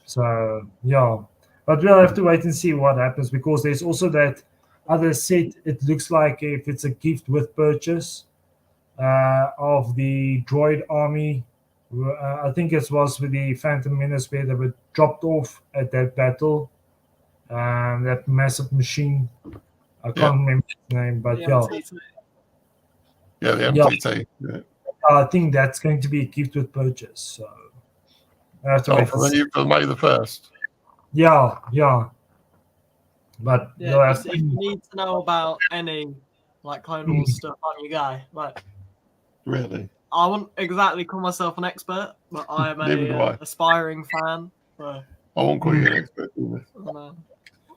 So, yeah. But we'll have to wait and see what happens, because there's also that other set. It looks like if it's a gift with purchase of the droid army. I think it was with the Phantom Menace where they were dropped off at that battle. that massive machine. I Yeah. can't remember its name, but The yeah, MTT. Yeah, the MTT. Yeah. I think that's going to be equipped with purchase. So I have to wait For May the 1st. Yeah. But Yeah, they'll have just if you need to know about any like Clone Wars stuff, I'm your guy. Like, Really? I wouldn't exactly call myself an expert, but I am Neither do I. aspiring fan. So, I won't call you an expert in this. I don't know.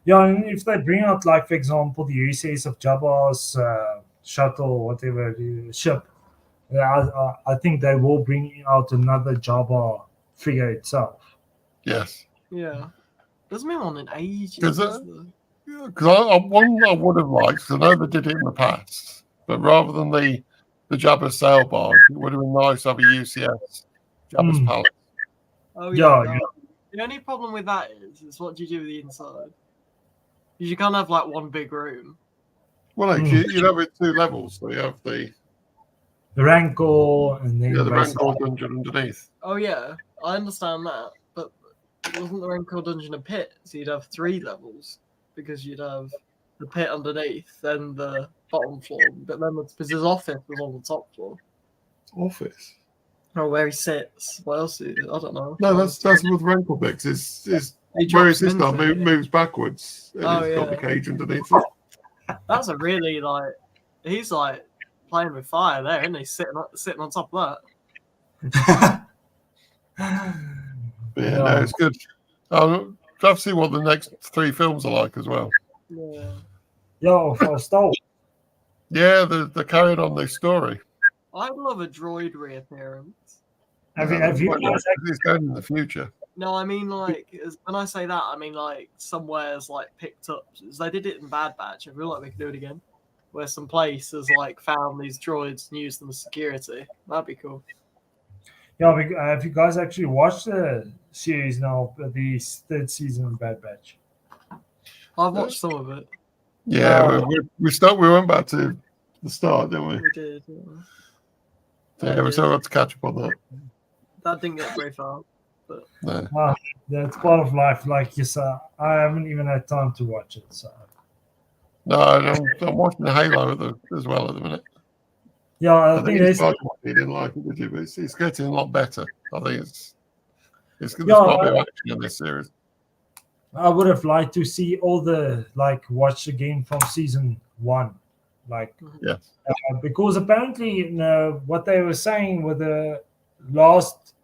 Yeah, and if they bring out, like, for example, the USS of Jabba's shuttle, whatever ship, I think they will bring out another Jabba figure itself. Yes. Yeah. There's been one in ages. Because is there? one I would have liked, 'cause I know they did it in the past, but rather than the Jabba sail barge, it would have been nice to have a UCS Jabba's Palace. Oh Yeah, yeah. The only problem with that is what do you do with the inside? You can't have like one big room. Well, like, you'd have it 2 levels. So you have the The Rancor, and then the basically- Rancor dungeon underneath. Oh yeah, I understand that, but wasn't the Rancor dungeon a pit? So you'd have 3 levels because you'd have the pit underneath, then the bottom floor, but then because his office was on the top floor. Office. Oh, where he sits. What else? I don't know. No, that's with Rancor Bix. It's He where drops his sister into it. moves backwards, and Oh, it's got the yeah. cage underneath it. That's a really like he's like playing with fire there, isn't he? Sitting on top of that. But yeah, no, it's good. I'll have to see what the next 3 films are like as well. Yeah. Yeah, for Star Wars. Yeah, they're carrying on this story. I'd love a droid reappearance. Have you guys It's going in the future. No, I mean like when I say that, I mean like somewhere's like picked up. They did it in Bad Batch. I feel like they could do it again, where some place has like found these droids and used them as security. That'd be cool. Yeah, have you guys actually watched the series now, the 3rd season of Bad Batch? I've watched some of it. Yeah, we went back to the start, didn't we? We did. Yeah, we still got to catch up on that. That didn't get very far. But No. That's part of life. Like you said, I haven't even had time to watch it. So No, I'm watching the Halo as well at the minute. yeah, I I think think there's he didn't like it, did you? But it's getting a lot better. I think it's there's Yeah, quite a bit of action in this series. I would have liked to see all the watch the game from season 1, Yeah. because apparently what they were saying with the last,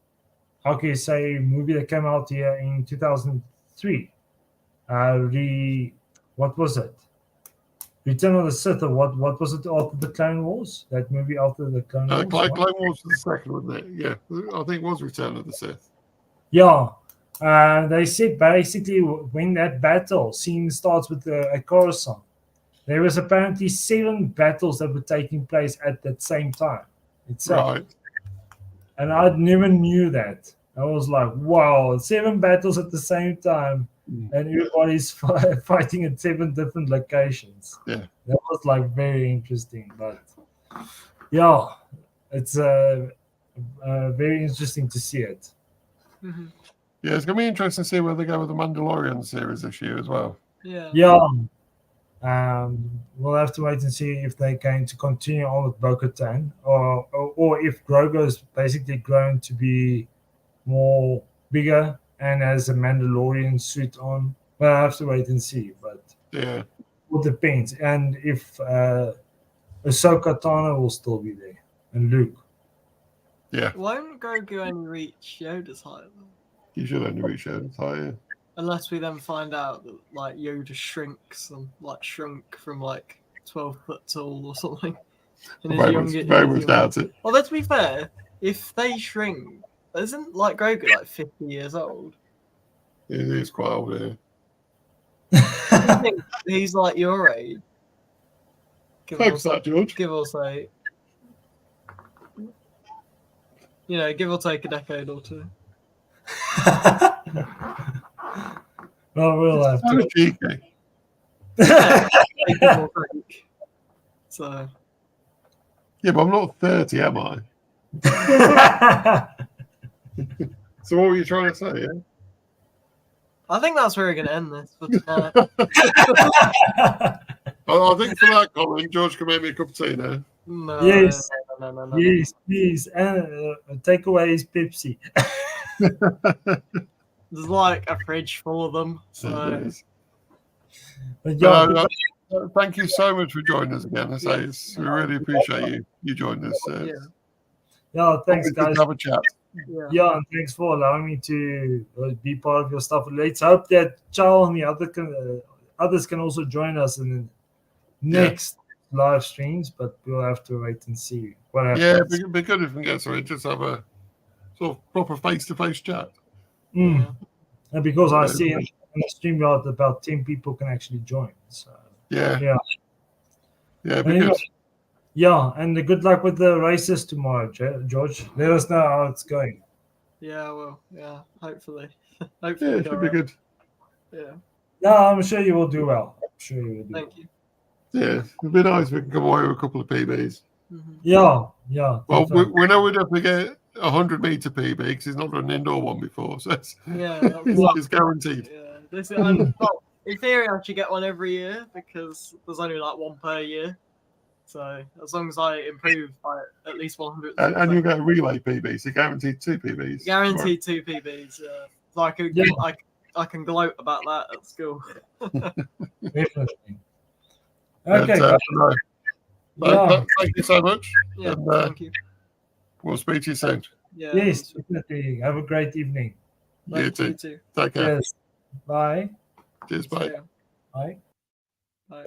how can you say, movie that came out here in 2003, what was it? Return of the Sith, or what was it after the Clone Wars? That movie after the Clone Wars. Clone Wars was the second, wasn't it? Yeah, I think it was Return of the Sith. Yeah. They said basically when that battle scene starts with a Coruscant, there was apparently 7 battles that were taking place at that same time itself. Right. And I never knew that. I was like, wow, 7 battles at the same time, and everybody's fighting at 7 different locations. Yeah. That was very interesting. But yeah, it's very interesting to see it. mm-hmm. Yeah, it's going to be interesting to see where they go with the Mandalorian series this year as well. Yeah. Yeah. We'll have to wait and see if they're going to continue on with Bo-Katan, or if Grogu's basically grown to be more bigger and has a Mandalorian suit on. Well, I have to wait and see, but Yeah. it depends. And if Ahsoka Tano will still be there, and Luke. Yeah. Won't Grogu only reach Yoda's height? You should only reach Yoda's height, yeah. Unless we then find out that Yoda shrunk from 12 foot tall or something. And Very much doubt it. Although to be fair, if they shrink, isn't Grogu 50 years old? He is quite old, yeah. I think he's your age. Thanks for that, George. Give or take. Give or take a decade or 2. Well, we'll have So to. cheeky. Give or take. So. Yeah, but I'm not 30, am I? So what were you trying to say, yeah? I think that's where we're going to end this for tonight. I think for that, Colin, George can make me a cup of tea now. No, Yes. no. Yes, please. And take away his Pepsi. There's like a fridge full of them. So Yes. But yeah, Thank you so much for joining us again. I say we really appreciate you joining us. yeah, thanks, Always good guys. to have a chat. Yeah, and thanks for allowing me to be part of your stuff. Let's hope that Charles and the others can also join us in the next live streams, but we'll have to wait and see what happens. Yeah, it'd be good if we can get something. Just have a sort of proper face-to-face chat. And because I see Yeah. in the StreamYard about 10 people can actually join. So Yeah, yeah. it'd be Anyway, good. yeah, and good luck with the races tomorrow, George. Let us know how it's going. yeah, well, yeah, hopefully. Yeah, Hopefully, it should be good. Yeah, Yeah, I'm sure you will do well. I'm sure you will do. thank you. Yeah, it'd be nice if we can come away with a couple of PBs. Yeah. Well, definitely. we know we'd have to get a 100-meter PB because he's not done an indoor one before, so it's guaranteed. Yeah, well, in theory, I should get one every year because there's only like one per year. So as long as I improve by at least 100, And you'll get a relay PB, so guaranteed 2 PBs. guaranteed 2 PBs. Yeah, so I can gloat about that at school. Definitely. But, Okay. thank you so much. Yeah, And, thank you. We'll speak to you soon. Yeah, Yes, definitely. Have a great evening. You too. You too. Take care. Yes. Bye. Cheers, bye. Yeah. Bye. Bye.